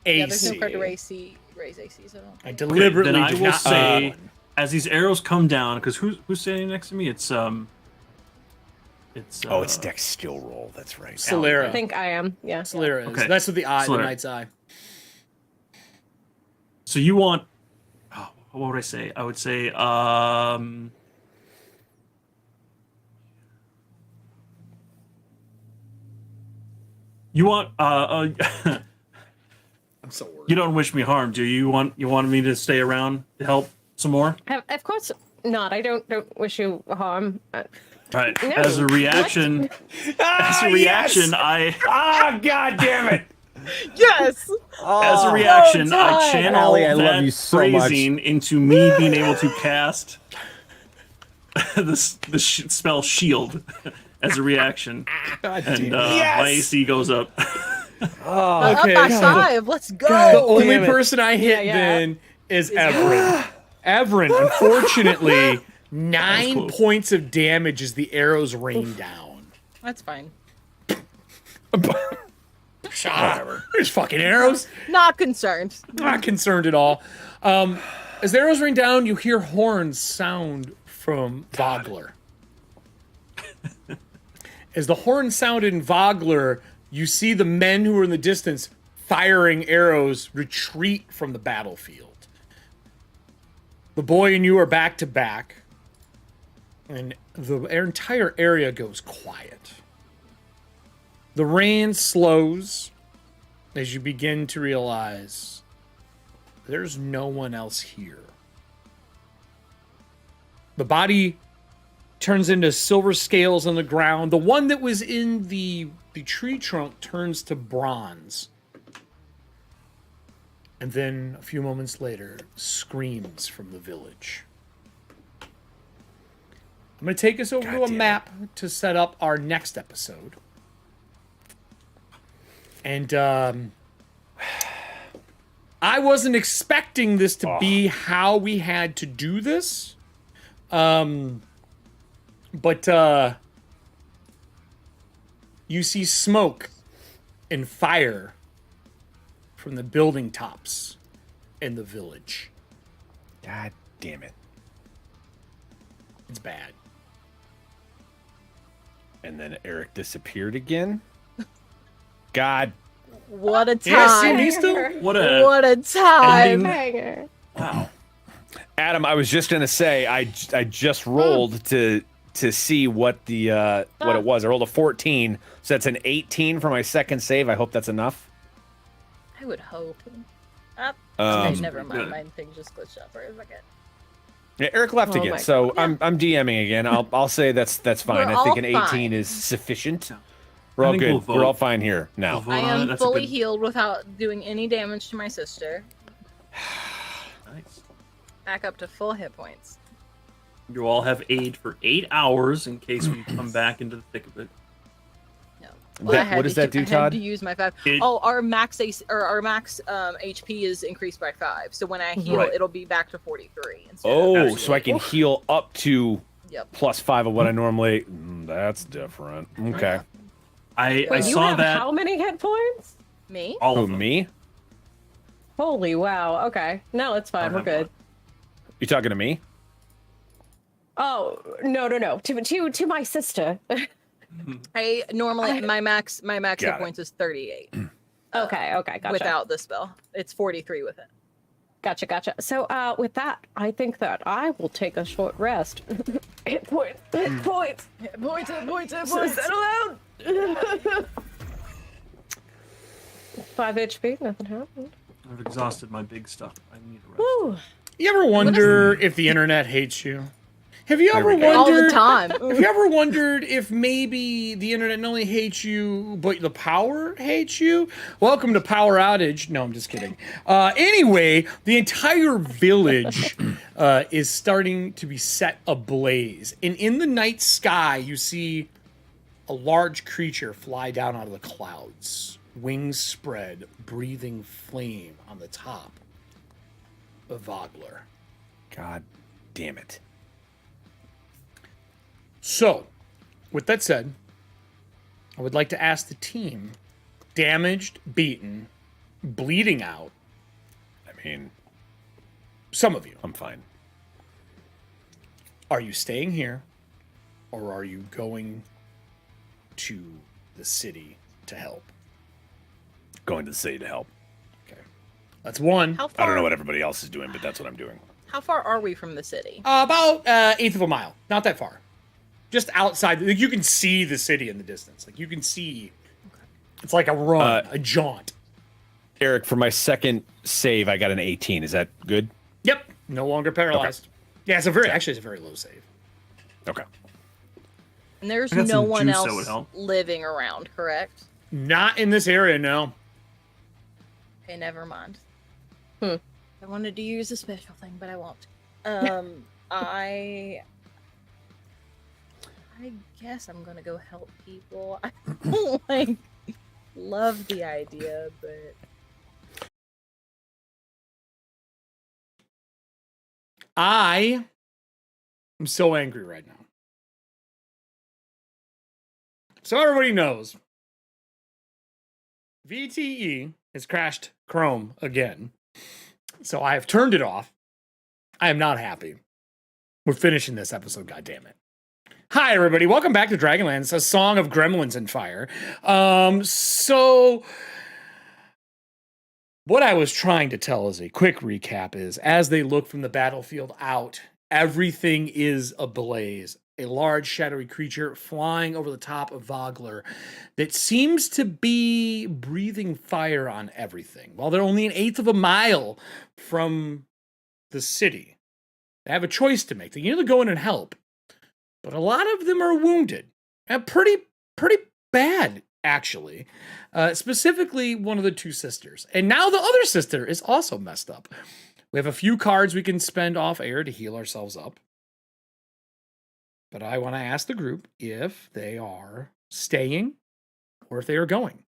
AC. Yeah, there's no card to raise AC, so I deliberately then I did will not say, one. as these arrows come down, because who's standing next to me? It's It's Dex skill roll. That's right. Solera. I think I am. Yeah. Solera is. Okay. That's with the eye, the Solera. knight's eye. So you want? Oh, what would I say? I would say you want I'm so worried. you don't wish me harm, do you? You wanted me to stay around to help some more? Of course not. I don't wish you harm. Right. No. As a reaction, Ah, god damn it! yes. as a reaction, I time. channel Allie, I that love you so much. phrasing into me being able to cast the spell shield as a reaction, and my AC goes up. Okay. Up by 5. Let's go. The only damn it. person I hit Yeah. then is Everin. Everin, unfortunately, 9 close. points of damage as the arrows rain down. That's fine. Whatever. There's fucking arrows. Not concerned. Not concerned at all. As the arrows rain down, you hear horns sound from Vogler. As the horns sound in Vogler, you see the men who are in the distance firing arrows retreat from the battlefield. The boy and you are back to back, and the entire area goes quiet. The rain slows as you begin to realize there's no one else here. The body turns into silver scales on the ground. The one that was in the tree trunk turns to bronze. And then a few moments later, screams from the village. I'm going to take us over to a map to set up our next episode. And I wasn't expecting this to be how we had to do this. But you see smoke and fire from the building tops in the village. God damn it. It's bad. And then Eric disappeared again. God. What a time. Yeah, see me still? What a What a time. ending. Banger. Adam, I was just gonna say I just rolled to see what the what it was. I rolled a 14, so that's an 18 for my second save. I hope that's enough. I would hope. Okay, never mind. good. My thing just glitched out for a second. Yeah, Eric left Oh again, my so God. I'm DMing again. I'll say that's fine. We're I think all an 18 fine. is sufficient. We're I all think good. we'll vote. We're all fine here now. We'll vote I on it. am That's a fully good- healed without doing any damage to my sister. Nice. Back up to full hit points. You all have aid for 8 hours in case we come back into the thick of it. No. What does that do, I had Todd? to use my 5. It- Our max AC, or our max HP is increased by 5. So when I heal, Right. it'll be back to 43 instead. Oh, of so I can heal up to Yep. +5 of what I normally. That's different. Okay. I Wait, you saw have that. how many hit points? Me? All Who, of them. me? Holy wow. Okay. No, it's fine. We're good. You talking to me? Oh, no. To my sister. I normally my max Got hit it. points is 38 Okay, gotcha. without the spell. It's 43 with it. Gotcha. So, with that, I think that I will take a short rest. Hit points. Settle down. 5 HP, nothing happened. I've exhausted my big stuff. I need a rest. Woo. You ever wonder if the internet hates you? Have you ever we go. All the wondered? time. Have you ever wondered if maybe the internet not only hates you, but the power hates you? Welcome to Power Outage. No, I'm just kidding. Anyway, the entire village is starting to be set ablaze. And in the night sky, you see a large creature fly down out of the clouds, wings spread, breathing flame on the top of Vogler. God damn it. So, with that said, I would like to ask the team, damaged, beaten, bleeding out, I mean, some of you, I'm fine. are you staying here or are you going to the city to help? Going to the city to help. Okay. That's one. How far? I don't know what everybody else is doing, but that's what I'm doing. How far are we from the city? About eighth of a mile. Not that far. Just outside. Like, you can see the city in the distance. Like, you can see. It's like a run, a jaunt. Eric, for my second save, I got an 18. Is that good? Yep. No longer paralyzed. Yeah, it's a very low save. Okay. And there's I got no some one juice that would else help. living around, correct? Not in this area, no. Okay, never mind. Hmm. I wanted to use a special thing, but I won't. I guess I'm gonna go help people. I don't love the idea, but I am so angry right now. So everybody knows, VTE has crashed Chrome again. So I have turned it off. I am not happy. We're finishing this episode, goddammit. Hi, everybody. Welcome back to Dragonlance, a song of gremlins and fire. So what I was trying to tell as a quick recap is, as they look from the battlefield out, everything is ablaze. A large shadowy creature flying over the top of Vogler that seems to be breathing fire on everything. While they're only an eighth of a mile from the city, they have a choice to make. They can either go in and help, but a lot of them are wounded. And pretty bad, actually. Specifically, one of the two sisters. And now the other sister is also messed up. We have a few cards we can spend off air to heal ourselves up. But I want to ask the group if they are staying or if they are going.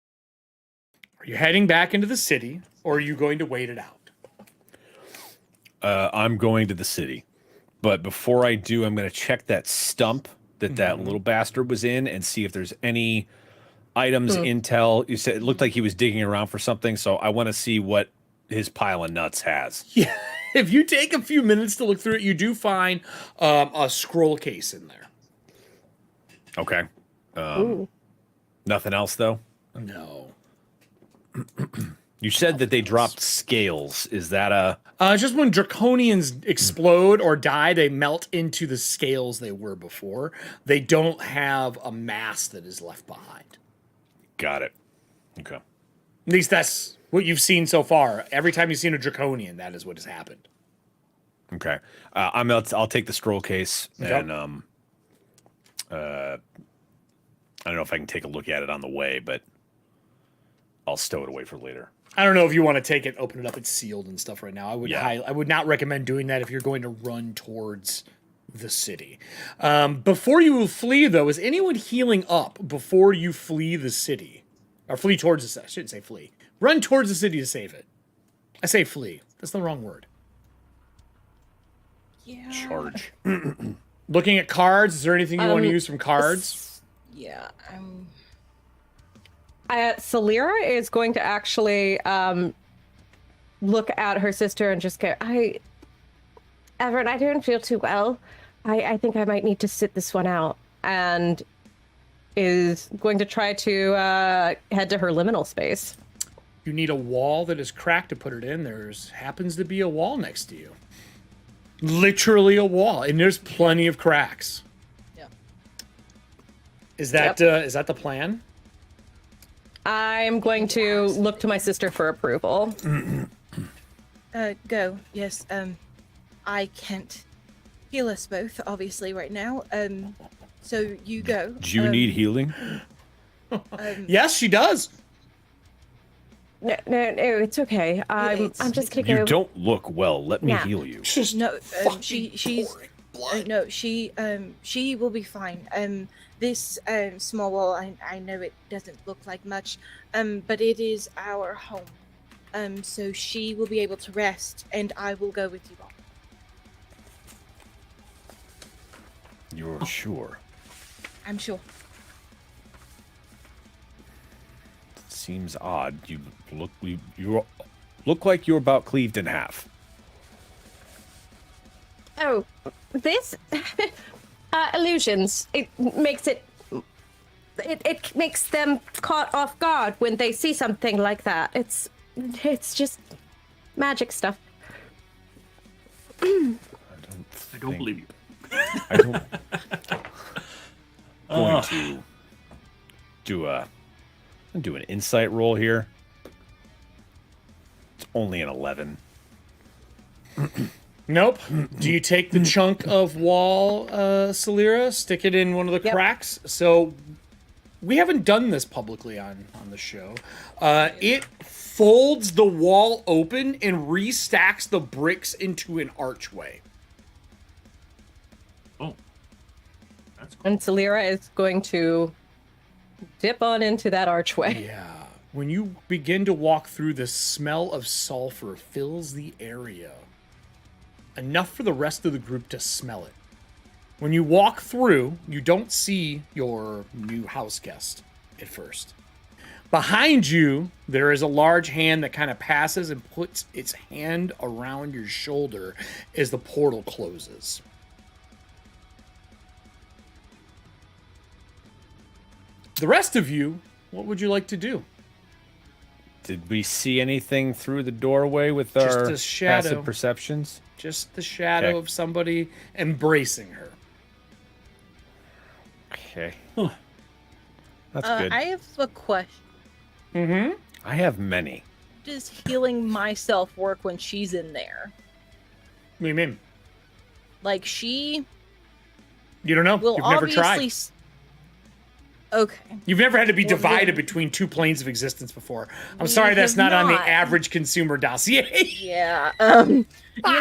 Are you heading back into the city or are you going to wait it out? I'm going to the city. But before I do, I'm going to check that stump that that little bastard was in and see if there's any items, intel. You said it looked like he was digging around for something, so I want to see what his pile of nuts has. Yeah. If you take a few minutes to look through it, you do find a scroll case in there. Okay. Nothing else, though? No. You said that they dropped scales. Is that a... Just when draconians explode or die, they melt into the scales they were before. They don't have a mass that is left behind. Got it. Okay. At least that's what you've seen so far. Every time you've seen a draconian, that is what has happened. Okay. I'll take the scroll case and I don't know if I can take a look at it on the way, but I'll stow it away for later. I don't know if you want to take it, open it up. It's sealed and stuff right now. I would Yeah. I would not recommend doing that if you're going to run towards the city. Before you flee, though, is anyone healing up before you flee the city? Or flee towards the city. I shouldn't say flee. Run towards the city to save it. I say flee. That's the wrong word. Yeah. Charge. Looking at cards, is there anything you want to use from cards? Yeah. Celira is going to actually look at her sister and just go, Everett, I don't feel too well. I think I might need to sit this one out. And is going to try to head to her liminal space. You need a wall that is cracked to put it in. Happens to be a wall next to you. Literally a wall. And there's plenty of cracks. Yeah. Is that the plan? I'm going to look to my sister for approval. Go. Yes. I can't heal us both, obviously, right now. So you go. Do you need healing? Yes, she does. No, it's okay. I'm just gonna go. You don't look well. Let me Yeah. heal you. Just No, fucking she's pouring blood. no, she will be fine. This small wall, I know it doesn't look like much, but it is our home. So she will be able to rest, and I will go with you all. You're sure? I'm sure. Seems odd. You look like you're about cleaved in half. Oh, this illusions. It makes them caught off guard when they see something like that. It's just magic stuff. I don't believe you. I don't. Going to do an insight roll here. It's only an 11. Nope. Do you take the chunk of wall, Celira, stick it in one of the cracks? So we haven't done this publicly on the show. It folds the wall open and restacks the bricks into an archway. Oh. That's cool. And Celira is going to dip on into that archway. Yeah. When you begin to walk through, the smell of sulfur fills the area. Enough for the rest of the group to smell it. When you walk through, you don't see your new house guest at first. Behind you, there is a large hand that kind of passes and puts its hand around your shoulder as the portal closes. The rest of you, what would you like to do? Did we see anything through the doorway with Just our a shadow. passive perceptions? Just the shadow Okay. of somebody embracing her. Okay. Huh. That's good. I have a question. Mm-hmm. I have many. Does healing myself work when she's in there? What do you mean? Like, she You don't know? will You've never obviously... tried. Okay. You've never had to be Well, divided then- between two planes of existence before. I'm We sorry that's have not on the not. average consumer dossier. Yeah. You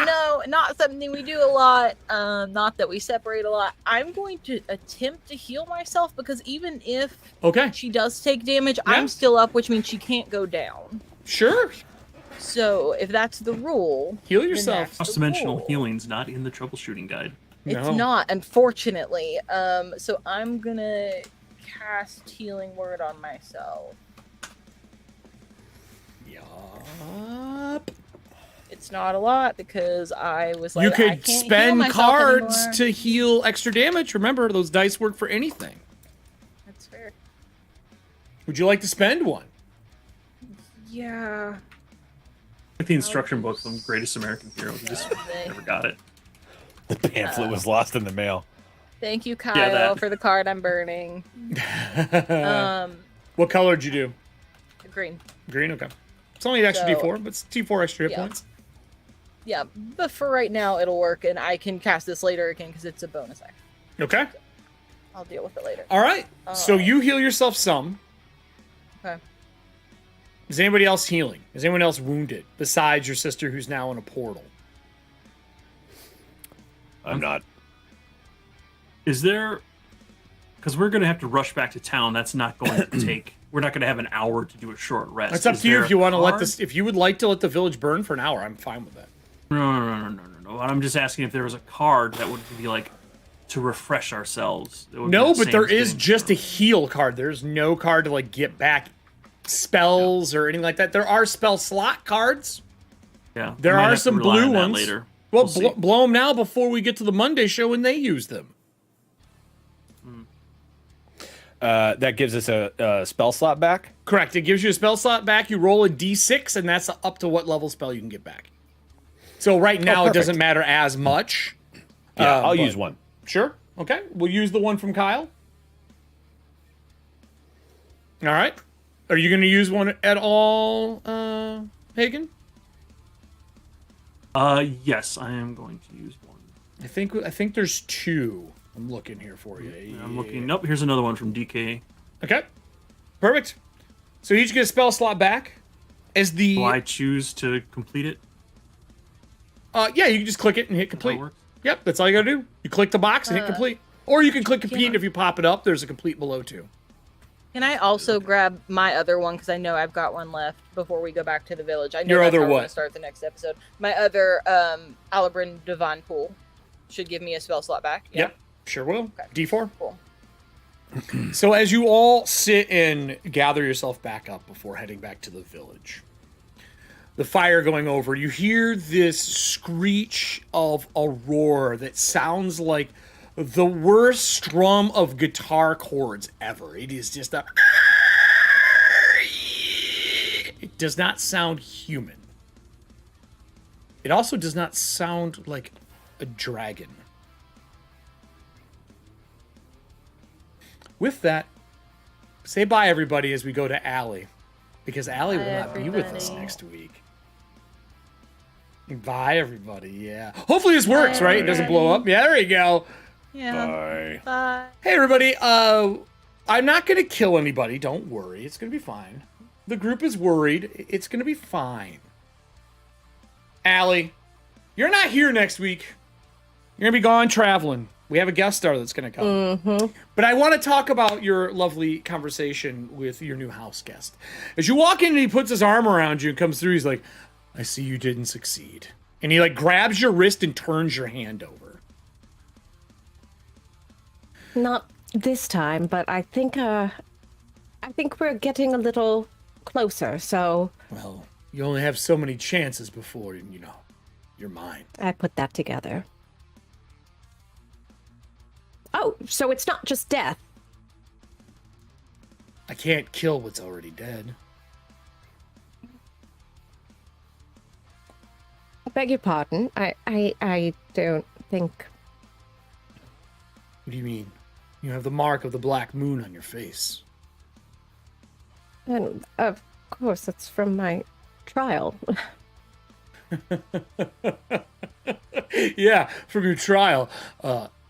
know, not something we do a lot. Not that we separate a lot. I'm going to attempt to heal myself because even if Okay, she does take damage, Yeah. I'm still up, which means she can't go down. sure. So if that's the rule, Heal then yourself. that's the Cross-dimensional rule. healing's not in the troubleshooting guide. It's No. not, unfortunately. So I'm gonna cast Healing Word on myself. Yup. It's not a lot because I was like, You I could can't heal spend myself cards anymore. to heal extra damage. Remember, those dice work for anything. That's fair. Would you like to spend one? Yeah. Like the instruction book from Greatest American Hero. We just never got it. The pamphlet was lost in the mail. Thank you, Kyle, that. for the card I'm burning. What color did you do? Green. Green? Okay. It's only an extra So- D4, but it's D4 extra hit Yeah. points. Yeah, but for right now, it'll work, and I can cast this later again because it's a bonus action. Okay. I'll deal with it later. All right. So you heal yourself some. Okay. Is anybody else healing? Is anyone else wounded besides your sister who's now in a portal? I'm not. Is there? Because we're going to have to rush back to town. That's not going to take. We're not going to have an hour to do a short rest. It's up Is to you there if you a want to let card? this. If you would like to let the village burn for an hour, I'm fine with that. No. I'm just asking if there was a card that would be like to refresh ourselves. It would be No, the but there same is thing. just a heal card. There's no card to like get back spells or anything like that. There are spell slot cards. Yeah, There we might are have to some rely blue on that ones. later. Well, We'll see. blow them now before we get to the Monday show and they use them. That gives us a spell slot back. Correct. It gives you a spell slot back. You roll a d6, and that's up to what level spell you can get back. So right now it perfect. doesn't matter as much. Yeah, I'll but- use one. Sure. Okay. We'll use the one from Kyle. All right. Are you going to use one at all, Hagen? Yes, I am going to use one. I think there's two. I'm looking here for you. I'm looking. Nope, here's another one from DK. Okay. Perfect. So you each get a spell slot back. As the Will I choose to complete it? yeah, you can just click it and hit How it complete. works? Yep, that's all you gotta do. You click the box and hit complete. Or you can click complete, and if you pop it up, there's a complete below too. Can I also grab my other one because I know I've got one left before we go back to the village? I know Your that's other how we're what? gonna start the next episode. My other Alabrin Divine Pool should give me a spell slot back. Yeah. Yep, sure will. Okay. D4. Cool. So as you all sit and gather yourself back up before heading back to the village, the fire going over, you hear this screech of a roar that sounds like the worst strum of guitar chords ever. It is just a... It does not sound human. It also does not sound like a dragon. With that, say bye, everybody, as we go to Allie. Because Allie will not be with us everybody. next week. Bye, everybody. Yeah. Hopefully this works, right? It doesn't blow up. Yeah, there you go. Yeah. Bye. Bye. Hey, everybody. I'm not going to kill anybody. Don't worry. It's going to be fine. The group is worried. It's going to be fine. Allie, you're not here next week. You're going to be gone traveling. We have a guest star that's going to come. But I want to talk about your lovely conversation with your new house guest. As you walk in and he puts his arm around you and comes through, he's like, I see you didn't succeed. And he like grabs your wrist and turns your hand over. Not this time, but I think we're getting a little closer, so Well, you only have so many chances before, you know, you're mine. I put that together. Oh, so it's not just death. I can't kill what's already dead. I beg your pardon. I don't think. What do you mean? You have the mark of the black moon on your face. And of course, it's from my trial. Yeah, from your trial.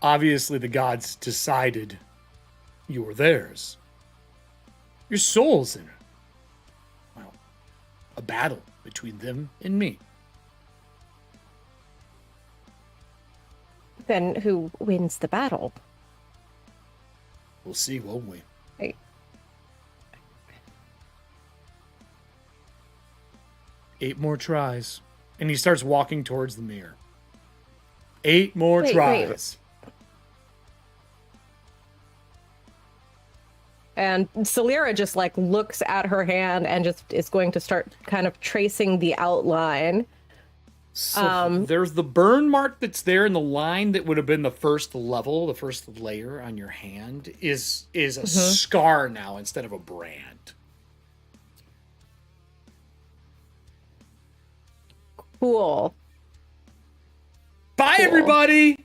Obviously, the gods decided you were theirs. Your soul's in, well, a battle between them and me. Then who wins the battle? We'll see, won't we? I- 8 more tries. And he starts walking towards the mirror. 8 more Wait, tries. And Celera just like looks at her hand and just is going to start kind of tracing the outline. So there's the burn mark that's there in the line that would have been the first level, the first layer on your hand is a scar now instead of a brand. Cool. Bye, Cool. everybody.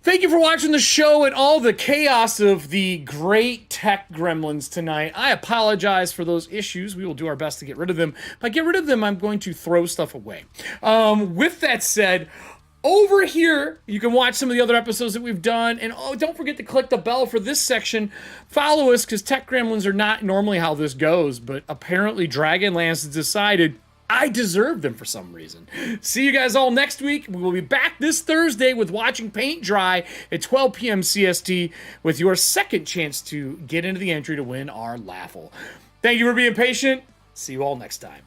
Thank you for watching the show and all the chaos of the great tech gremlins tonight. I apologize for those issues. We will do our best to get rid of them. If I get rid of them, I'm going to throw stuff away. With that said, over here, you can watch some of the other episodes that we've done. And oh, don't forget to click the bell for this section. Follow us, because tech gremlins are not normally how this goes. But apparently, Dragonlance has decided I deserve them for some reason. See you guys all next week. We will be back this Thursday with Watching Paint Dry at 12 p.m. CST with your second chance to get into the entry to win our Laffle. Thank you for being patient. See you all next time.